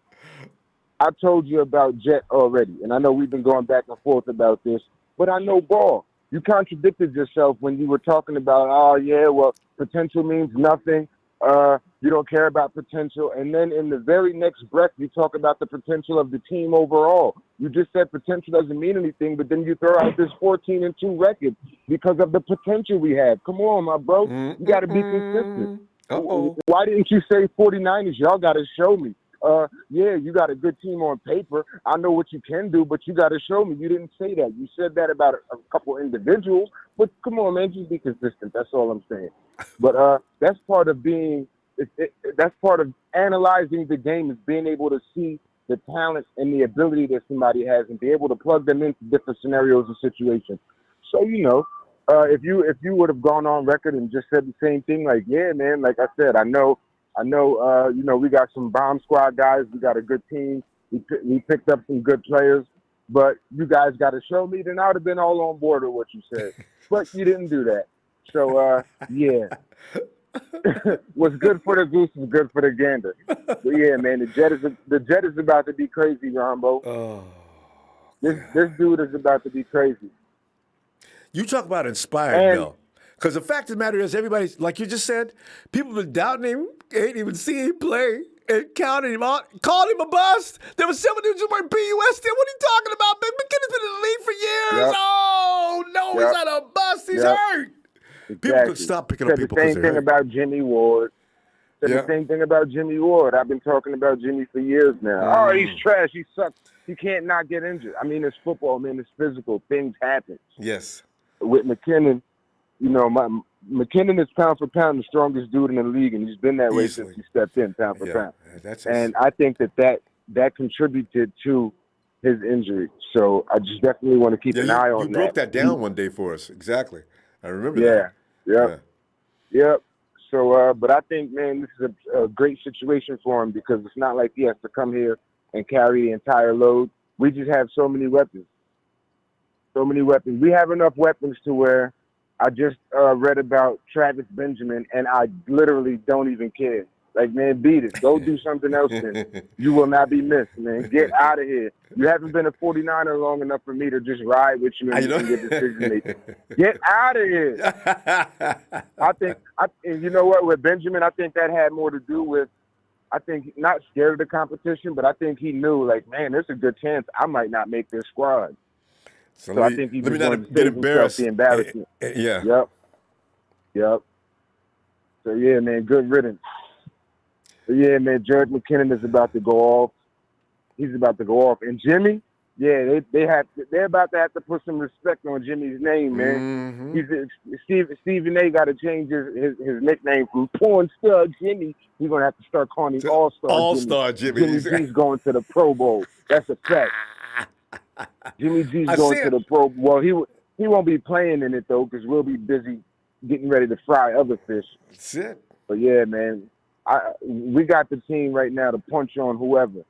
I told you about Jet already, and I know we've been going back and forth about this, but I know ball. You contradicted yourself when you were talking about, oh, yeah, well, potential means nothing. You don't care about potential. And then in the very next breath, you talk about the potential of the team overall. You just said potential doesn't mean anything, but then you throw out this 14-2 record because of the potential we have. Come on, my bro. You got to be consistent. Uh-oh. Why didn't you say 49ers? Y'all got to show me. Yeah, you got a good team on paper. I know what you can do, but you got to show me. You didn't say that. You said that about a couple individuals. But come on, man, just be consistent. That's all I'm saying. But that's part of being that's part of analyzing the game, is being able to see the talent and the ability that somebody has and be able to plug them into different scenarios and situations. So, if you would have gone on record and just said the same thing, like, yeah, man, like I said, I know, we got some bomb squad guys. We got a good team. We picked up some good players, but you guys got to show me. Then I would have been all on board with what you said, but you didn't do that. So, yeah. What's good for the goose is good for the gander. But yeah, man, the jet is about to be crazy, Ronbo. Oh, this dude is about to be crazy. You talk about inspired, Mel. Because the fact of the matter is, everybody's, like you just said, people have been doubting him, ain't even seen him play, and counting him out, called him a bust. There was someone who just went BUS there. What are you talking about, man? McKinnon's been in the league for years. Yep. Oh, no, he's not a bust. He's hurt. Exactly. People could stop picking up people because Said they're the same thing hurt. about Jimmy Ward. The same thing about Jimmy Ward. I've been talking about Jimmy for years now. Oh, he's trash. He sucks. He can't not get injured. I mean, it's football, man. It's physical. Things happen. Yes. With McKinnon, McKinnon is pound for pound the strongest dude in the league, and he's been that way since he stepped in, pound for pound. And I think that contributed to his injury. So I just definitely want to keep an eye on that. You broke that down one day for us. Exactly. I remember that. Yep. So, but I think, man, this is a great situation for him because it's not like he has to come here and carry the entire load. We just have so many weapons. We have enough weapons to where I just read about Travis Benjamin, and I literally don't even care. Like, man, beat it. Go do something else then. You will not be missed, man. Get out of here. You haven't been a 49er long enough for me to just ride with you and get decision making. Get out of here. And you know what, with Benjamin, I think that had more to do with, I think, not scared of the competition, but I think he knew, like, man, there's a good chance I might not make this squad. So I think he was going to save himself the embarrassment. Yeah. Yep. So, yeah, man, good riddance. But yeah, man, Jerick McKinnon is about to go off. he's about to go off. And Jimmy, yeah, they're about to have to put some respect on Jimmy's name, man. Stephen A. got to change his nickname from Porn Star Jimmy. He's gonna have to start calling him All-Star Jimmy. Jimmy G's going to the Pro Bowl. That's a fact. Jimmy G's going to the Pro Bowl. Well, he won't be playing in it though, because we'll be busy getting ready to fry other fish. That's it. But yeah, man, we got the team right now to punch on whoever.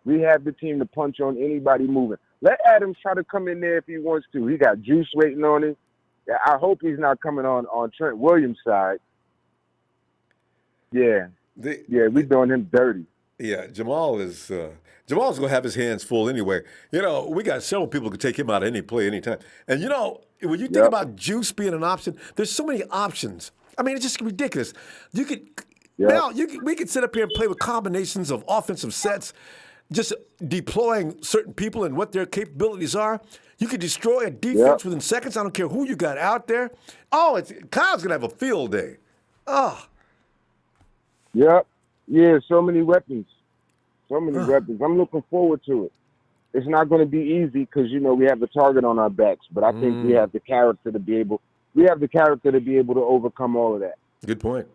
We have the team to punch on anybody moving. Let Adams try to come in there if he wants to. He got juice waiting on him. I hope he's not coming on Trent Williams' side. Yeah. We doing him dirty. Yeah, Jamal's gonna have his hands full anyway. You know, we got several people who can take him out of any play anytime. And you know, when you think about juice being an option, there's so many options. I mean, it's just ridiculous. You could we could sit up here and play with combinations of offensive sets, just deploying certain people and what their capabilities are. You could destroy a defense within seconds. I don't care who you got out there. Oh, Kyle's gonna have a field day. Oh. Yep. Yeah, so many weapons. So many weapons. I'm looking forward to it. It's not going to be easy because, you know, we have the target on our backs, but I think we have the character to be able to overcome all of that. Good point.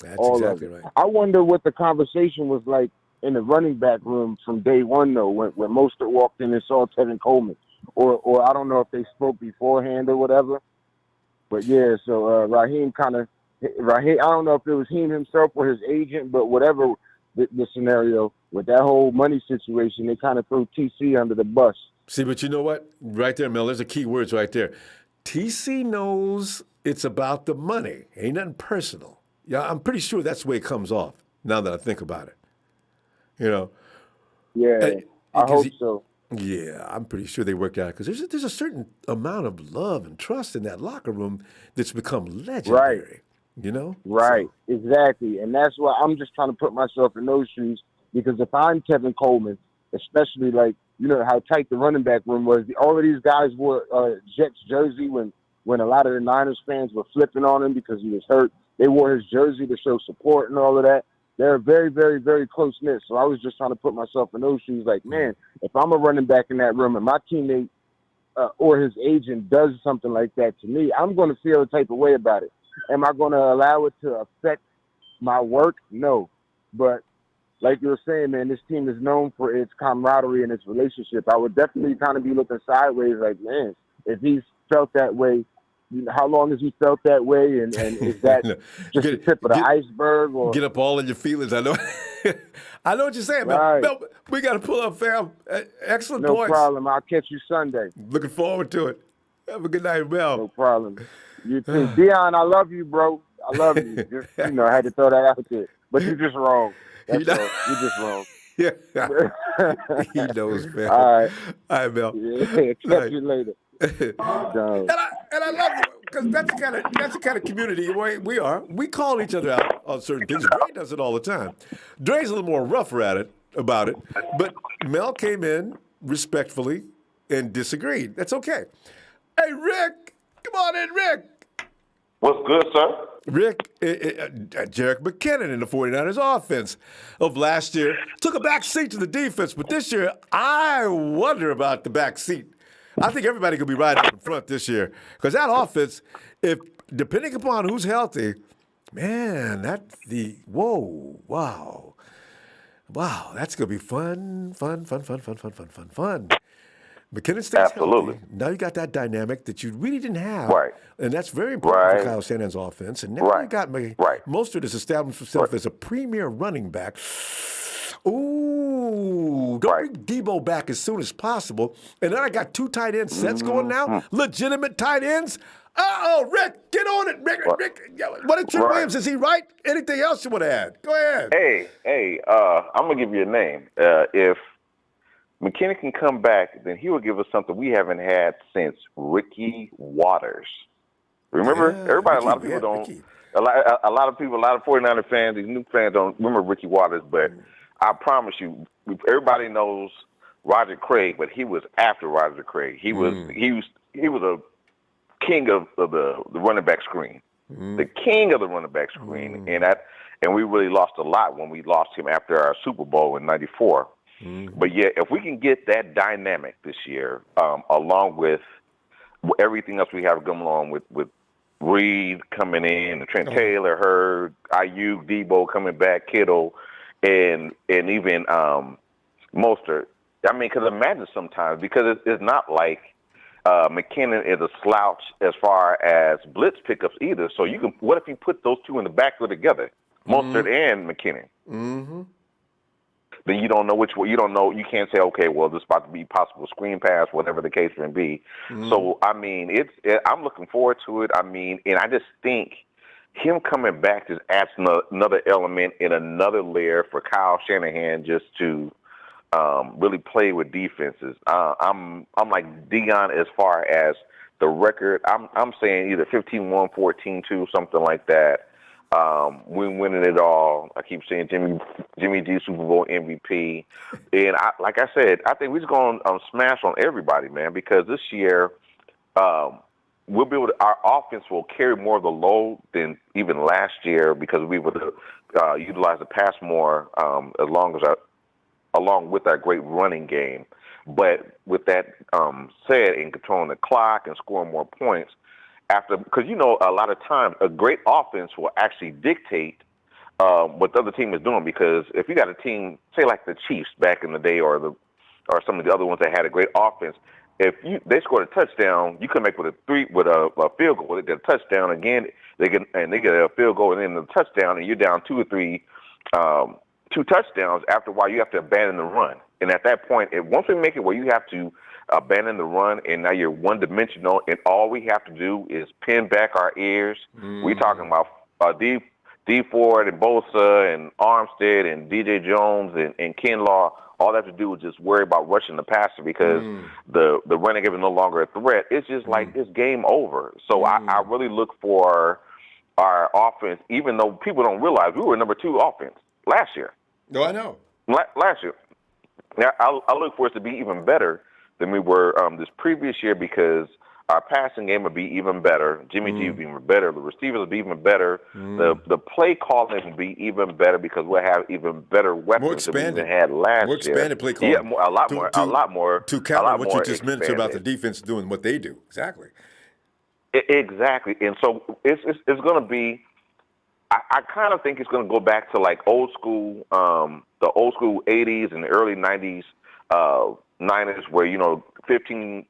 That's all exactly right. I wonder what the conversation was like in the running back room from day one, though, when Mostert walked in and saw Tevin Coleman. Or I don't know if they spoke beforehand or whatever. But, yeah, so Raheem, I don't know if it was him himself or his agent, but whatever the scenario, with that whole money situation, they kind of threw TC under the bus. See, but you know what? Right there, Mel, there's the key words right there. TC knows it's about the money. Ain't nothing personal. Yeah, I'm pretty sure that's the way it comes off, now that I think about it. You know? Yeah, I hope so. Yeah, I'm pretty sure they worked out because there's a certain amount of love and trust in that locker room that's become legendary. Right. You know? Right, exactly. And that's why I'm just trying to put myself in those shoes, because if I'm Tevin Coleman, especially like, you know, how tight the running back room was, all of these guys wore Jets jersey when a lot of the Niners fans were flipping on him because he was hurt. They wore his jersey to show support and all of that. They're very, very, very close-knit. So I was just trying to put myself in those shoes like, man, if I'm a running back in that room and my teammate or his agent does something like that to me, I'm going to feel a type of way about it. Am I going to allow it to affect my work? No. But like you were saying, man, this team is known for its camaraderie and its relationship. I would definitely kind of be looking sideways like, man, if he's felt that way, how long has he felt that way? And is that just the tip of the iceberg? Or get up all in your feelings. I know. I know what you're saying, man. Right. No, we got to pull up, fam. Excellent no points. No problem. I'll catch you Sunday. Looking forward to it. Have a good night, Mel. No problem. You too. Dion, I love you, bro. I love you. Just, you know, I had to throw that out there. But you're just wrong. That's all. You're just wrong. Yeah. He knows, man. All right. All right, Mel. Yeah. Catch you later. And I love it because that's the kind of community we are. We call each other out on certain things. Dre does it all the time. Dre's a little more rougher about it, but Mel came in respectfully and disagreed. That's okay. Hey, Rick, come on in, Rick. What's good, sir? Rick, Jerick McKinnon in the 49ers offense of last year took a back seat to the defense, but this year I wonder about the back seat. I think everybody could be right up in front this year because that offense, if depending upon who's healthy, man, wow, that's gonna be fun. McKinnon stays healthy. Now you got that dynamic that you really didn't have, right? And that's very important for Kyle Shanahan's offense. And now you got Mostert has established himself as a premier running back. Ooh, don't bring Debo back as soon as possible. And then I got 2 tight end sets going now. Legitimate tight ends. Uh-oh, Rick, get on it. Rick, what did Trent Williams? Is he right? Anything else you want to add? Go ahead. Hey, I'm going to give you a name. If McKinnon can come back, then he will give us something we haven't had since Ricky Waters. Remember? Everybody, a lot of people don't. A lot of people, a lot of 49er fans, these new fans don't remember Ricky Waters, but I promise you, everybody knows Roger Craig, but he was after Roger Craig. He was a king of the running back screen, the king of the running back screen, and we really lost a lot when we lost him after our Super Bowl in '94. But yeah, if we can get that dynamic this year, along with everything else we have going on with Reed coming in, Trent Taylor, Hurd, Ayuk, Debo coming back, Kittle, and even Mostert. I mean, because imagine sometimes, because it's not like McKinnon is a slouch as far as blitz pickups either. So what if you put those two in the backfield together, Mostert and McKinnon? Mm-hmm. Then you don't know which one. You don't know. You can't say, okay, well, this is about to be possible screen pass, whatever the case may be. So, I mean, I'm looking forward to it. I mean, and I just think him coming back just adds another element and another layer for Kyle Shanahan just to really play with defenses. I'm like Dion as far as the record. I'm saying either 15-1, 14-2, something like that. We're winning it all. I keep saying Jimmy G Super Bowl MVP, and like I said, I think we're just going to smash on everybody, man. Because this year, we'll be able to, our offense will carry more of the load than even last year because we would utilize the pass more along with our great running game. But with that said, in controlling the clock and scoring more points. Because, a lot of times a great offense will actually dictate what the other team is doing. Because if you got a team, say like the Chiefs back in the day, or some of the other ones that had a great offense, if they scored a touchdown, you can make with a field goal. They get a touchdown again, they get a field goal and then a touchdown, and you're down 2 or 3, 2 touchdowns. After a while, you have to abandon the run. And at that point, once we make it where you have to abandon the run, and now you're one-dimensional, and all we have to do is pin back our ears. We're talking about D Ford and Bosa and Armstead and DJ Jones and Kinlaw. All they have to do is just worry about rushing the passer because the running game is no longer a threat. It's just like it's game over. So I really look for our offense, even though people don't realize we were number 2 offense last year. No, I know. Last year. Now, I look for us to be even better than we were this previous year because our passing game would be even better. Jimmy G would be even better. The receivers would be even better. The play calling would be even better because we'll have even better weapons than we even had last year. More expanded play calling. Yeah, a lot more. To counter what you just mentioned about the defense doing what they do. Exactly. Exactly. And so it's going to be, I kind of think it's going to go back to like old school, the old school 80s and the early 90s Niners where, 15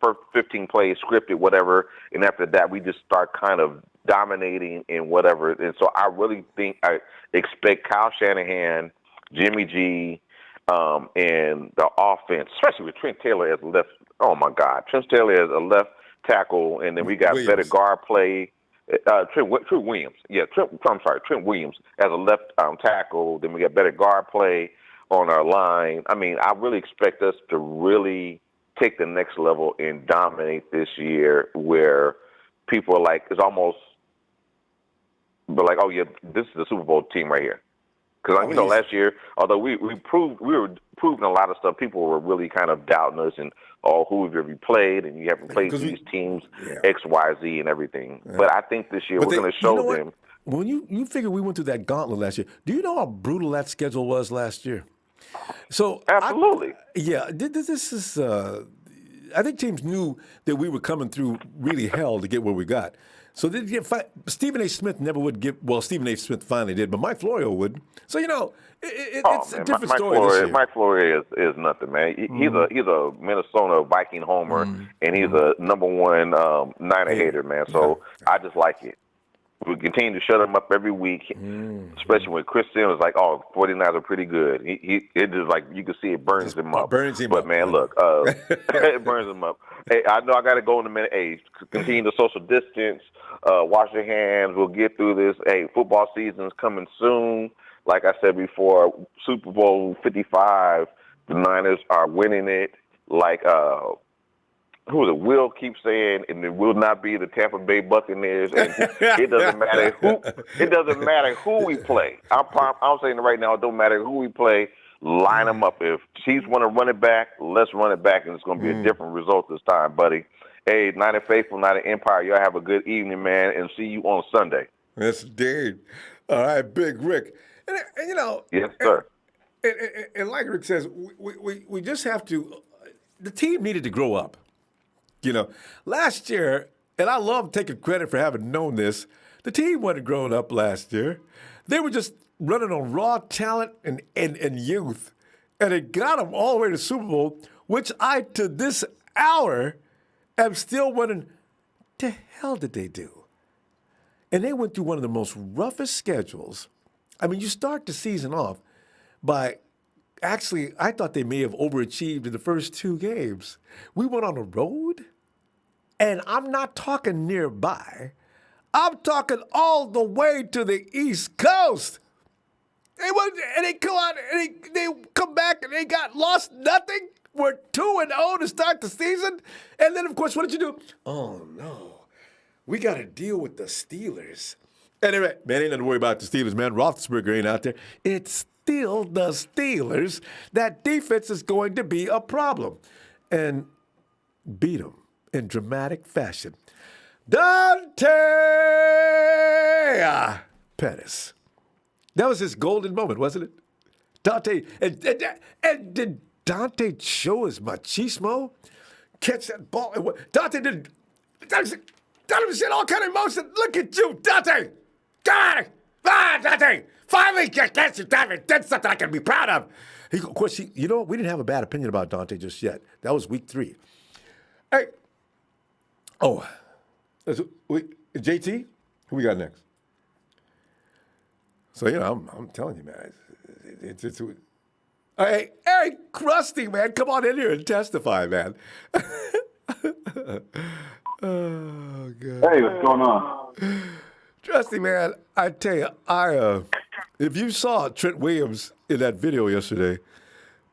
plays scripted, whatever, and after that we just start kind of dominating and whatever. And so I really think I expect Kyle Shanahan, Jimmy G, and the offense, especially with Trent Taylor as a left. Oh my God, Trent Taylor as a left tackle, and then we got better guard play. Trent Williams, Trent Williams as a left tackle. Then we got better guard play on our line. I mean, I really expect us to really take the next level and dominate this year, where people are like, it's almost, but like, oh yeah, this is the Super Bowl team right here. Because last year, although we were proving a lot of stuff, people were really kind of doubting us and who have you played, and you haven't played these teams X, Y, Z, and everything. Yeah. But I think this year we're going to show them. When you figure we went through that gauntlet last year, do you know how brutal that schedule was last year? So absolutely, this is. I think teams knew that we were coming through really hell to get where we got. So Stephen A. Smith never would give. Well, Stephen A. Smith finally did, but Mike Florio would. So it's a different story this year. Mike Florio is nothing, man. He's a Minnesota Viking homer, and he's a number 1 Niner hater, man. So I just like it. We continue to shut him up every week, especially when Chris Sims is like, 49ers are pretty good. It just like, you can see it burns him up. But man, look, it burns him up. Hey, I know I got to go in a minute. Hey, continue to social distance, wash your hands. We'll get through this. Hey, football season's coming soon. Like I said before, Super Bowl 55, the Niners are winning it. Like, who the Will keeps saying, and it will not be the Tampa Bay Buccaneers. And it doesn't matter who. It doesn't matter who we play. I'm saying it right now. It don't matter who we play. Line them up. If Chiefs want to run it back, let's run it back, and it's going to be a different result this time, buddy. Hey, Niner Faithful, Niner Empire. Y'all have a good evening, man, and see you on Sunday. Yes, indeed. All right, Big Rick. And yes, sir. and like Rick says, we just have to. The team needed to grow up. Last year, and I love taking credit for having known this. The team wasn't growing up last year. They were just running on raw talent and youth, and it got them all the way to the Super Bowl, which I, to this hour, am still wondering, the hell did they do? And they went through one of the most roughest schedules. I mean, you start the season off by, actually, I thought they may have overachieved in the first 2 games. We went on the road, and I'm not talking nearby. I'm talking all the way to the East Coast. They come out and they come back and they got lost nothing. We're 2-0 to start the season. And then, of course, what did you do? Oh, no. We got to deal with the Steelers. Anyway, man, ain't nothing to worry about the Steelers, man. Roethlisberger ain't out there. It's still the Steelers. That defense is going to be a problem. And beat them in dramatic fashion. Dante Pettis. That was his golden moment, wasn't it? Dante, and did Dante show his machismo? Catch that ball. Dante said all kind of emotion. Look at you, Dante. God, Dante. Finally, that's something I can be proud of. Of course, we didn't have a bad opinion about Dante just yet. That was week 3. Hey. Oh. JT, who we got next? So, I'm telling you, man. It's hey, Krusty, man, come on in here and testify, man. Oh, God. Hey, what's going on? Trusty, man, I tell you, if you saw Trent Williams in that video yesterday,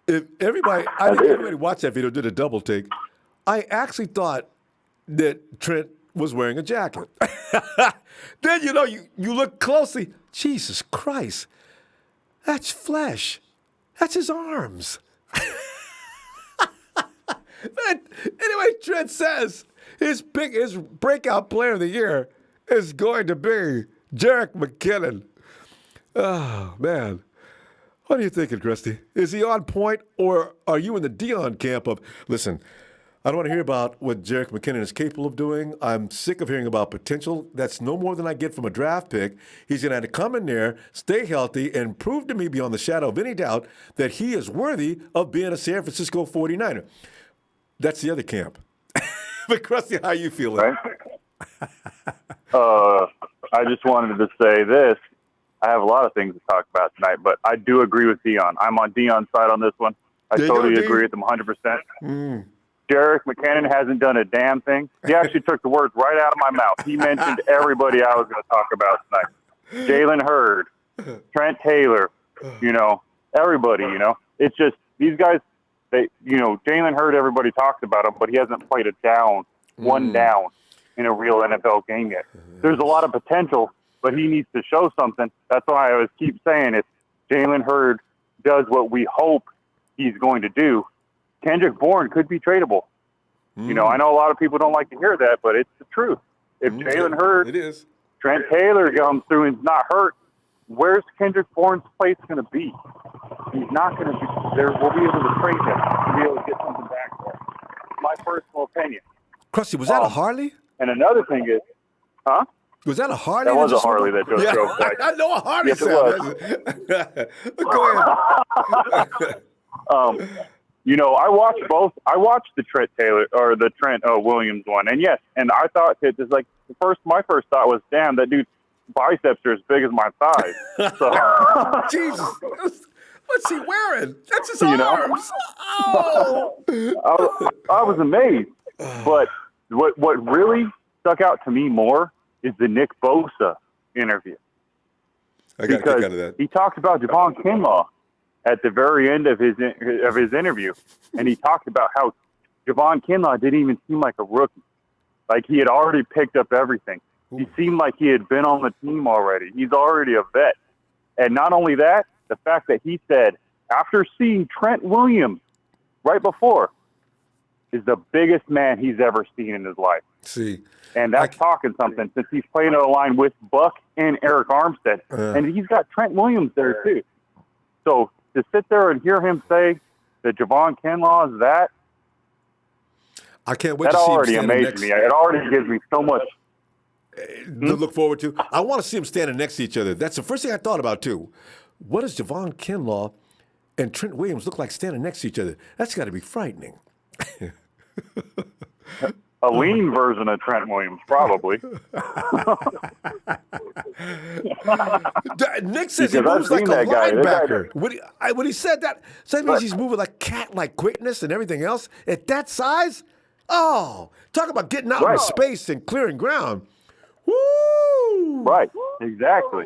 I think everybody watched that video, did a double take. I actually thought that Trent was wearing a jacket. Then, you look closely. Jesus Christ. That's flesh. That's his arms. Anyway, Trent says his breakout player of the year is going to be Jerick McKinnon. Oh, man. What are you thinking, Krusty? Is he on point, or are you in the Dion camp of, listen, I don't want to hear about what Jerick McKinnon is capable of doing. I'm sick of hearing about potential. That's no more than I get from a draft pick. He's going to have to come in there, stay healthy, and prove to me beyond the shadow of any doubt that he is worthy of being a San Francisco 49er. That's the other camp. But, Krusty, how you feeling? Right. I just wanted to say this. I have a lot of things to talk about tonight, but I do agree with Dion. I'm on Dion's side on this one. I totally agree with him 100%. Jerick McKinnon hasn't done a damn thing. He actually took the words right out of my mouth. He mentioned everybody I was going to talk about tonight. Jalen Hurd, Trent Taylor, everybody, It's just these guys, Jalen Hurd, everybody talks about him, but he hasn't played one down in a real NFL game yet. There's a lot of potential, but he needs to show something. That's why I always keep saying if Jalen Hurd does what we hope he's going to do, Kendrick Bourne could be tradable. I know a lot of people don't like to hear that, but it's the truth. If Jalen Hurd, Trent Taylor comes through and is not hurt, where's Kendrick Bourne's place going to be? He's not going to be there. We'll be able to trade him to be able to get something back for him. My personal opinion. Krusty, was that a Harley? And another thing is, was that a Harley? That was a Harley that just drove by. I know a Harley yes, sound. Go ahead. I watched both. I watched the Trent Taylor or the Trent Williams one, and yes, and I thought that just like my first thought was, damn, that dude's biceps are as big as my thighs. So, Jesus, what's he wearing? That's his arms. Oh, I was amazed. But what really stuck out to me more is the Nick Bosa interview. I got a kick out of that. He talked about Javon Kinlaw at the very end of his interview, and he talked about how Javon Kinlaw didn't even seem like a rookie. Like he had already picked up everything. He seemed like he had been on the team already. He's already a vet. And not only that, the fact that he said, after seeing Trent Williams right before, is the biggest man he's ever seen in his life. See. And that's talking something since he's playing on a line with Buck and Eric Armstead. And he's got Trent Williams there too. So to sit there and hear him say that Javon Kinlaw is that, I can't wait that to see him already standing amazes next. me. It already gives me so much. To look forward to. I want to see them standing next to each other. That's the first thing I thought about too. What does Javon Kinlaw and Trent Williams look like standing next to each other? That's got to be frightening. A lean version of Trent Williams, probably. Nick says he Because I've moves like seen a that guy. linebacker. When he said that, so that means he's moving like cat-like quickness and everything else. At that size, oh, talk about getting out in space and clearing ground. Woo! Right, exactly.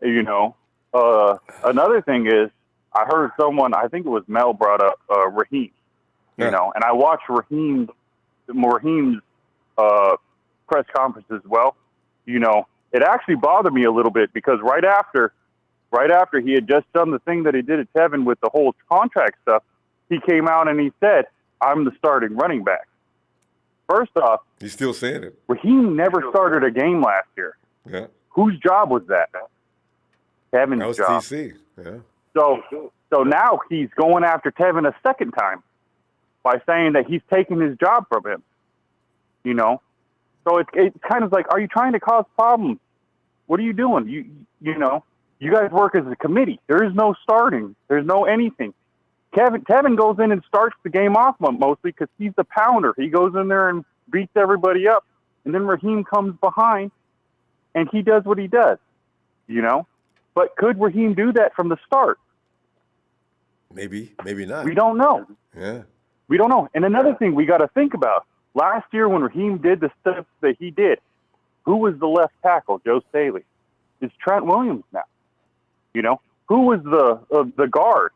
You know, another thing is, I heard someone, I think it was Mel, brought up Raheem. You know, and I watched Raheem's press conference as well. You know, it actually bothered me a little bit because right after he had just done the thing that he did at Tevin with the whole contract stuff, he came out and he said, "I'm the starting running back." First off, he's still saying it. Raheem never started a game last year. Yeah. Whose job was that? Tevin's That was job. TC. Yeah. So now he's going after Tevin a second time by saying that he's taking his job from him. You know, so it's kind of like, are you trying to cause problems? What are you doing? You know, you guys work as a committee. There is no starting. There's no anything. Tevin goes in and starts the game off mostly because he's the pounder. He goes in there and beats everybody up, and then Raheem comes behind, and he does what he does. You know, but could Raheem do that from the start? Maybe not. We don't know. Yeah. We don't know. And another thing we got to think about, last year when Raheem did the stuff that he did, who was the left tackle? Joe Staley. It's Trent Williams now. You know, who was the guard?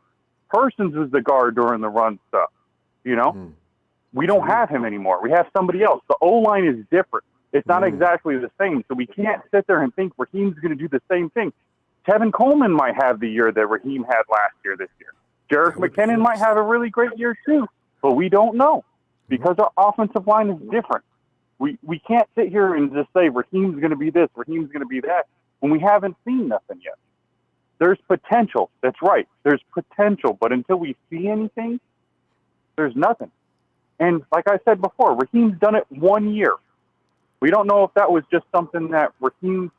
Parsons was the guard during the run stuff. You know, we don't have him anymore. We have somebody else. The O-line is different. It's not exactly the same. So we can't sit there and think Raheem's going to do the same thing. Tevin Coleman might have the year that Raheem had last year this year. Jerick McKinnon might have a really great year too. But we don't know because our offensive line is different. We can't sit here and just say Raheem's going to be this, Raheem's going to be that, when we haven't seen nothing yet. There's potential. That's right. There's potential. But until we see anything, there's nothing. And like I said before, Raheem's done it 1 year. We don't know if that was just something that Raheem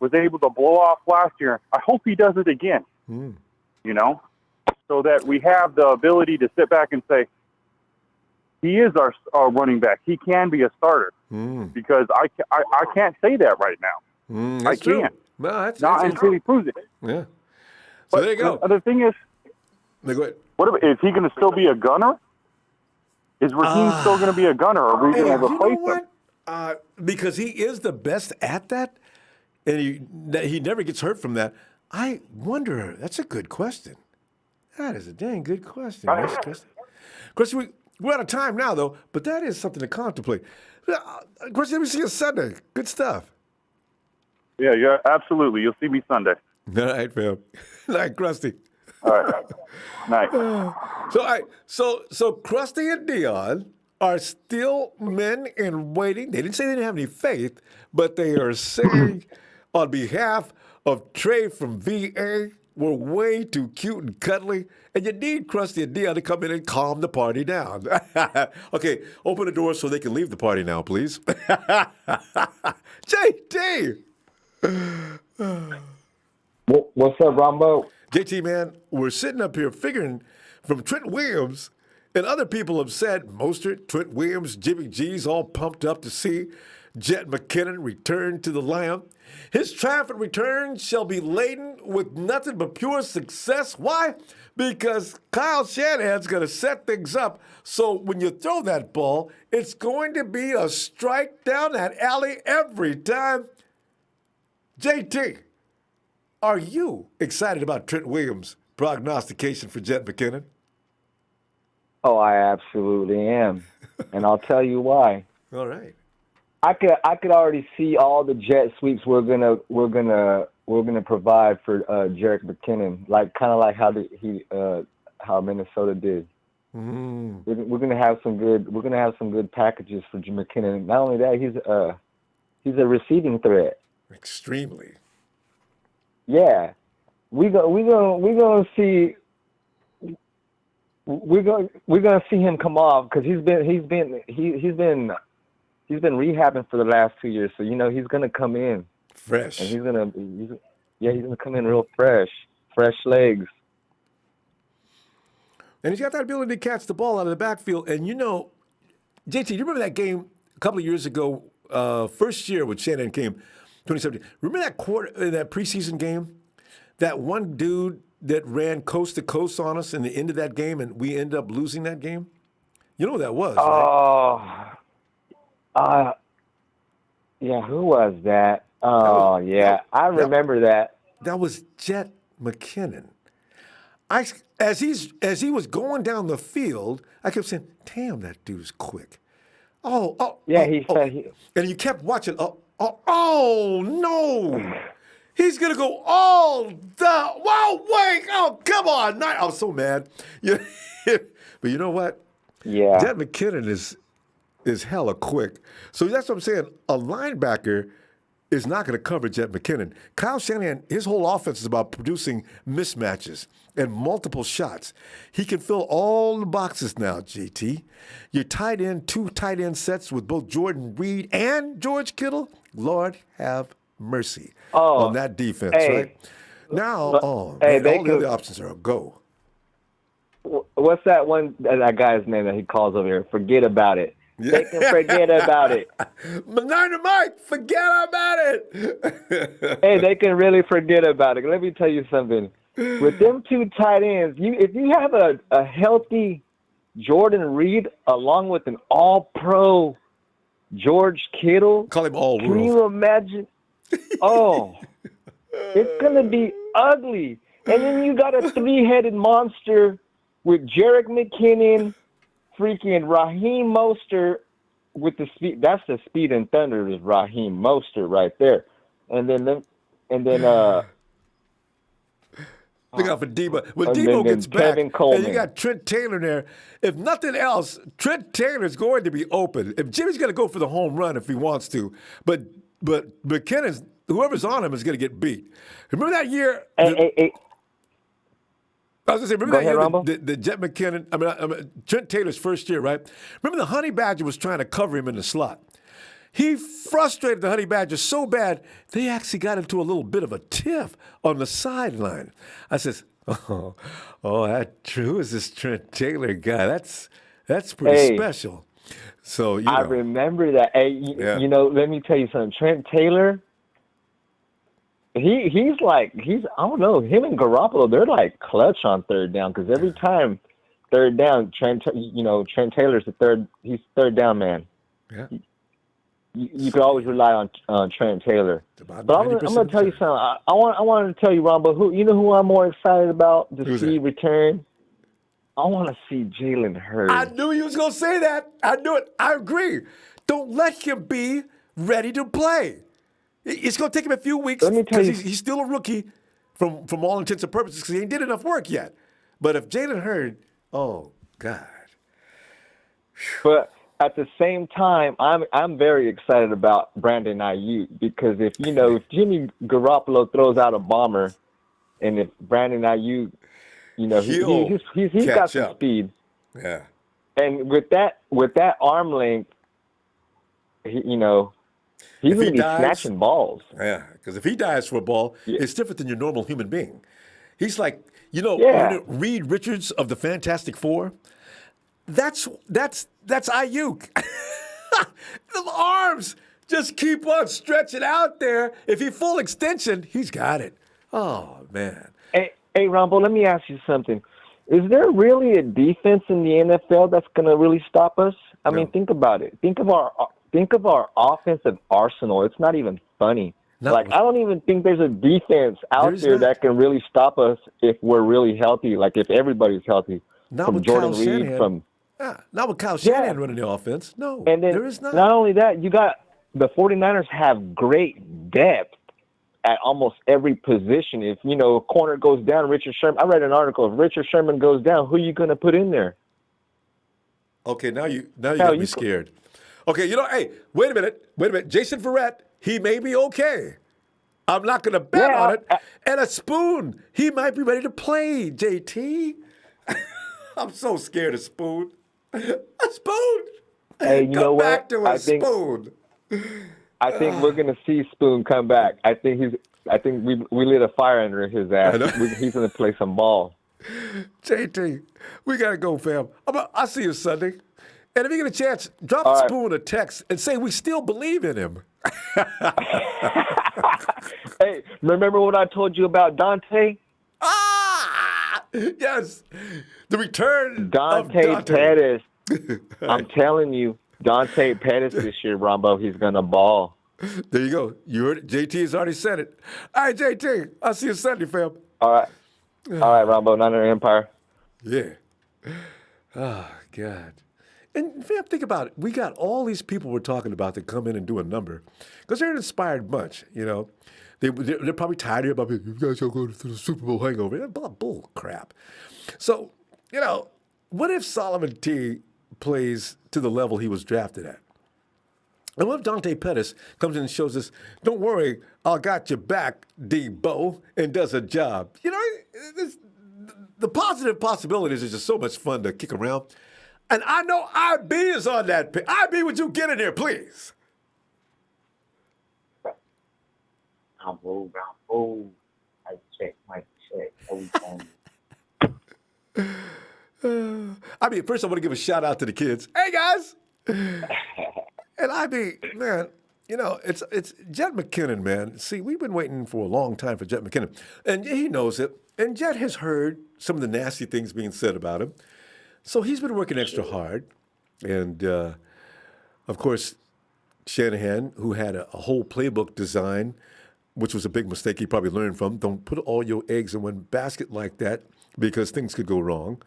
was able to blow off last year. I hope he does it again, you know, so that we have the ability to sit back and say, he is our running back. He can be a starter because I can't say that right now. I can't. No, not until he proves it. Yeah. So but there you go. The thing is, go ahead. Is he going to still be a gunner? Is Raheem still going to be a gunner, or are we going to replace him? Because he is the best at that, and he never gets hurt from that. I wonder. That's a good question. That is a dang good question. Question, we're out of time now, though, but that is something to contemplate. Question, let me see you Sunday. Good stuff. Yeah, absolutely. You'll see me Sunday. All right, fam. Night, Krusty. All right. Night. So Krusty and Dion are still men in waiting. They didn't say they didn't have any faith, but they are saying on behalf of Trey from VA, we're way too cute and cuddly, and you need Krusty and Dion to come in and calm the party down. Okay, open the door so they can leave the party now, please. JT! What's up, Ronbo? JT, man, we're sitting up here figuring from Trent Williams, and other people have said Mostert, Trent Williams, Jimmy G's all pumped up to see Jerick McKinnon return to the Lamb. His triumphant return shall be laden with nothing but pure success. Why? Because Kyle Shanahan's going to set things up so when you throw that ball, it's going to be a strike down that alley every time. JT, are you excited about Trent Williams' prognostication for Jerick McKinnon? Oh, I absolutely am, and I'll tell you why. All right. I could already see all the jet sweeps we're gonna provide for Jerick McKinnon, like kind of like how Minnesota did. We're gonna have some good packages for McKinnon. Not only that, he's a receiving threat. Extremely. Yeah, we're gonna see him come off because he's been rehabbing for the last 2 years. So he's gonna come in fresh, and he's gonna come in real fresh legs. And he's got that ability to catch the ball out of the backfield. And JT, you remember that game a couple of years ago, first year when Shanahan came, 2017. Remember that preseason game? That one dude that ran coast to coast on us in the end of that game, and we ended up losing that game? You know who that was, right? Yeah, who was that? Oh, yeah, I remember that. That was Jerick McKinnon. As he was going down the field, I kept saying, "Damn, that dude's quick." And you kept watching. Oh no! He's gonna go all the. Whoa, wait! Oh, come on! I was so mad. But you know what? Yeah, Jerick McKinnon is hella quick. So that's what I'm saying. A linebacker is not going to cover Jerick McKinnon. Kyle Shanahan, his whole offense is about producing mismatches and multiple shots. He can fill all the boxes now, JT. You're tight end, 2 tight end sets with both Jordan Reed and George Kittle. Lord have mercy on that defense, right? Now, all the other options are a go. What's that guy's name that he calls over here? Forget about it. Yeah. They can forget about it. Mike, forget about it. Hey, they can really forget about it. Let me tell you something. With them 2 tight ends, if you have a healthy Jordan Reed along with an all-pro George Kittle, call him all-world. Can you imagine? Oh, it's going to be ugly. And then you got a 3-headed monster with Jerick McKinnon, freaking Raheem Mostert with the speed. That's the speed and thunder is Raheem Mostert right there. And then look out for Debo. When Debo gets back, and you got Trent Taylor there. If nothing else, Trent Taylor's going to be open. If Jimmy's going to go for the home run if he wants to, but McKinnon's, whoever's on him is going to get beat. Remember that year? I was going to say, remember that year, the Jerick McKinnon, Trent Taylor's first year, right? Remember the Honey Badger was trying to cover him in the slot. He frustrated the Honey Badger so bad, they actually got into a little bit of a tiff on the sideline. I says, who is this Trent Taylor guy? That's pretty special. So, I remember that. Hey, let me tell you something. Trent Taylor, he's I don't know, him and Garoppolo, they're like clutch on third down because every time third down, Trent Taylor's he's third down man. Yeah. You can always rely on Trent Taylor. But I'm going to tell you something. I want to tell you, Ronbo, who I'm more excited about to see return? I want to see Jalen Hurts. I knew you was going to say that. I knew it. I agree. Don't let him be ready to play. It's going to take him a few weeks because he's still a rookie from all intents and purposes because he ain't did enough work yet. But if Jalen Hurts, oh, God. But at the same time, I'm very excited about Brandon Ayuk because if Jimmy Garoppolo throws out a bomber, and if Brandon Ayuk, he's got some speed. Yeah. And with that arm length, he's going to be snatching balls. Yeah, because if he dives for a ball, it's different than your normal human being. He's like, Reed Richards of the Fantastic Four. That's Ayuk. The arms just keep on stretching out there. If he full extension, he's got it. Oh, man. Hey, Ronbo, let me ask you something. Is there really a defense in the NFL that's going to really stop us? I mean, think about it. Think of our offensive arsenal. It's not even funny. I don't even think there's a defense out there that can really stop us if we're really healthy, like if everybody's healthy. Not with Jordan Reed, not with Kyle Shanahan running the offense. No, and then there is not. Not only that, you got the 49ers have great depth at almost every position. If, a corner goes down, Richard Sherman, I read an article, if Richard Sherman goes down, who are you going to put in there? Okay, now you got me scared. Okay, hey, wait a minute. Jason Verrett, he may be okay. I'm not going to bet on it. And a Spoon, he might be ready to play, JT. I'm so scared of Spoon. A Spoon. Hey, you know Come back what? to a Spoon. I think we're gonna see Spoon come back. I think we lit a fire under his ass. He's gonna play some ball. JT, we gotta go, fam. I'll see you Sunday. And if you get a chance, drop Spoon a text and say we still believe in him. Hey, remember what I told you about Dante? Yes, the return Dante of Dante Pettis. I'm telling you, Dante Pettis this year, Ronbo, he's gonna ball. There you go. You heard it. JT has already said it. All right, JT, I'll see you Sunday, fam. All right, Ronbo, Niner Empire. Yeah. Oh, God. And fam, think about it. We got all these people we're talking about that come in and do a number because they're an inspired bunch, you know. They're probably tired of about you guys are going through the Super Bowl hangover. Bull crap. So, you know, what if Solomon T plays to the level he was drafted at? And what if Dante Pettis comes in and shows us, don't worry, I got your back, D-Bo, and does a job? You know, the positive possibilities is just so much fun to kick around. And I know IB is on that pick. IB, would you get in here, please? I check. I mean, first I want to give a shout out to the kids. Hey, guys. And IB, man, you know, it's Jerick McKinnon, man. See, we've been waiting for a long time for Jerick McKinnon. And he knows it. And Jet has heard some of the nasty things being said about him. So he's been working extra hard. And, of course, Shanahan, who had a whole playbook design, which was a big mistake he probably learned from. Don't put all your eggs in one basket like that because things could go wrong.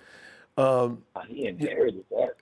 He inherited that.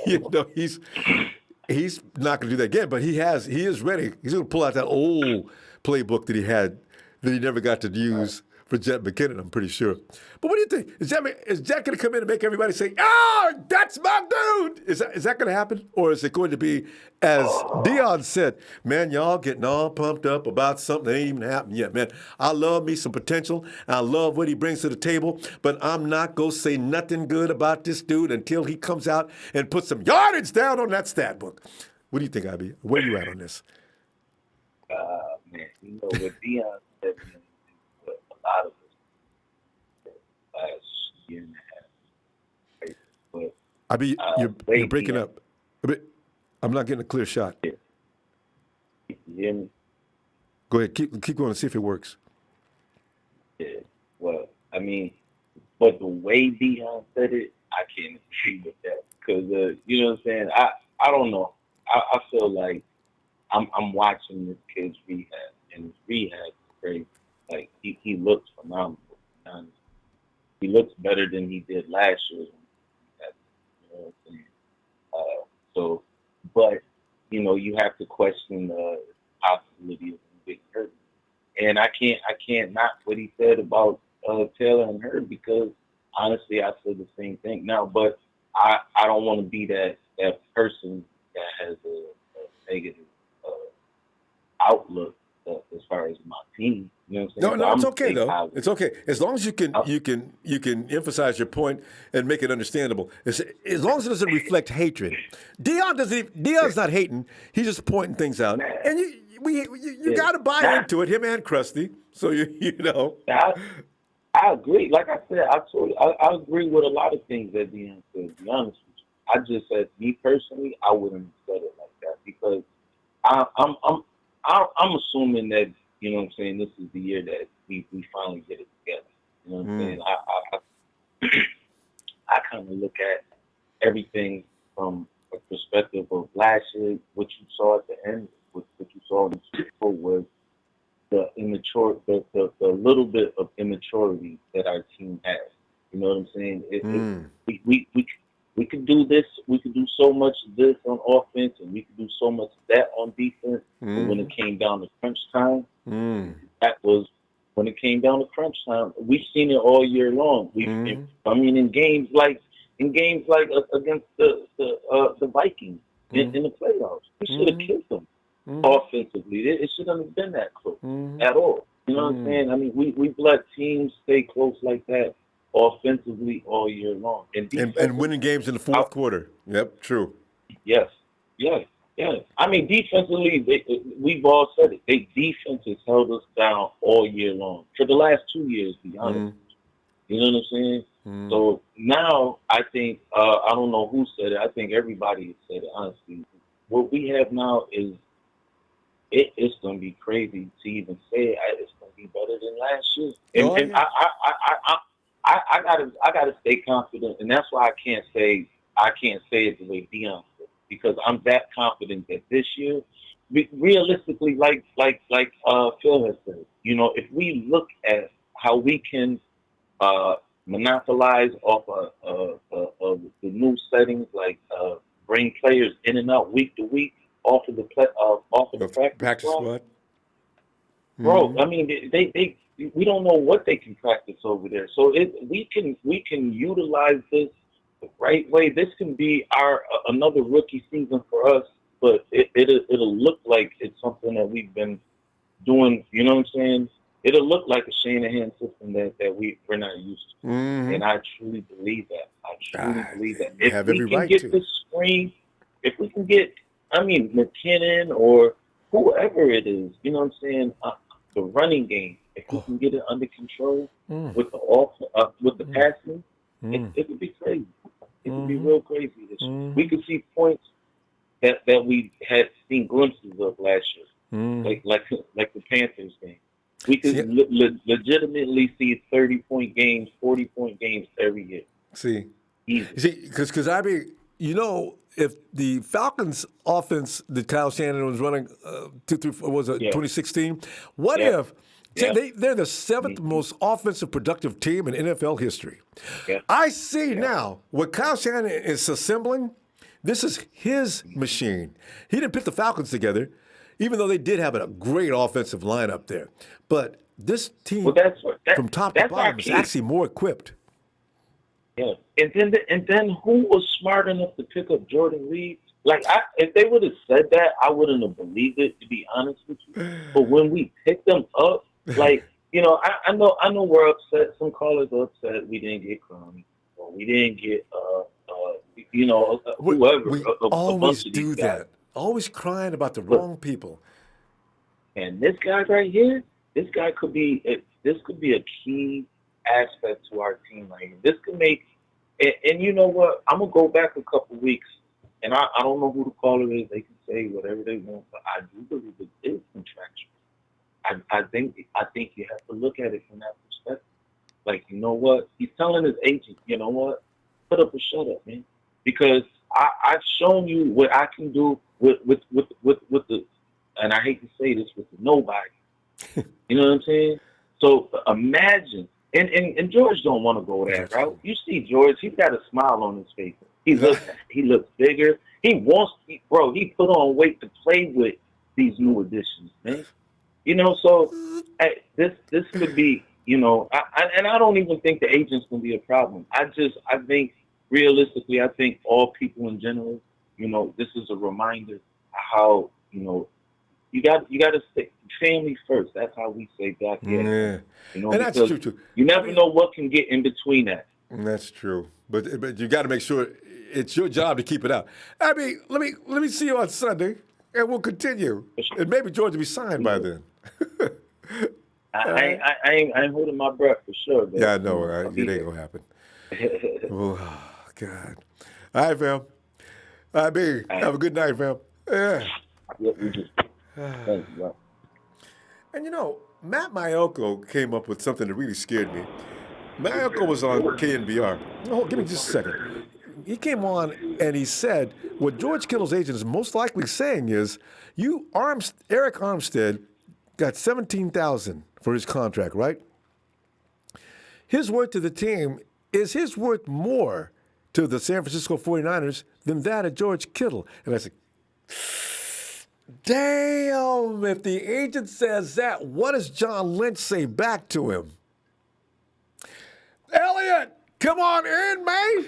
You know, he's not going to do that again, but he is ready. He's going to pull out that old playbook that he had that he never got to use for Jerick McKinnon, I'm pretty sure. But what do you think? Is Jet going to come in and make everybody say, "Oh, that's my dude"? Is that going to happen? Or is it going to be, as Dion said, man, y'all getting all pumped up about something that ain't even happened yet, man. I love me some potential. I love what he brings to the table, but I'm not going to say nothing good about this dude until he comes out and puts some yardage down on that stat book. What do you think, IB? Where you at on this? Man, you know what Dion said, what a lot of us last year and a half. Right? But IB, you're breaking up. I'm not getting a clear shot. You hear me? Go ahead. Keep going and see if it works. Yeah. Well, I mean, but the way Dion said it, I can't agree with that. Because, you know what I'm saying? I don't know. I feel like I'm watching this kid's rehab, and his rehab is great. Like, he looks phenomenal. He looks better than he did last year. You know what I'm saying? So, but, you know, you have to question the possibility of him getting hurt. And I can't knock what he said about Taylor and Hurd because, honestly, I said the same thing. Now, but I don't want to be that person that has a negative outlook as far as my team. You know what I'm saying? No, it's okay though. It's okay as long as you can emphasize your point and make it understandable. As long as it doesn't reflect hatred. Dion's not hating. He's just pointing things out, and you got to buy into it. Him and Krusty. So you know. I agree. Like I said, I agree with a lot of things that Dion said. To be honest with you, I just said, me personally, I wouldn't have said it like that because I'm assuming that, you know what I'm saying, this is the year that we finally get it together. You know what I'm saying? I kind of look at everything from a perspective of last year. What you saw at the end, what you saw in the Super Bowl was the little bit of immaturity that our team has. You know what I'm saying? We could do this. We could do so much of this on offense, and we could do so much of that on defense. But when it came down to crunch time, that was when it came down to crunch time. We've seen it all year long. In games like against the Vikings in the playoffs, we should have killed them. offensively. It shouldn't have been that close at all. You know what I'm saying? I mean, we've let teams stay close like that offensively all year long. And winning games in the fourth quarter. Yep, true. Yes. I mean, defensively, we've all said it. Defense has held us down all year long. For the last 2 years, to be honest. You know what I'm saying? So now I think, I don't know who said it. I think everybody has said it, honestly. What we have now is, it's going to be crazy to even say it. It's going to be better than last year. And I gotta stay confident, and that's why I can't say it the way Deion said, because I'm that confident that this year, realistically, like Phil has said, you know, if we look at how we can monopolize off of the new settings, like bring players in and out week to week off of the practice squad. Bro, I mean, they we don't know what they can practice over there. So we can utilize this the right way. This can be another rookie season for us, but it'll look like it's something that we've been doing. You know what I'm saying? It'll look like a Shanahan system that we're not used to. And I truly believe that. If we can get this screen, if we can get, McKinnon or whoever it is, you know what I'm saying? The running game, if we can get it under control with the passing, it could be crazy. It could be real crazy this year. We could see points that we had seen glimpses of last year, like the Panthers game. We could legitimately see 30-point games, 40-point games every year. See, easy. Because I mean, you know, if the Falcons' offense that Kyle Shanahan was running 2016? What if they're the seventh most offensive productive team in NFL history? I see now what Kyle Shanahan is assembling. This is his machine. He didn't put the Falcons together, even though they did have a great offensive lineup there. But this team, from top to bottom, is actually more equipped. Yeah, and then who was smart enough to pick up Jordan Reed? Like, if they would have said that, I wouldn't have believed it, to be honest with you. But when we picked them up, like, you know, I know we're upset. Some callers are upset we didn't get Crony, or we didn't get whoever. We always do that. Always crying about the wrong people. And this guy right here, this could be a key aspect to our team. Like, this could make, and you know what? I'm gonna go back a couple weeks, and I don't know who the caller is. They can say whatever they want, but I do believe it is contractual. I think you have to look at it from that perspective. Like, you know what? He's telling his agent, you know what? Put up or shut up, man. Because I've shown you what I can do with the, and I hate to say this, with the nobody. You know what I'm saying? So imagine, and George don't want to go that route. You see George, he's got a smile on his face. He looks bigger. He put on weight to play with these new additions, man. You know, so this could be, you know, I don't even think the agent's gonna be a problem. I think realistically, I think all people in general, you know, this is a reminder how, you know, you got to stay family first. That's how we say back here. You know, and that's true too. You never know what can get in between that. That's true, but you got to make sure it's your job to keep it out. I mean, let me see you on Sunday, and we'll continue. And maybe George will be signed by then. I ain't holding my breath for sure. But, yeah, I know. It ain't gonna happen. Oh God! All right, fam. I mean, have a good night, fam. Yeah. And you know, Matt Maiocco came up with something that really scared me. Maiocco was on KNBR. No, give me just a second. He came on and he said, what George Kittle's agent is most likely saying is, Eric Armstead got $17,000 for his contract, right? His worth to the team is his worth more to the San Francisco 49ers than that of George Kittle. And I said, damn, if the agent says that, what does John Lynch say back to him? Elliot, come on in, man.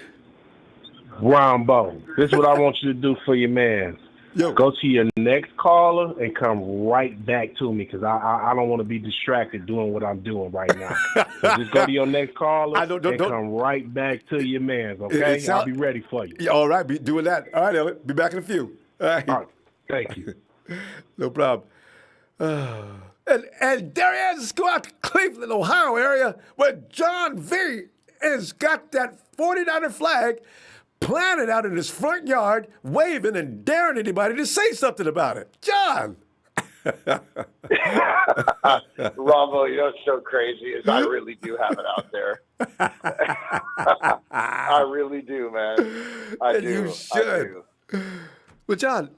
Ronbo, this is what I want you to do for your man. Go to your next caller and come right back to me because I don't want to be distracted doing what I'm doing right now. So just go to your next caller and come right back to your man's, okay? I'll be ready for you. Yeah, all right, be doing that. All right, Elliot, be back in a few. All right. Thank you. No problem. And there he is, go out to Cleveland, Ohio area, where John V has got that 49er flag planted out in his front yard, waving and daring anybody to say something about it. John! Ronbo, you know what's so crazy is I really do have it out there. I really do, man. I do. You should. Well, John,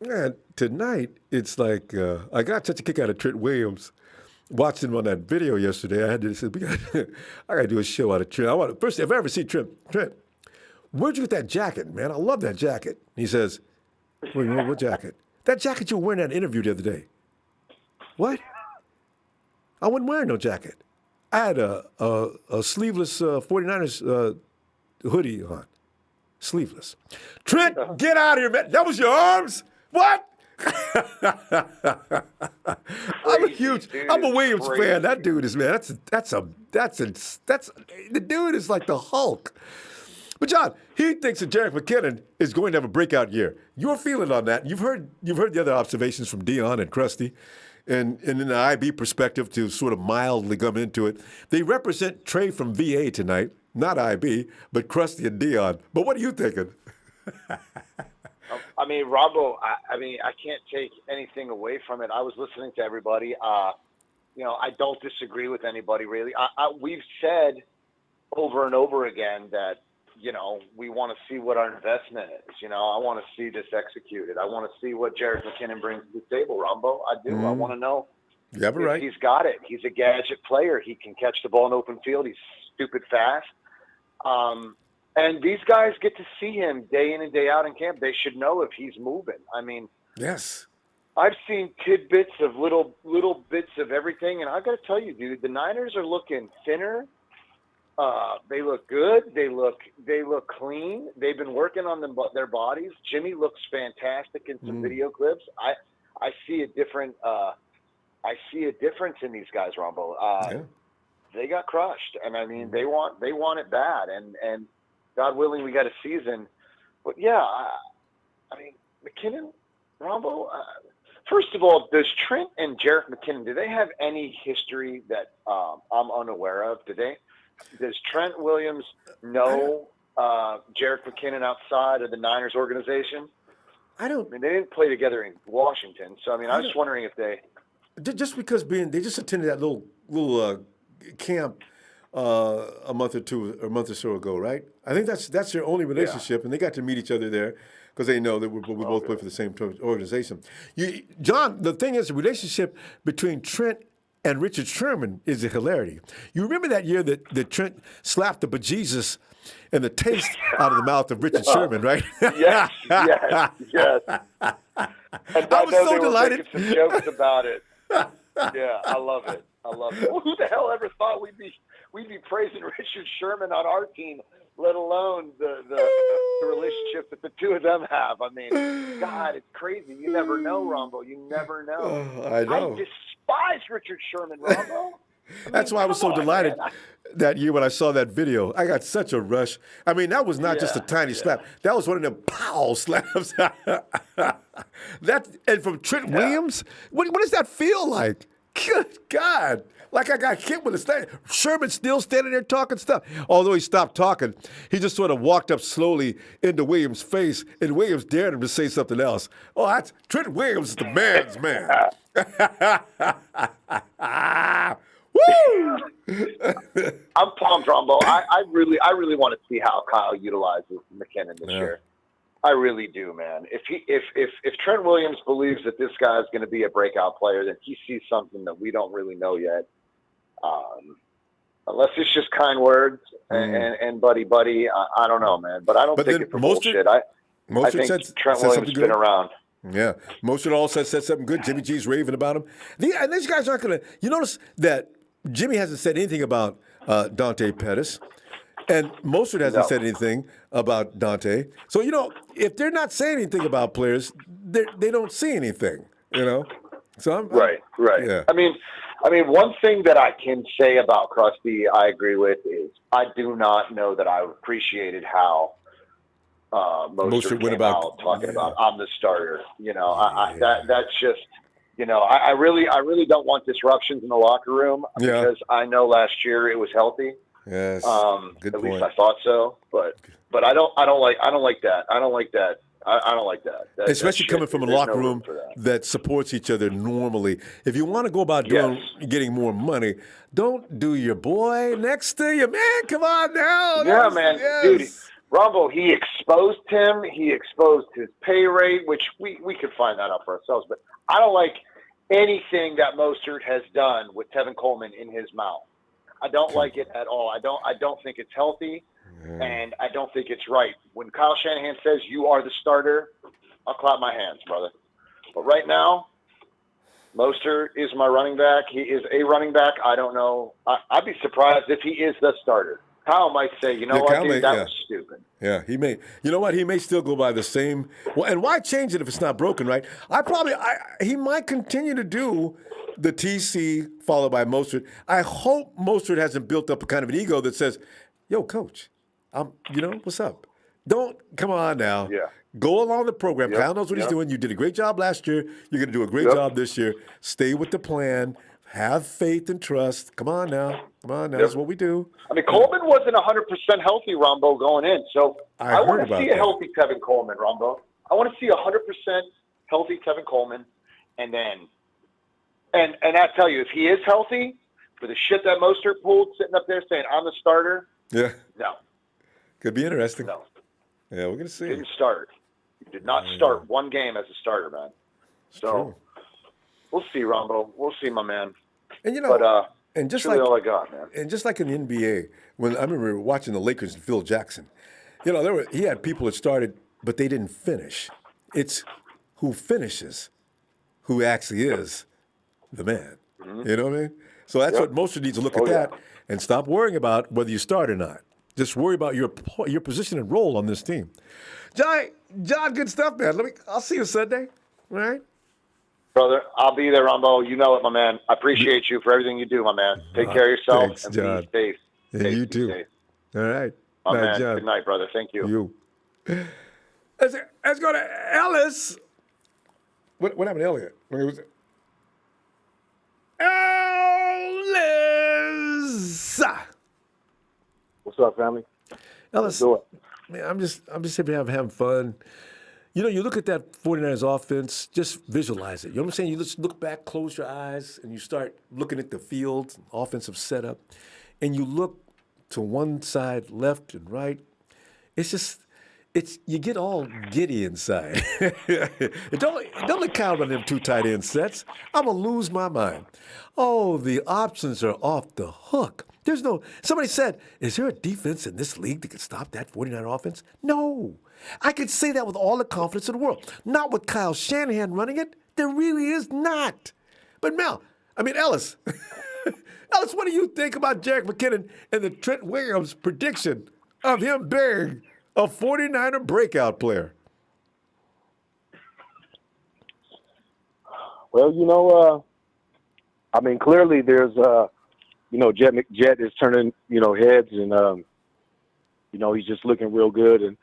man, tonight it's like I got such a kick out of Trent Williams. Watched him on that video yesterday. I had to say, I got to do a show out of Trent. First, if I ever see Trent, where'd you get that jacket, man? I love that jacket. He says, what jacket? That jacket you were wearing in that interview the other day. What? I wasn't wearing no jacket. I had a sleeveless 49ers hoodie on. Sleeveless. Trent, get out of here, man. That was your arms? What? I'm a Williams fan. That dude is, man, the dude is like the Hulk. But John, he thinks that Jerick McKinnon is going to have a breakout year. Your feeling on that? You've heard the other observations from Dion and Krusty, and in the IB perspective to sort of mildly come into it. They represent Trey from VA tonight, not IB, but Krusty and Dion. But what are you thinking? I mean, Ronbo, I can't take anything away from it. I was listening to everybody. I don't disagree with anybody really. We've said over and over again that, we want to see what our investment is. I want to see this executed. I want to see what Jerick McKinnon brings to the table, Ronbo. I do. I want to know if right. he's got it. He's a gadget player. He can catch the ball in open field. He's stupid fast. And these guys get to see him day in and day out in camp. They should know if he's moving. I mean, yes. I've seen tidbits of little bits of everything, and I've got to tell you, dude, the Niners are looking thinner. They look good. They look clean. They've been working on their bodies. Jimmy looks fantastic in some video clips. I see a different. I see a difference in these guys, Ronbo. They got crushed, and I mean they want it bad, and God willing, we got a season. But yeah, I mean McKinnon, Ronbo. First of all, does Trent and Jerick McKinnon, do they have any history that I'm unaware of? Does Trent Williams know Jerick McKinnon outside of the Niners organization? I mean, they didn't play together in Washington, so I mean, I was just wondering if they just because they just attended that little camp a month or so ago, right? I think that's their only relationship, and they got to meet each other there because they know that we both play for the same organization. John, the thing is, the relationship between Trent and Richard Sherman is a hilarity. You remember that year that Trent slapped the bejesus and the taste out of the mouth of Richard Sherman, right? Yes. And I was so delighted. Were making some jokes about it. Yeah, I love it. Well, who the hell ever thought we'd be praising Richard Sherman on our team, let alone the relationship that the two of them have? I mean, God, it's crazy. You never know, Ronbo. You never know. I know. I despise Richard Sherman, Ronbo. That's why I was so delighted that year when I saw that video. I got such a rush. I mean, that was not just a tiny slap. That was one of them pow slaps. And from Trent Williams, what does that feel like? Good God. Like I got hit with a stand. Sherman still standing there talking stuff. Although he stopped talking, he just sort of walked up slowly into Williams' face, and Williams dared him to say something else. Oh, that's Trent Williams is the man's man. Woo! I'm pumped, Ronbo. I really want to see how Kyle utilizes McKinnon this year. I really do, man. If Trent Williams believes that this guy is going to be a breakout player, then he sees something that we don't really know yet. Unless it's just kind words and buddy, I don't know, man. But I don't think it's bullshit. I think Trent Williams has been around. Yeah, Mostert also said something good. Jimmy G's raving about him. And these guys aren't going to. You notice that Jimmy hasn't said anything about Dante Pettis, and Mostert hasn't said anything about Dante. So if they're not saying anything about players, they don't see anything, you know. So I'm right. Yeah. I mean, one thing that I can say about Krusty, I agree with, is I do not know that I appreciated how Mostert went came out talking about I'm the starter. You know, that's just, you know, I really don't want disruptions in the locker room because I know last year it was healthy. Yes. Good At point. least I thought so, but I don't like that. I don't like that. Especially coming from a locker room that supports each other normally. If you want to go about getting more money, don't do your boy next to you, man. Come on now. Yeah, man. Dude, Ronbo, he exposed him. He exposed his pay rate, which we could find that out for ourselves. But I don't like anything that Mostert has done with Tevin Coleman in his mouth. I don't like it at all. I don't think it's healthy, and I don't think it's right. When Kyle Shanahan says you are the starter, I'll clap my hands, brother. But right now, Mostert is my running back. He is a running back. I don't know. I'd be surprised if he is the starter. Kyle might say, you know what, dude, that was stupid. Yeah, he may. You know what? He may still go by the same. Well, and why change it if it's not broken, right? He might continue to do the TC followed by Mostert. I hope Mostert hasn't built up a kind of an ego that says, "Yo, coach, you know what's up? Come on now. Yeah. Go along the program. Kyle knows what he's doing. You did a great job last year. You're going to do a great job this year. Stay with the plan. Have faith and trust. Come on now. That's what we do." I mean, Coleman wasn't 100% healthy, Ronbo, going in. So I want to see a healthy Tevin Coleman, Ronbo. I want to see 100% healthy Tevin Coleman. And then, and I tell you, if he is healthy, for the shit that Mostert pulled, sitting up there saying, I'm the starter. Yeah. No. Could be interesting. No. Yeah, we're going to see. Didn't start. He did not start one game as a starter, man. So we'll see, Ronbo. We'll see, my man. And, you know, and just really like all I got, man. And just like in the NBA, when I remember watching the Lakers and Phil Jackson, you know, he had people that started, but they didn't finish. It's who finishes, who actually is the man. Mm-hmm. You know what I mean? So that's what Mostert needs to look at that and stop worrying about whether you start or not. Just worry about your position and role on this team. John, good stuff, man. I'll see you Sunday. All right? Brother, I'll be there, Ronbo. You know it, my man. I appreciate you for everything you do, my man. Take care of yourself. Thanks, and John. be safe. And you too. Safe. All right. My man. John. Good night, brother. Thank you. Let's go to Ellis. What happened to Elliot? Ellis. What's up, family? Ellis, man, I'm just happy having fun. You know, you look at that 49ers offense, just visualize it. You know what I'm saying? You just look back, close your eyes, and you start looking at the field, offensive setup, and you look to one side, left and right. You get all giddy inside. Don't count on them 2 tight end sets. I'm going to lose my mind. Oh, the options are off the hook. Somebody said, is there a defense in this league that can stop that 49er offense? No. I could say that with all the confidence in the world. Not with Kyle Shanahan running it. There really is not. But Ellis, Ellis, what do you think about Jerick McKinnon and the Trent Williams prediction of him being a 49er breakout player? Well, you know, clearly there's, Jet is turning, heads and, he's just looking real good. And,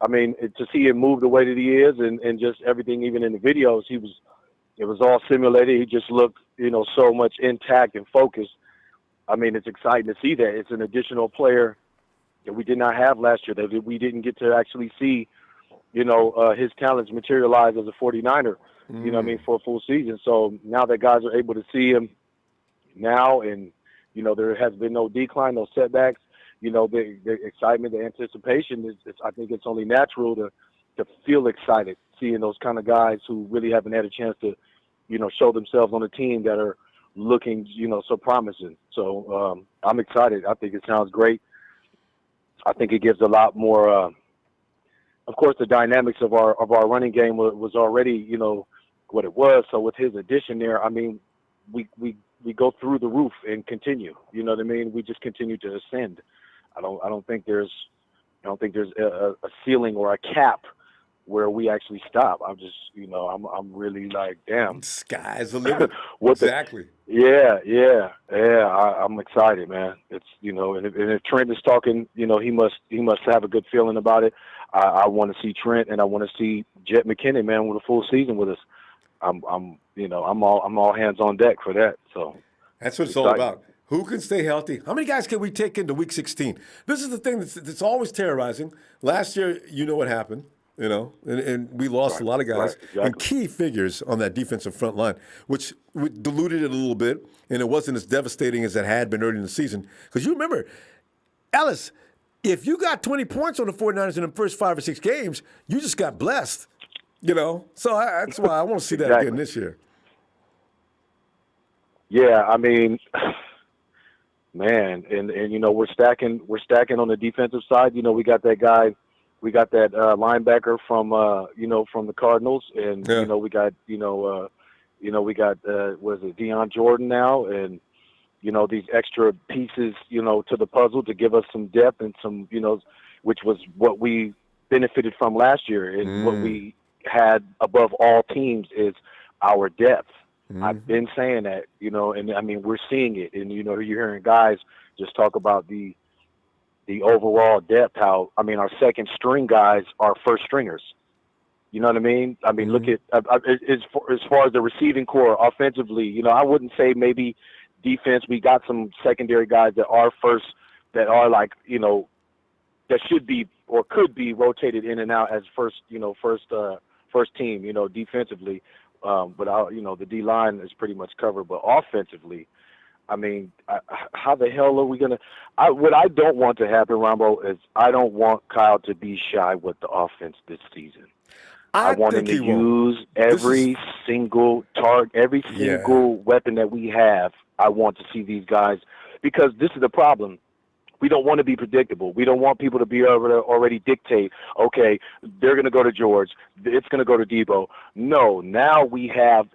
to see him move the way that he is and just everything, even in the videos, it was all simulated. He just looked, so much intact and focused. It's exciting to see that. It's an additional player that we did not have last year, that we didn't get to actually see, his talents materialize as a 49er, for a full season. So now that guys are able to see him now and, there has been no decline, no setbacks, the excitement, the anticipation, I think it's only natural to feel excited seeing those kind of guys who really haven't had a chance to, show themselves on a team that are looking, so promising. So I'm excited. I think it sounds great. I think it gives a lot more. Of course, the dynamics of our running game was already, what it was. So with his addition there, we go through the roof and continue. You know what I mean? We just continue to ascend. I don't think there's a ceiling or a cap, where we actually stop. I'm just, I'm really like, damn. Sky's the limit. Exactly. I'm excited, man. It's, and if Trent is talking, he must have a good feeling about it. I want to see Trent, and I want to see Jerick McKinnon, man, with a full season with us. I'm all hands on deck for that. So that's what it's all about. Who can stay healthy? How many guys can we take into Week 16? This is the thing that's always terrorizing. Last year, you know what happened, and we lost a lot of guys and key figures on that defensive front line, which diluted it a little bit, and it wasn't as devastating as it had been early in the season. Because you remember, Ellis, if you got 20 points on the 49ers in the first 5 or 6 games, you just got blessed, So that's why I want to see that again this year. Yeah, I mean, man, and we're stacking on the defensive side. We got that guy, we got that linebacker from from the Cardinals, and we got was it Deion Jordan now, and these extra pieces to the puzzle to give us some depth and some which was what we benefited from last year, and what we had above all teams is our depth. I've been saying that, and I mean, we're seeing it. And, you're hearing guys just talk about the overall depth, how, I mean, our second string guys are first stringers. You know what I mean? I mean, look at, as far as the receiving core offensively, I wouldn't say maybe defense. We got some secondary guys that are first, that are like, that should be or could be rotated in and out as first team, defensively. But the D line is pretty much covered. But offensively, I mean, how the hell are we gonna? What I don't want to happen, Ronbo, is I don't want Kyle to be shy with the offense this season. I want him to use every single target, every single weapon that we have. I want to see these guys, because this is the problem. We don't want to be predictable. We don't want people to be able to already dictate, okay, they're going to go to George, it's going to go to Debo. No, now we have,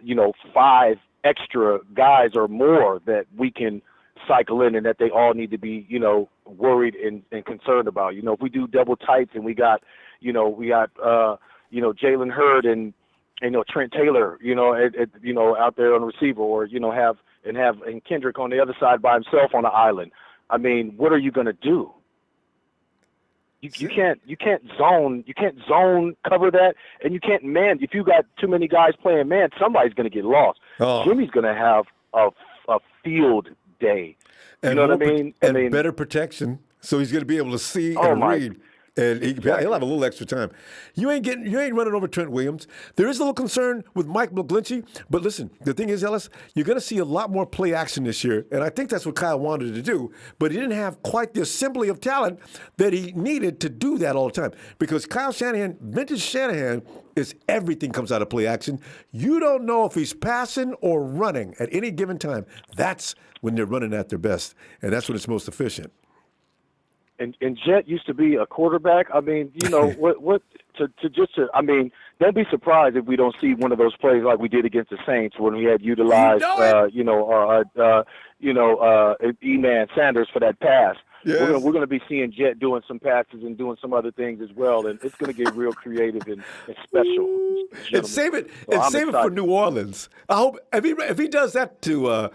5 extra guys or more that we can cycle in, and that they all need to be, worried and concerned about. If we do double tights and we got Jalen Hurd and Trent Taylor, out there on the receiver, or have Kendrick on the other side by himself on the island. I mean, what are you going to do? You can't zone cover that, and you can't man. If you got too many guys playing man, somebody's going to get lost. Jimmy's going to have a field day. You know what I mean? And better protection, so he's going to be able to see and read. And he'll have a little extra time. You ain't running over Trent Williams. There is a little concern with Mike McGlinchey, but listen, the thing is, Ellis, you're going to see a lot more play action this year, and I think that's what Kyle wanted to do, but he didn't have quite the assembly of talent that he needed to do that all the time, because Kyle Shanahan, vintage Shanahan, is everything comes out of play action. You don't know if he's passing or running at any given time. That's when they're running at their best, and that's when it's most efficient. And Jet used to be a quarterback. I mean, I mean, don't be surprised if we don't see one of those plays like we did against the Saints when we had utilized, E-Man Sanders for that pass. Yes. We're going to be seeing Jet doing some passes and doing some other things as well, and it's going to get real creative and special. And save it for New Orleans. I hope if he does that to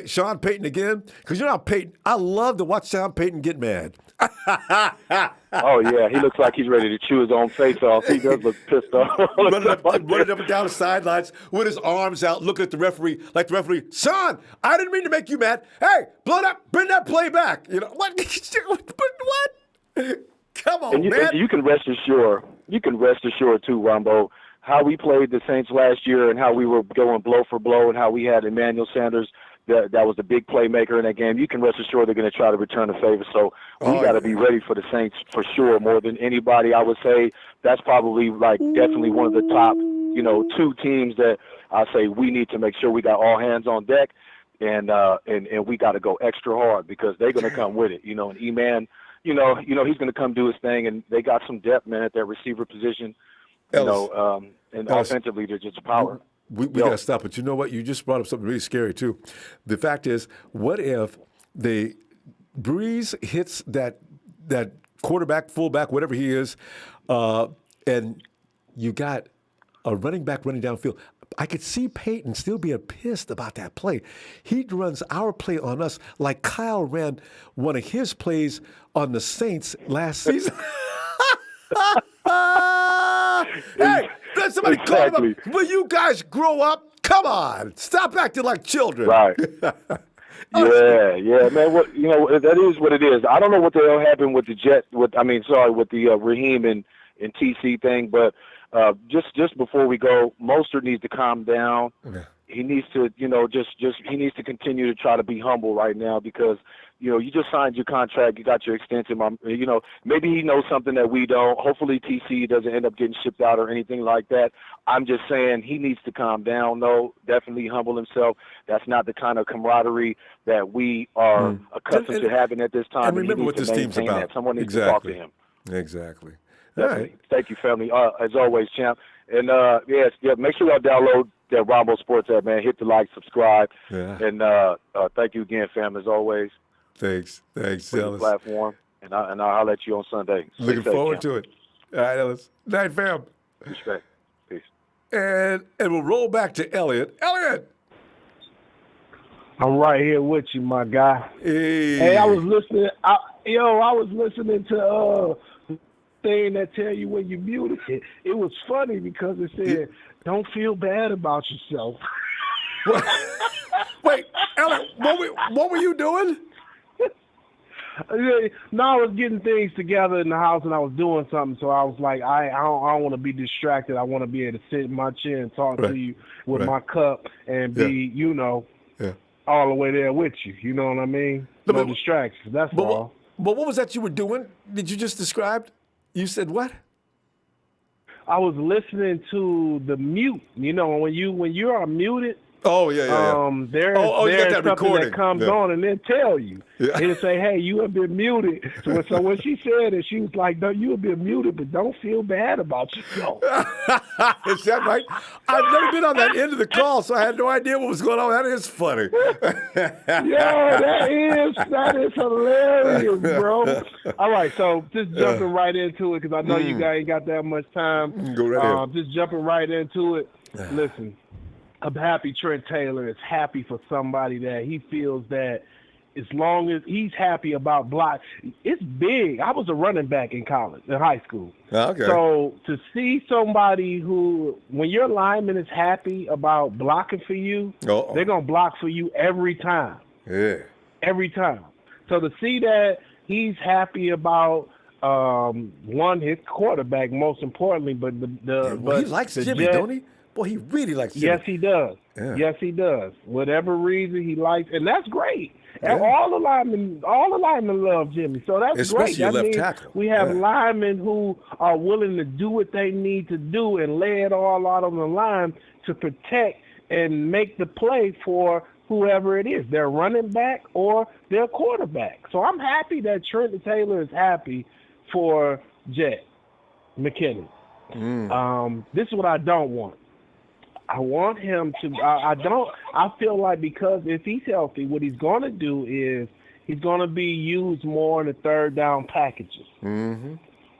Sean Payton again, because Payton. I love to watch Sean Payton get mad. Oh yeah, he looks like he's ready to chew his own face off. He does look pissed off. running up and down the sidelines with his arms out, looking at the referee like the referee. Sean, I didn't mean to make you mad. Hey, blow that, bring that play back. What? What? Come on, man. And you can rest assured too, Ronbo, how we played the Saints last year and how we were going blow for blow and how we had Emmanuel Sanders that was the big playmaker in that game. You can rest assured they're going to try to return the favor. So we got to be ready for the Saints for sure, more than anybody. I would say that's probably definitely one of the top, 2 teams that I say we need to make sure we got all hands on deck, and we got to go extra hard because they're going to come with it. And E-Man, he's going to come do his thing, and they got some depth, man, at that receiver position. And offensively, they're just power. We got to stop. But you know what? You just brought up something really scary, too. The fact is, what if Breeze hits that quarterback, fullback, whatever he is, and you got a running back running downfield. I could see Peyton still being pissed about that play. He runs our play on us like Kyle ran one of his plays on the Saints last season. Hey, somebody call him up. Will you guys grow up? Come on. Stop acting like children. Right. Yeah, man. What that is what it is. I don't know what the hell happened with the Jet. With the Raheem and TC thing, but just before we go, Mostert needs to calm down. Okay. He needs to, he needs to continue to try to be humble right now because, you just signed your contract, you got your extension. Maybe he knows something that we don't. Hopefully TC doesn't end up getting shipped out or anything like that. I'm just saying he needs to calm down, though. Definitely humble himself. That's not the kind of camaraderie that we are accustomed to having at this time. And remember what this team's about. That. Someone needs to talk to him. Exactly. All right. Thank you, family. As always, champ. And make sure y'all download that Ronbo Sports app, man. Hit the like, subscribe. Yeah. And thank you again, fam, as always. Thanks, for the Ellis. platform. And I'll let you on Sunday. Looking forward to it. All right, Ellis. Night, fam. Respect. Peace. And we'll roll back to Elliot. Elliot! I'm right here with you, my guy. Hey, I was listening. I was listening to thing that tell you when you muted it. It was funny because it said, "Don't feel bad about yourself." Wait, Elliot, what were you doing? No, I was getting things together in the house and I was doing something, so I was like, I don't want to be distracted. I want to be able to sit in my chair and talk to you with my cup and be, all the way there with you. You know what I mean? No distractions. That's all. But what was that you were doing? Did you just describe? You said what? I was listening to the mute. You know, when you are muted. Oh yeah. There's something that comes on and then tell you. Yeah. It'll say, "Hey, you have been muted." So when she said it, she was like, "No, you have been muted, but don't feel bad about yourself." Is that right? I've never been on that end of the call, so I had no idea what was going on. That is funny. That is hilarious, bro. All right, so just jumping right into it because I know you guys ain't got that much time. Go right ahead. Just jumping right into it. Listen. I'm happy Trent Taylor is happy for somebody that he feels that as long as he's happy about block, it's big. I was a running back in high school. Okay. So to see somebody who, when your lineman is happy about blocking for you, they're going to block for you every time. Yeah. Every time. So to see that he's happy about his quarterback, most importantly, but he likes Jimmy, don't he? Boy, he really likes Jimmy. Yes, he does. Yeah. Yes, he does. Whatever reason he likes, and that's great. And all the linemen love Jimmy, so that's especially great. Your that left means tackle. We have linemen who are willing to do what they need to do and lay it all out on the line to protect and make the play for whoever it is, their running back or their quarterback. So I'm happy that Trent Taylor is happy for Jerick McKinnon. This is what I don't want. I want him to I feel like because if he's healthy, what he's going to do is he's going to be used more in the third down packages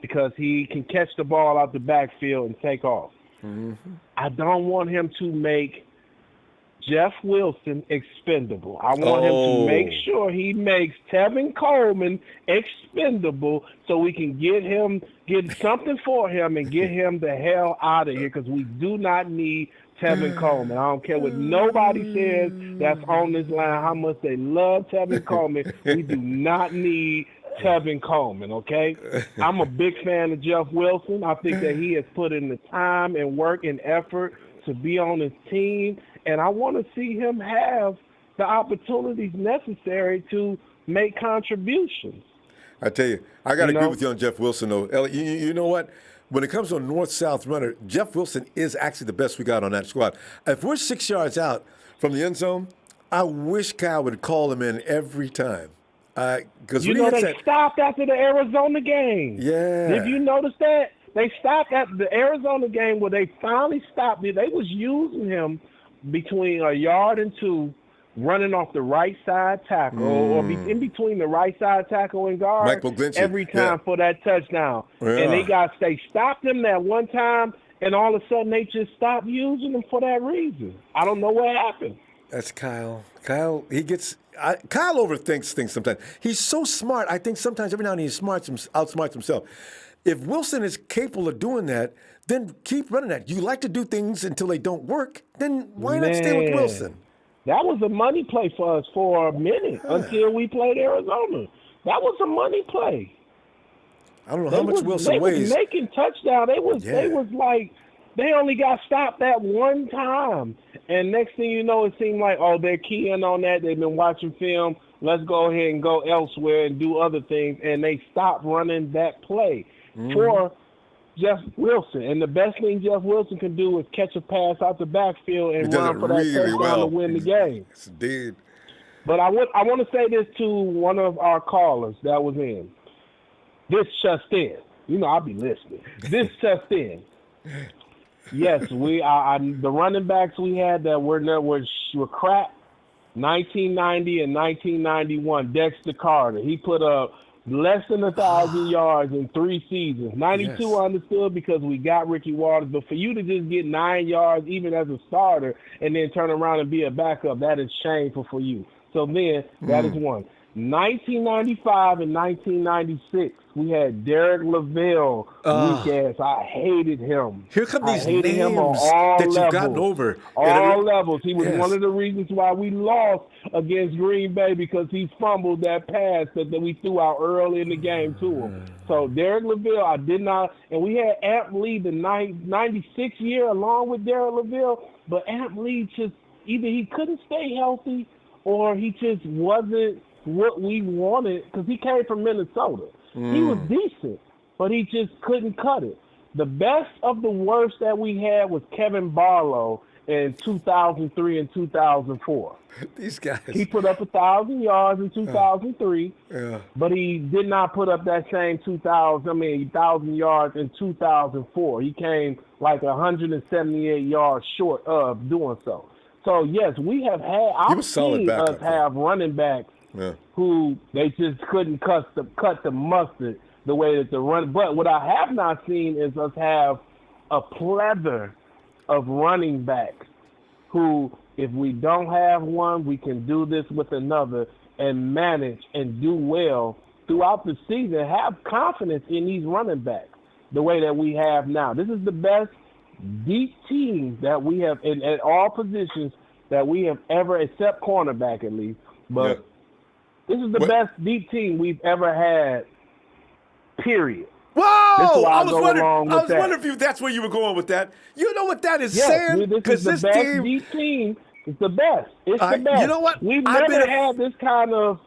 because he can catch the ball out the backfield and take off. I don't want him to make Jeff Wilson expendable. I want him to make sure he makes Tevin Coleman expendable so we can get something for him and get him the hell out of here because we do not need Tevin Coleman. I don't care what nobody says that's on this line, how much they love Tevin Coleman. We do not need Tevin Coleman, okay? I'm a big fan of Jeff Wilson. I think that he has put in the time and work and effort to be on his team, and I want to see him have the opportunities necessary to make contributions. I tell you, I got to agree with you on Jeff Wilson, though. Ellie, you know what? When it comes to a north-south runner, Jeff Wilson is actually the best we got on that squad. If we're 6 yards out from the end zone, I wish Kyle would call him in every time. Because they stopped after the Arizona game. Yeah. Did you notice that? They stopped at the Arizona game where they finally stopped. They was using him between a yard and two running off the right side tackle or in between the right side tackle and guard every time for that touchdown. And they stopped them that one time, and all of a sudden they just stopped using them for that reason. I don't know what happened. That's Kyle. Kyle overthinks things sometimes. He's so smart. I think sometimes every now and then he outsmarts himself. If Wilson is capable of doing that, then keep running that. You like to do things until they don't work, then why not stay with Wilson? That was a money play for us for a minute until we played Arizona. That was a money play. I don't know how much Wilson weighs. They was making touchdowns. They was like, they only got stopped that one time. And next thing you know, it seemed like, they're keying on that. They've been watching film. Let's go ahead and go elsewhere and do other things. And they stopped running that play for Jeff Wilson. And the best thing Jeff Wilson can do is catch a pass out the backfield and run for that touchdown to win the game. Yes, indeed. But I want to say this to one of our callers that was in. This just in. I'll be listening. This just in. Yes, the running backs we had that were crap. 1990 and 1991, Dexter Carter. He put up less than 1,000 yards in 3 seasons. 92 I understood because we got Ricky Waters, but for you to just get 9 yards even as a starter and then turn around and be a backup, that is shameful for you. So then that is one. 1995 and 1996, we had Derek Lavelle weak ass. I hated him. Here come these names that you've gotten over. All levels. He was one of the reasons why we lost against Green Bay because he fumbled that pass that we threw out early in the game to him. So Derek Lavelle, I did not. And we had Amp Lee the 96 year along with Derek Lavelle, but Amp Lee just either he couldn't stay healthy or he just wasn't what we wanted because he came from Minnesota. He was decent, but he just couldn't cut it. The best of the worst that we had was Kevin Barlow in 2003 and 2004. These guys. He put up 1,000 yards in 2003, but he did not put up that same 1,000 yards in 2004. He came like 178 yards short of doing so. So, yes, we have had – I've seen us have running backs who they just couldn't cut the mustard the way that the run. But what I have not seen is us have a plethora of running backs who, if we don't have one, we can do this with another and manage and do well throughout the season. Have confidence in these running backs the way that we have now. This is the best deep team that we have at all positions that we have ever, except cornerback at least. But this is the best deep team we've ever had, period. Whoa! I was wondering if that's where you were going with that. You know what that is saying? Because this team, deep team is the best. It's the best. You know what? We've never had this kind of,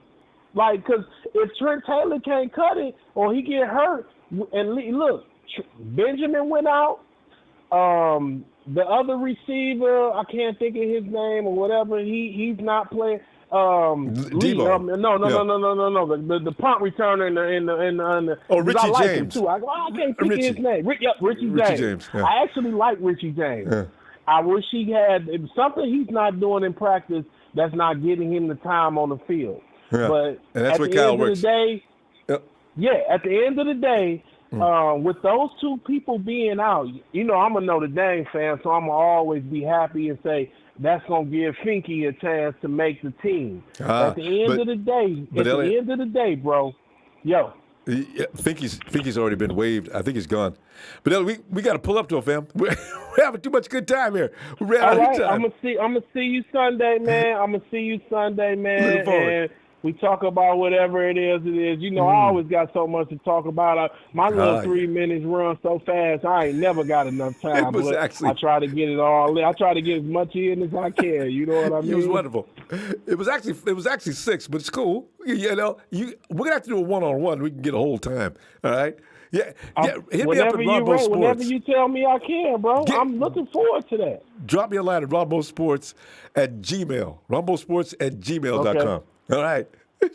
because if Trent Taylor can't cut it or he get hurt, and look, Benjamin went out. The other receiver, I can't think of his name or whatever. He's not playing. Debo. No. The punt returner in the Richie I like James. Him too. I can't think of his name. Richie James. Yeah. I actually like Richie James. Yeah. I wish he had something he's not doing in practice that's not getting him the time on the field. Yeah. But and that's at what the Kyle end works. Of the day, at the end of the day, with those two people being out, I'm a Notre Dame fan, so I'm going to always be happy and say that's going to give Finke a chance to make the team. At the end of the day, bro, Finke's already been waived. I think he's gone. But Elliot, we got to pull up to him, fam. We're having too much good time here. We ran out of time. I'm gonna see you Sunday, man. Looking forward. And we talk about whatever it is. I always got so much to talk about. My little 3 minutes run so fast, I ain't never got enough time. I try to get it all in. I try to get as much in as I can. You know what I mean? It was wonderful. It was actually 6, but it's cool. We're gonna have to do a one-on-one. We can get a whole time. All right. Yeah. Hit me up at Ronbo Sports. Whenever you tell me I can, bro. I'm looking forward to that. Drop me a line at ronbosports@gmail. ronbosports@gmail.com. Okay. All right.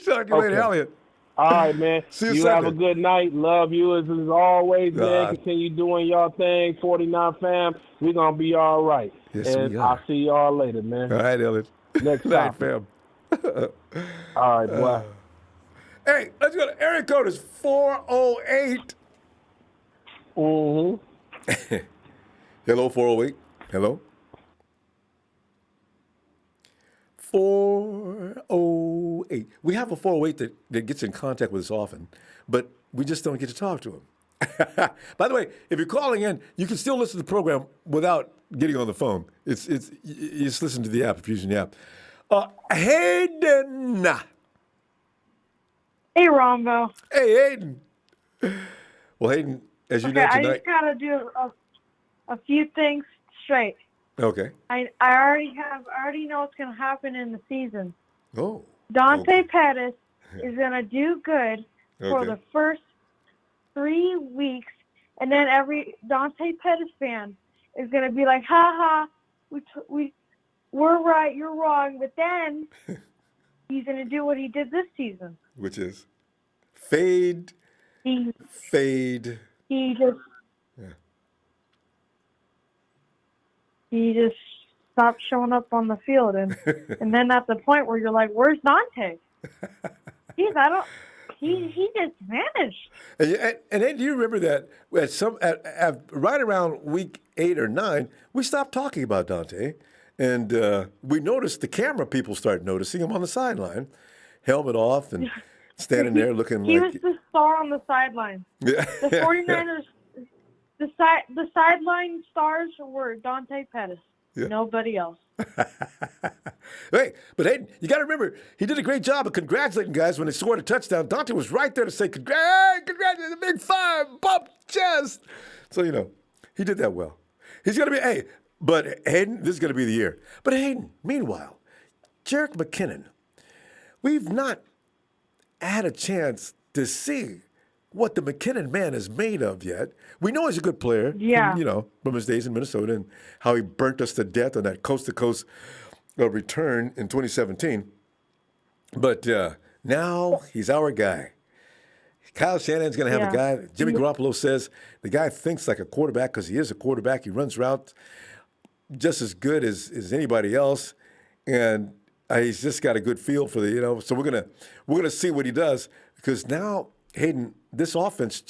Talk to you later, Elliot. All right, man. See you Sunday. Have a good night. Love you as always, man. Continue doing y'all thing. 49 fam. We're going to be all right. Yes, and I'll see y'all later, man. All right, Elliot. Next Night, topic. fam. All right, boy. Hey, let's go to area code is 408. Mm-hmm. Hello, 408. Hello. 408. We have a 408 that gets in contact with us often, but we just don't get to talk to him. By the way, if you're calling in, you can still listen to the program without getting on the phone. You just listen to the app if you're using the app. Hayden. Hey, Ronbo. Hey, Hayden. Well, Hayden, as you know I tonight. just gotta do a few things straight. Okay. I already know what's gonna happen in the season. Oh. Dante Pettis is gonna do good for Okay. the first 3 weeks, and then every Dante Pettis fan is gonna be like, "Ha ha, we're right, you're wrong." But then he's gonna do what he did this season. Which is fade. He just Yeah. he just stopped showing up on the field, and then at the point where you're like, "Where's Dante?" He just vanished. And then do you remember that at right around week 8 or 9, we stopped talking about Dante, and we noticed the camera people started noticing him on the sideline, helmet off and standing there looking He like was the star on the sideline. Yeah. The 49ers, the sideline stars were Dante Pettis. Yeah. Nobody else. Hey, but Hayden, you got to remember, he did a great job of congratulating guys when they scored a touchdown. Dante was right there to say, congrats, the big five, bump chest. So, he did that well. He's going to be, but Hayden, this is going to be the year. But Hayden, meanwhile, Jerick McKinnon, we've not had a chance to see what the McKinnon man is made of yet. We know he's a good player, Yeah. from his days in Minnesota and how he burnt us to death on that coast-to-coast return in 2017. But now he's our guy. Kyle Shanahan's going to have a guy. Jimmy Garoppolo says the guy thinks like a quarterback because he is a quarterback. He runs routes just as good as anybody else, and he's just got a good feel for the So we're gonna see what he does because now Hayden, this offense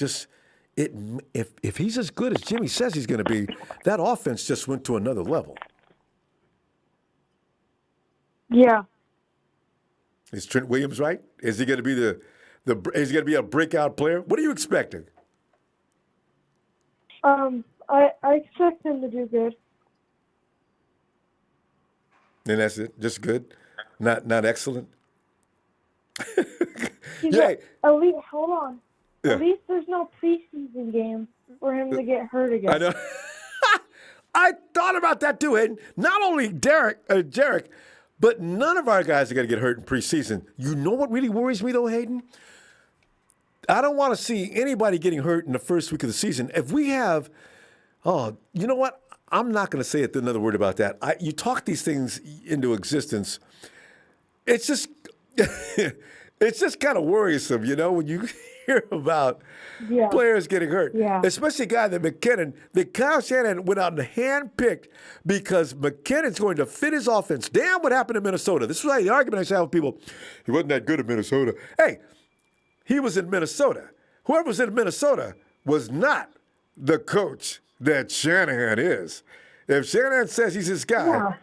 if he's as good as Jimmy says he's going to be, that offense just went to another level. Yeah. Is Trent Williams right? Is he going to be is he going to be a breakout player? What are you expecting? I expect him to do good. And that's it, just good, not excellent. At least, hold on. Yeah. At least there's no preseason game for him to get hurt again. I know. I thought about that too, Hayden. Not only Jerick, but none of our guys are going to get hurt in preseason. You know what really worries me though, Hayden? I don't want to see anybody getting hurt in the first week of the season. If we have, you know what? I'm not going to say another word about that. You talk these things into existence. It's just, it's just kind of worrisome, when you hear about players getting hurt. Yeah. Especially a guy that Kyle Shanahan went out and handpicked because McKinnon's going to fit his offense. Damn what happened in Minnesota. This is like the argument I have with people. He wasn't that good in Minnesota. Hey, he was in Minnesota. Whoever was in Minnesota was not the coach that Shanahan is. If Shanahan says he's his guy,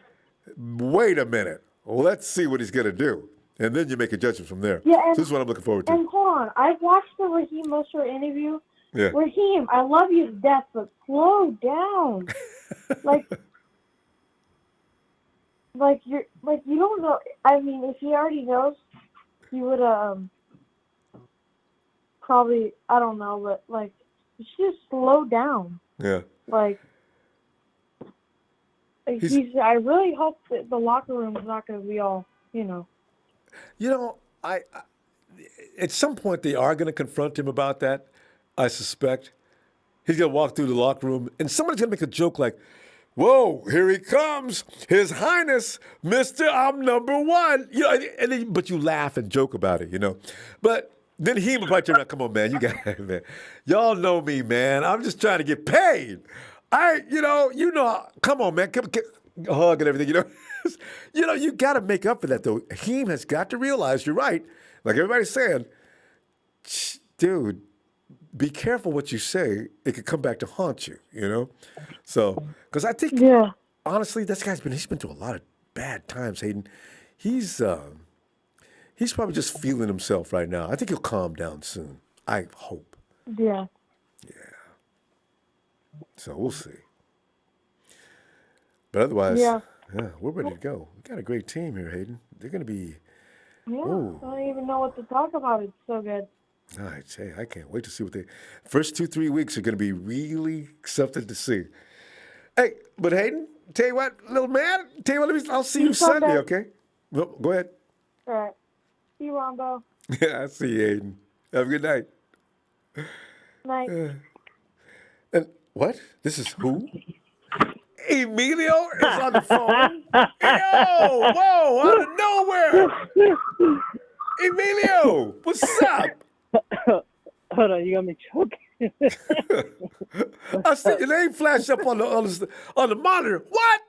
wait a minute. Let's see what he's going to do. And then you make a judgment from there. Yeah, So this is what I'm looking forward to. And hold on. I watched the Raheem Mostert interview. Yeah. Raheem, I love you to death, but slow down. You don't know. I mean, if he already knows, he would probably, I don't know, but just slow down. Yeah. I really hope that the locker room is not going to be all, I at some point they are going to confront him about that, I suspect. He's going to walk through the locker room, and somebody's going to make a joke like, whoa, here he comes, His Highness, Mr. I'm number one. But you laugh and joke about it, But then he would probably turn around, come on, man, you got it, man. Y'all know me, man. I'm just trying to get paid. Come on, man. hug and everything. You got to make up for that though. Hakeem has got to realize you're right. Like everybody's saying, dude, be careful what you say. It could come back to haunt you. So because I think honestly, this guy's he's been through a lot of bad times. Hayden, he's probably just feeling himself right now. I think he'll calm down soon. I hope. Yeah. So we'll see. But otherwise, we're ready to go. We got a great team here, Hayden. They're going to be. Yeah, I don't even know what to talk about. It's so good. I can't wait to see what first 2-3 weeks are going to be really something to see. Hey, but Hayden, tell you what, little man, I'll see you Sunday, okay? Well, go ahead. All right. See you, Ronbo. Yeah, I see you, Hayden. Have a good night. Night. And what? This is who? Emilio is on the phone. Yo, whoa, out of nowhere. Emilio, what's up? Hold on, you got me choking. I see your name flash up on the monitor. What?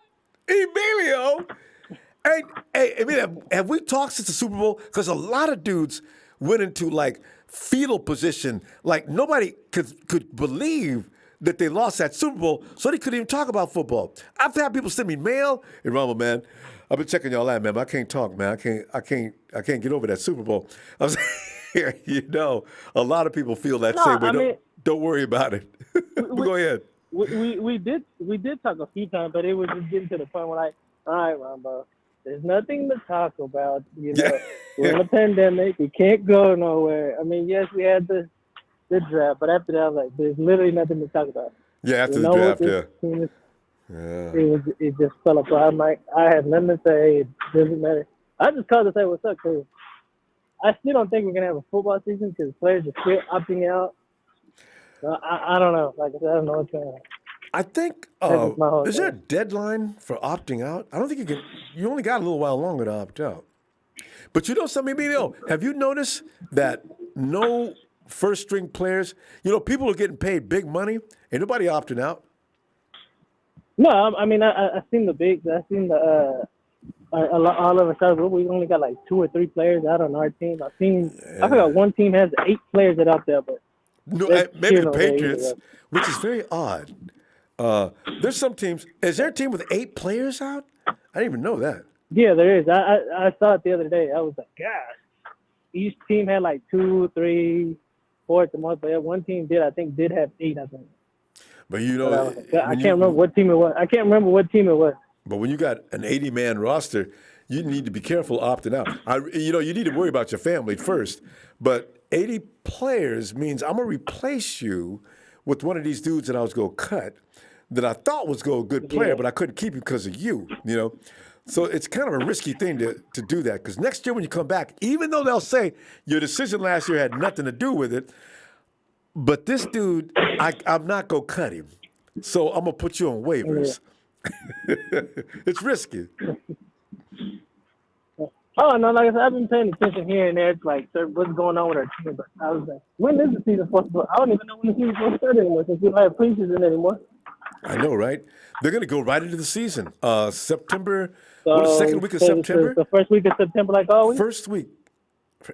Emilio? Hey, Emilio, have we talked since the Super Bowl? Because a lot of dudes went into like fetal position. Like nobody could believe that they lost that Super Bowl, so they couldn't even talk about football. I've had people send me mail. Hey, Ronbo, man, I've been checking y'all out, man. But I can't talk, man. I can't get over that Super Bowl. I was a lot of people feel that same way. Don't worry about it. Go ahead. We did talk a few times, but it was just getting to the point where like, all right, Ronbo, there's nothing to talk about. We're in a pandemic. We can't go nowhere. I mean, yes, we had the draft, but after that, I was like, there's literally nothing to talk about. Yeah, after the draft, it just fell apart. I'm like, I have nothing to say. It doesn't matter. I just called to say what's up, because I still don't think we're going to have a football season because players are still opting out. So I don't know. Like I said, I don't know what's going on. I think, is there a deadline for opting out? I don't think you only got a little while longer to opt out. But something, Emilio, have you noticed that no first-string players, people are getting paid big money, ain't nobody opting out? No, I mean, I've seen the bigs. I've seen the all of a sudden, we only got like 2 or 3 players out on our team. I forgot one team has 8 players that out there, but no, maybe the Patriots, which is very odd. There's some teams. Is there a team with 8 players out? I didn't even know that. Yeah, there is. I saw it the other day. I was like, gosh. Each team had like 2, 3, 4 at the most, but one team did have 8, I think. But I can't remember what team it was. But when you got an 80-man roster, you need to be careful opting out. You need to worry about your family first. But 80 players means I'm going to replace you with one of these dudes that I was going to cut that I thought was a good player, but I couldn't keep him because of you, So it's kind of a risky thing to do that, because next year when you come back, even though they'll say your decision last year had nothing to do with it, but this dude, I'm not going to cut him. So I'm going to put you on waivers. It's risky. Oh, no, like I said, I've been paying attention here and there. It's like, what's going on with our team? But I was like, when is the season supposed to start? I don't even know when the season's supposed to start anymore, since we don't have preseason anymore. I know, right? They're going to go right into the season. September, second week of September? The first week of September, like always? First week.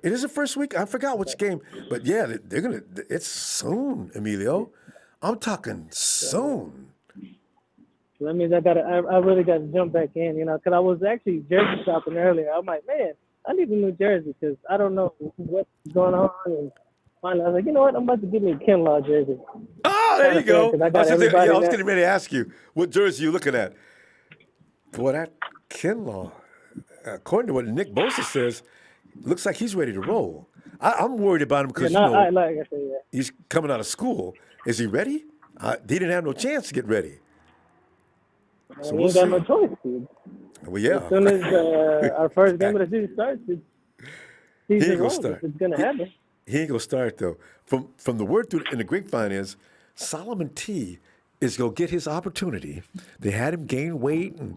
It is the first week? I forgot which game. But yeah, they're going to, it's soon, Emilio. I'm talking soon. So that means I really got to jump back in, because I was actually jersey shopping earlier. I'm like, man, I need a new jersey because I don't know what's going on. And finally, I was like, you know what? I'm about to get me a Kinlaw jersey. Oh, there you go. I was getting ready to ask you, what jersey you looking at? Boy, that Kinlaw, according to what Nick Bosa says, looks like he's ready to roll. I'm worried about him because, like I said, he's coming out of school. Is he ready? He didn't have no chance to get ready. So we ain't got no choice, dude. Well, yeah. As soon as our first game of the season starts, he ain't gonna start. It's gonna happen. He ain't gonna start though. From the word in the grapevine is Solomon T is gonna get his opportunity. They had him gain weight and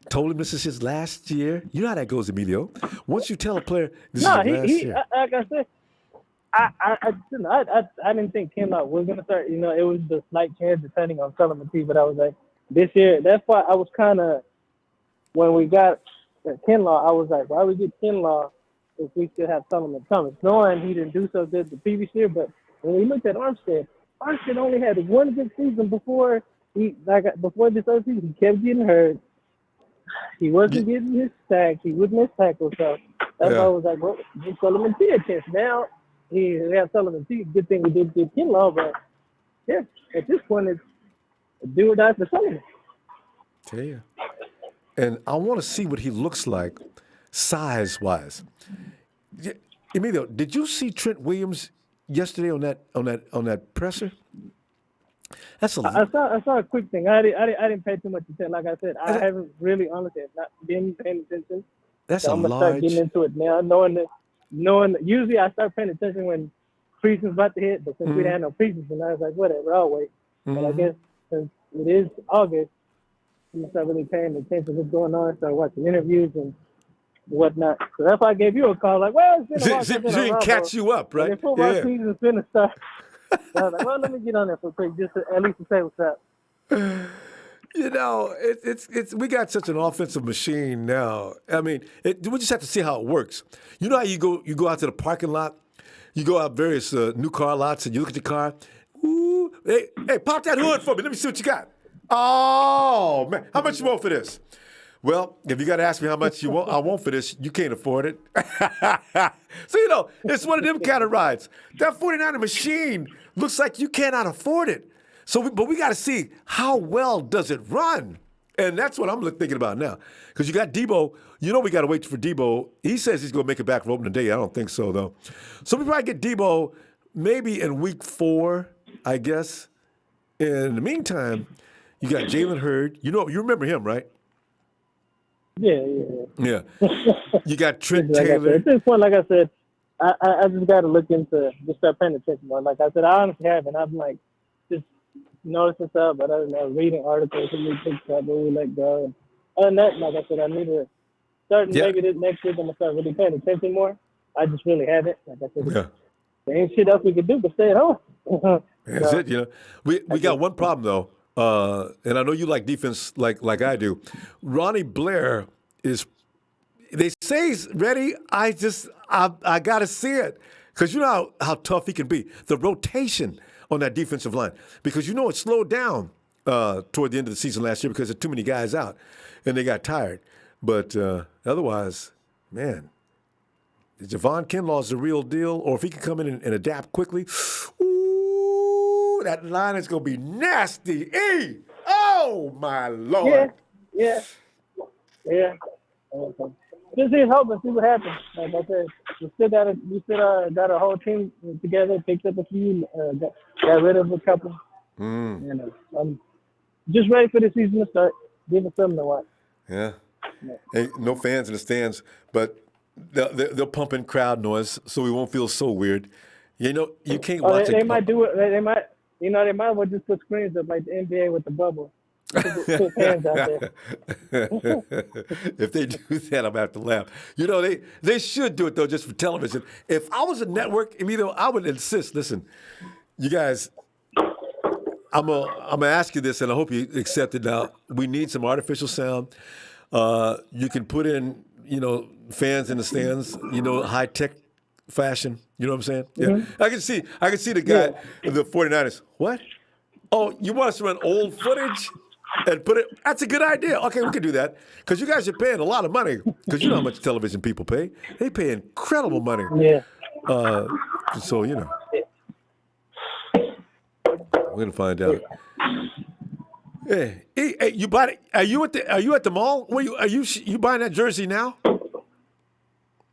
told him this is his last year. You know how that goes, Emilio. Once you tell a player this is his last year. Like I said, I didn't think Kinlaw was gonna start. It was the slight chance depending on Solomon T, but I was like, this year, that's why I was kind of when we got Kinlaw, I was like, why we get Kinlaw if we still have Solomon Thomas? Knowing he didn't do so good the previous year, but when we looked at Armstead only had one good season before before this other season. He kept getting hurt. He wasn't getting his sacks. He would miss tackles. So that's why I was like, well, give Solomon T a chance. Now he has Solomon T. Good thing we did get Kinlaw, but yeah, at this point it's do or die for Solomon. Tell you. And I want to see what he looks like size-wise. Emilio, did you see Trent Williams yesterday on that presser? I saw a quick thing. I didn't pay too much attention. Like I said, I haven't really, honestly, not been paying attention. So I'm gonna start getting into it now, knowing that usually I start paying attention when preseason's about to hit, but since we didn't have no preseason, I was like, whatever, I'll wait. But I guess since it is August, I'm gonna start really paying attention to what's going on, start watching interviews and whatnot. So that's why I gave you a call. Like, well, it's been a while since I've been on Ronbo. Catch you up, right? And football season's finna start. So I was like, well, let me get on there for quick, just to, at least to say what's up. You know, it's we got such an offensive machine now. I mean, we just have to see how it works. You know how you go out to the parking lot, you go out various new car lots, and you look at your car. Ooh, hey, pop that hood for me. Let me see what you got. Oh man, how much you want for this? Well, if you got to ask me how much I want for this, you can't afford it. So, you know, it's one of them kind of rides. That 49er machine looks like you cannot afford it. So, but we got to see how well does it run. And that's what I'm thinking about now. Because you got Debo. You know we got to wait for Debo. He says he's going to make it back for opening day. I don't think so, though. So we probably get Debo maybe in week 4, I guess. In the meantime, you got Jalen Hurd. You remember him, right? Yeah. You got Trent like Taylor. At this point, like I said, I just got to look into, just start paying attention more. Like I said, I honestly haven't. I'm like, just noticing stuff, but other than that, reading articles and we picked up where we let go. And other than that, like I said, I need to start maybe this next week. I'm going to start really paying attention more. I just really haven't. Like I said, there ain't shit else we can do but stay at home. That's it, you know. We got one problem, though. And I know you like defense like I do. Ronnie Blair they say he's ready. I got to see it. Because you know how tough he can be. The rotation on that defensive line. Because you know it slowed down toward the end of the season last year because of too many guys out. And they got tired. But otherwise, man, Javon Kinlaw is the real deal. Or if he can come in and adapt quickly, ooh, that line is going to be nasty. Oh, my Lord. Yeah. Just here's hope and see what happens. Like I said, we still got a whole team together, picked up a few, got rid of a couple. And I'm just ready for the season to start. Give us something to watch. Yeah. Hey, no fans in the stands, but they'll pump in crowd noise so we won't feel so weird. You know, you can't watch it. They might do it. They might well just put screens up like the NBA with the bubble. Put fans out there. If they do that, I'm going to have to laugh. You know, they should do it, though, just for television. If I was a network, I would insist, listen, you guys, I'm gonna ask you this, and I hope you accept it now. We need some artificial sound. You can put in, fans in the stands, high-tech fashion. You know what I'm saying? Mm-hmm. Yeah. I can see the guy, the 49ers. What? Oh, you want us to run old footage and put it? That's a good idea. Okay, we can do that. Because you guys are paying a lot of money. Because you know how much television people pay. They pay incredible money. Yeah. So, we're going to find out. Hey, you bought it? Are you at the mall? Are you buying that jersey now?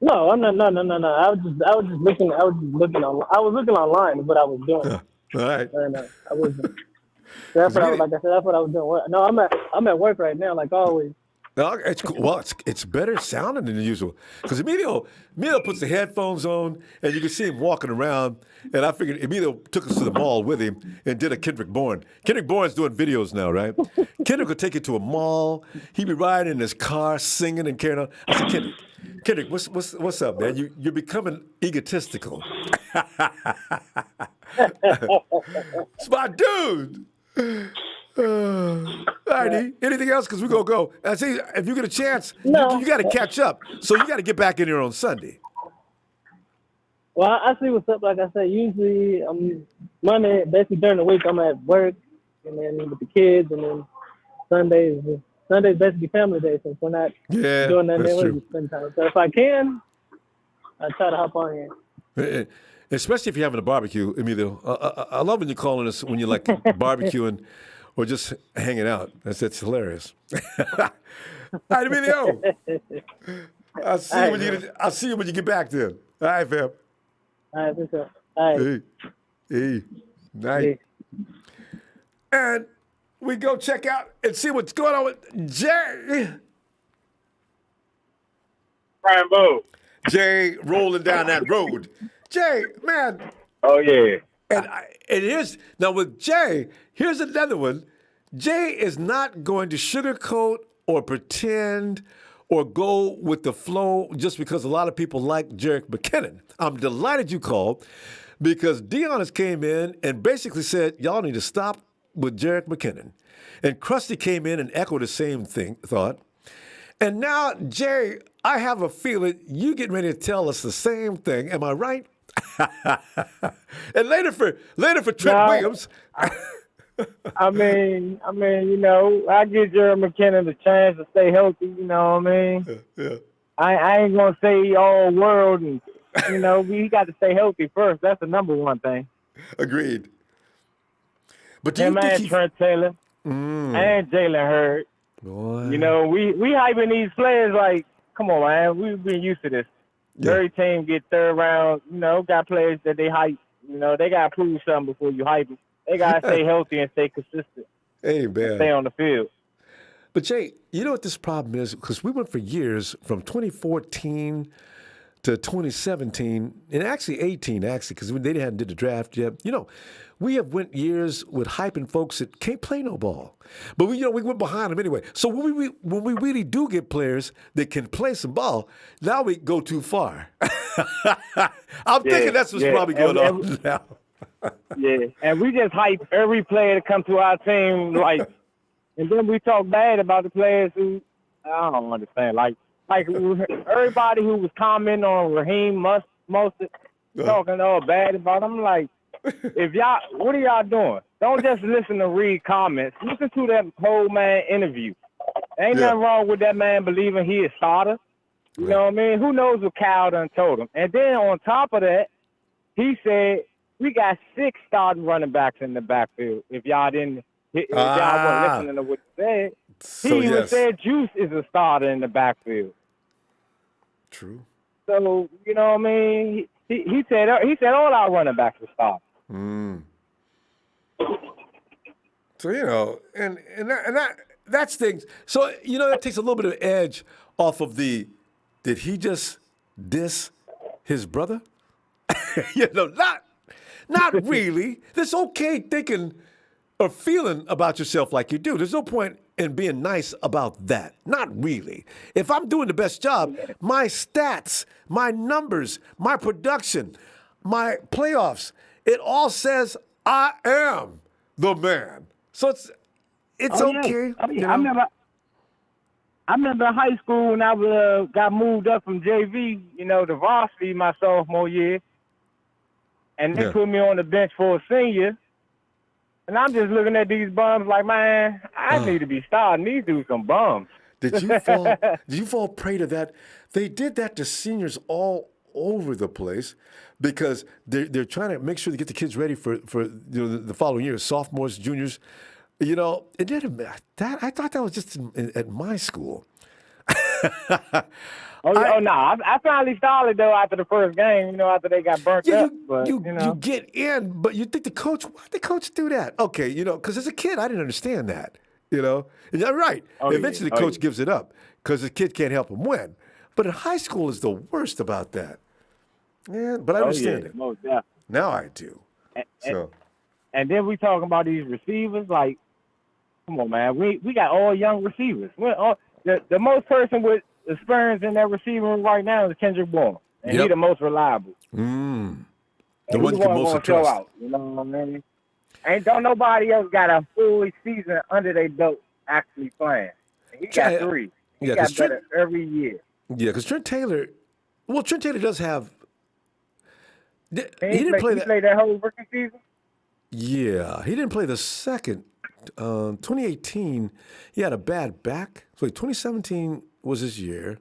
No, I'm not. No. I was just looking. I was looking online. Is what I was doing. All right. And I wasn't. That's what that's what I was doing. No, I'm at work right now, like always. No, it's cool. Well, it's better sounding than usual because Emilio puts the headphones on and you can see him walking around. And I figured Emilio took us to the mall with him and did a Kendrick Bourne. Kendrick Bourne's doing videos now, right? Kendrick will take you to a mall. He'd be riding in his car, singing and carrying on. I said, Kendrick, what's up, man? You're becoming egotistical. It's my dude. All righty. Anything else? Because we're going to go. I see, if you get a chance, No. you got to catch up. So you got to get back in here on Sunday. Well, I see what's up. Like I said, usually Monday, basically during the week, I'm at work, and then with the kids, and then Sunday's basically family day, since we're not doing nothing there, we spend time. So if I can, I try to hop on here. Especially if you're having a barbecue, Emilio. I love when you're calling us when you're like barbecuing or just hanging out. That's hilarious. All right, Emilio. I'll see you when you get back then. All right, fam. All right, for sure. All right. Hey. Night. And we go check out and see what's going on with Jay. Ronbo. Jay rolling down that road. Jay, man. Oh, yeah. And here's, now with Jay, here's another one. Jay is not going to sugarcoat or pretend or go with the flow just because a lot of people like Jerick McKinnon. I'm delighted you called because Dion has came in and basically said, y'all need to stop with Jerick McKinnon. And Krusty came in and echoed the same thought. And now, Jay, I have a feeling you getting ready to tell us the same thing. Am I right? And later for Trent Williams. I mean, you know, I give Jerick McKinnon the chance to stay healthy. You know what I mean? Yeah. I ain't gonna say all world, and you know, he got to stay healthy first. That's the number one thing. Agreed. But do him you think and Trent Taylor and Jalen Hurd. Boy. You know, we hyping these players like, come on, man. We've been used to this. Every team get third round. You know, got players that they hype. You know, they gotta prove something before you hype them. They gotta stay healthy and stay consistent. Hey, man. Stay on the field. But, Jay, you know what this problem is? Because we went for years from 2014 to 2017, and actually 18, because they hadn't did the draft yet. You know, we have went years with hyping folks that can't play no ball. But, we went behind them anyway. So when we really do get players that can play some ball, now we go too far. I'm thinking that's what's probably going on now. Yeah, and we just hype every player to come to our team, like, and then we talk bad about the players who I don't understand. Like everybody who was commenting on Raheem Mostert, talking all bad about him. Like, if y'all, what are y'all doing? Don't just listen to read comments. Listen to that whole man interview. Ain't nothing wrong with that man believing he is starter. You know what I mean? Who knows what Cal done told him? And then on top of that, he said, we got 6 starting running backs in the backfield. If y'all didn't, if y'all weren't listening to what he said, he even said Juice is a starter in the backfield. True. So you know what I mean? He said all our running backs are starters. So you know, and that's things. So you know, that takes a little bit of edge off of the. Did he just diss his brother? You know, not really. It's okay thinking or feeling about yourself like you do. There's no point in being nice about that. Not really. If I'm doing the best job, my stats, my numbers, my production, my playoffs, it all says I am the man. So it's okay. Yeah. I remember high school when I got moved up from JV, you know, to varsity my sophomore year. And they put me on the bench for a senior. And I'm just looking at these bums like, man, I need to be starting. These dudes some bums. Did you fall prey to that? They did that to seniors all over the place because they're trying to make sure they get the kids ready for the following year, sophomores, juniors. You know, it didn't. I thought that was just at my school. I finally started though after the first game. You know, after they got burnt up. But you get in, but you think why'd the coach do that? Okay, you know, because as a kid I didn't understand that. You know, and you're right. Eventually the coach gives it up because the kid can't help him win. But in high school is the worst about that. Yeah, but I understand it. Most definitely. Now I do. And then we talking about these receivers. Like, come on, man. We got all young receivers. The most person with experience in that receiver room right now is Kendrick Bourne, and he's the most reliable. The one you can most trust. You know what I mean? Don't nobody else got a full season under their belt actually playing. And he got 3. He got better every year. Yeah, because Trent Taylor does have. He played that whole rookie season? Yeah, he didn't play the second. 2018, he had a bad back. So 2017 was his year.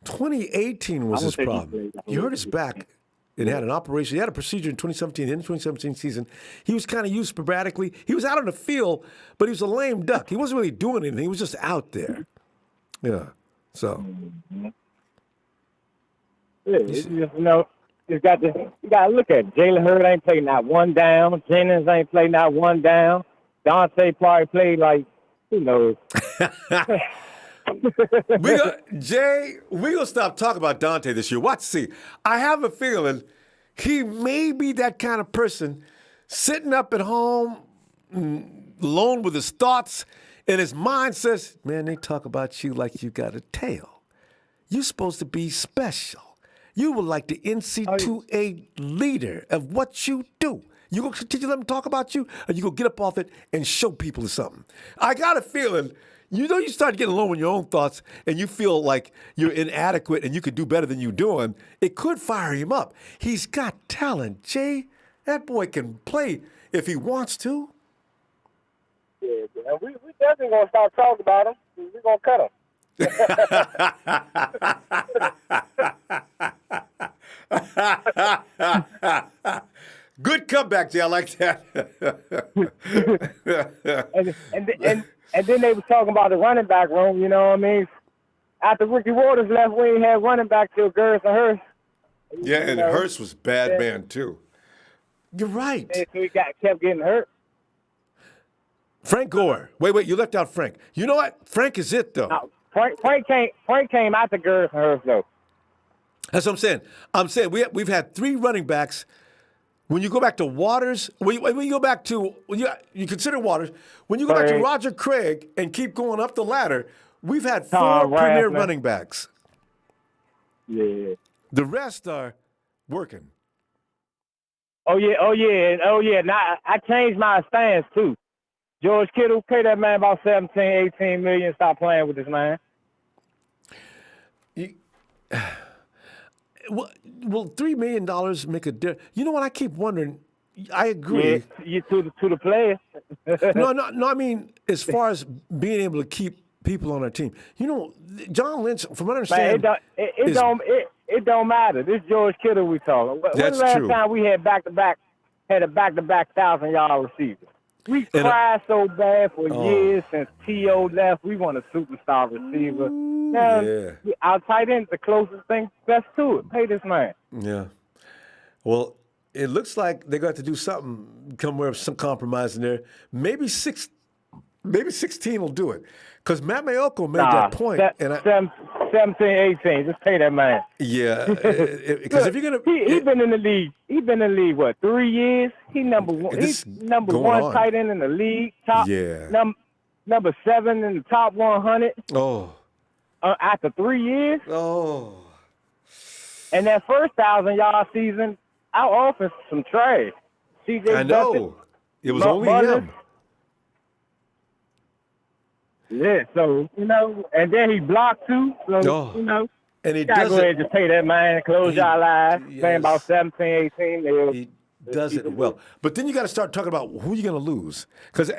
2018 was his problem. He hurt his back and had an operation. He had a procedure in 2017, in the 2017 season. He was kind of used sporadically. He was out on the field, but he was a lame duck. He wasn't really doing anything. He was just out there. Yeah, so. Yeah, you got to look at it. Jalen Hurd ain't played not one down. Jennings ain't played not one down. Dante probably played like, who knows. Jay, we're going to stop talking about Dante this year. Watch, see. I have a feeling he may be that kind of person sitting up at home alone with his thoughts, and his mind says, man, they talk about you like you got a tail. You're supposed to be special. You were like the NC2A leader of what you do. You going to continue to let them talk about you, or you going to get up off it and show people something? I got a feeling, you start getting alone with your own thoughts and you feel like you're inadequate and you could do better than you're doing, it could fire him up. He's got talent, Jay. That boy can play if he wants to. Yeah, we definitely going to start talking about him. We're going to cut him. Good comeback, Jay. I like that. and then they was talking about the running back room. You know what I mean? After Ricky Waters left, we ain't had running back till Gerson Hurst. Yeah, and Hurst was bad man too. You're right. And so he kept getting hurt. Frank Gore. Wait, you left out Frank. You know what? Frank is it though. No, Frank came after Gerson Hurst though. That's what I'm saying. We've had 3 running backs. When you go back to Waters, when you go back to you consider Waters, when you go back to Roger Craig and keep going up the ladder, we've had 4 premier running backs. Yeah. The rest are working. Oh yeah. Now I changed my stance too. George Kittle, pay that man about 17, 18 million. Stop playing with this man. Well, $3 million make a difference? You know what? I keep wondering. I agree. Yeah, you to the player. No. I mean, as far as being able to keep people on our team, you know, John Lynch, from what I understand, it don't matter. This George Kittle we talking. When's the last time we had a back-to-back 1,000-yard receiver? We cried so bad for years since T.O. left. We want a superstar receiver. Our tight end's the closest thing best to it. Pay this man. Yeah. Well, it looks like they're going to have to do something, come with some compromise in there. Maybe 16 will do it. Because Matt Mayoko made that point. 17, 18. Just pay that man. Yeah. Because if you're going to... He's been in the league. He's been in the league, what, 3 years? He's number one. He's number one tight end in the league. Number 7 in the top 100. Oh. After 3 years. Oh. And that first 1,000-yard season, our offense was some trash. I know. It was only him. Yeah, so, and then he blocked too. So, and he gotta go ahead and just pay that man, close your eyes, paying about 17, 18. He does it well. But then you got to start talking about who you're going to lose. Because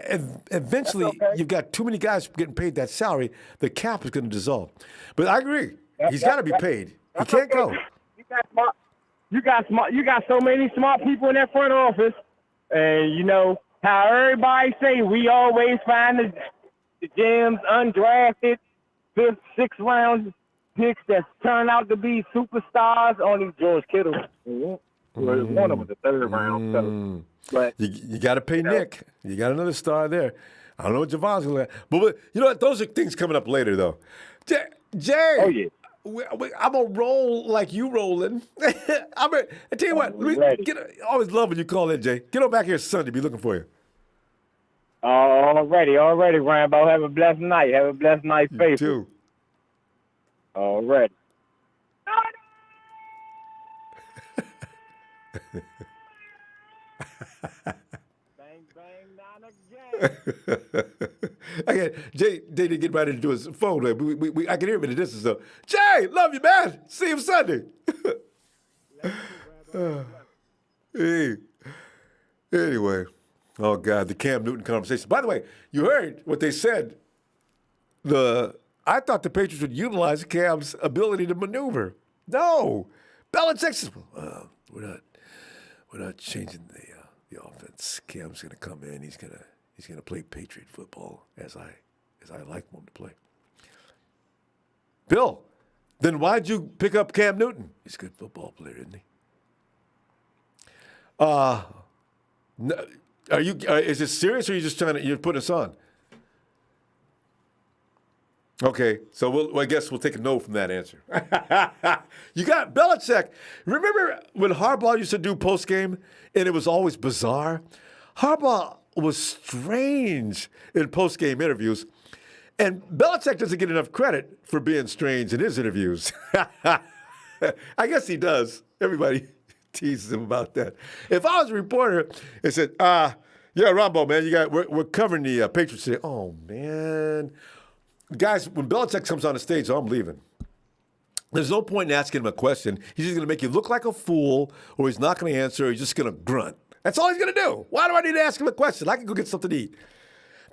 eventually you've got too many guys getting paid that salary, the cap is going to dissolve. But I agree. He's got to be paid. He can't go. You got so many smart people in that front office. And, how everybody say we always find the gems, undrafted, 5th, 6th round picks that turn out to be superstars. Only George Kittle was one of them, the 3rd round. So, but you got to pay Nick. You got another star there. I don't know what Javon's going to. But you know what? Those are things coming up later, though. Jay. Oh yeah. I'm gonna roll like you rolling. I tell you what. Always love when you call in, Jay. Get on back here Sunday. Be looking for you. Already, Ronbo. Have a blessed night. Have a blessed night, faithful. You too. Already. Okay, Jay didn't get right into his phone. I can hear him in the distance, though. Jay, love you, man. See you Sunday. Hey. Anyway. Oh, God, the Cam Newton conversation. By the way, you heard what they said. I thought the Patriots would utilize Cam's ability to maneuver. No. Belichick says, we're not changing the offense. Cam's going to come in. He's going to play Patriot football as I like him to play. Bill, then why'd you pick up Cam Newton? He's a good football player, isn't he? Is this serious, or are you just you're putting us on? Okay, so I guess we'll take a no from that answer. You got Belichick. Remember when Harbaugh used to do postgame, and it was always bizarre? Harbaugh was strange in postgame interviews, and Belichick doesn't get enough credit for being strange in his interviews. I guess he does. Everybody teases him about that. If I was a reporter and said, yeah, Ronbo, man, we're covering the Patriots today. Oh, man. Guys, when Belichick comes on the stage, I'm leaving. There's no point in asking him a question. He's just going to make you look like a fool, or he's not going to answer, or he's just going to grunt. That's all he's going to do. Why do I need to ask him a question? I can go get something to eat.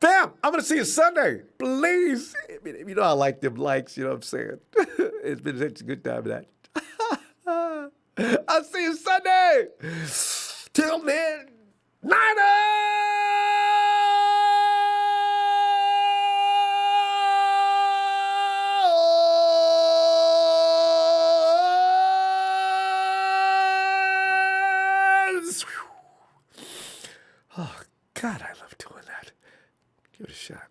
Fam, I'm going to see you Sunday. Please. You know I like them likes, you know what I'm saying? It's been such a good time, that. I'll see you Sunday. Till then, Niners! Oh, God, I love doing that. Give it a shot.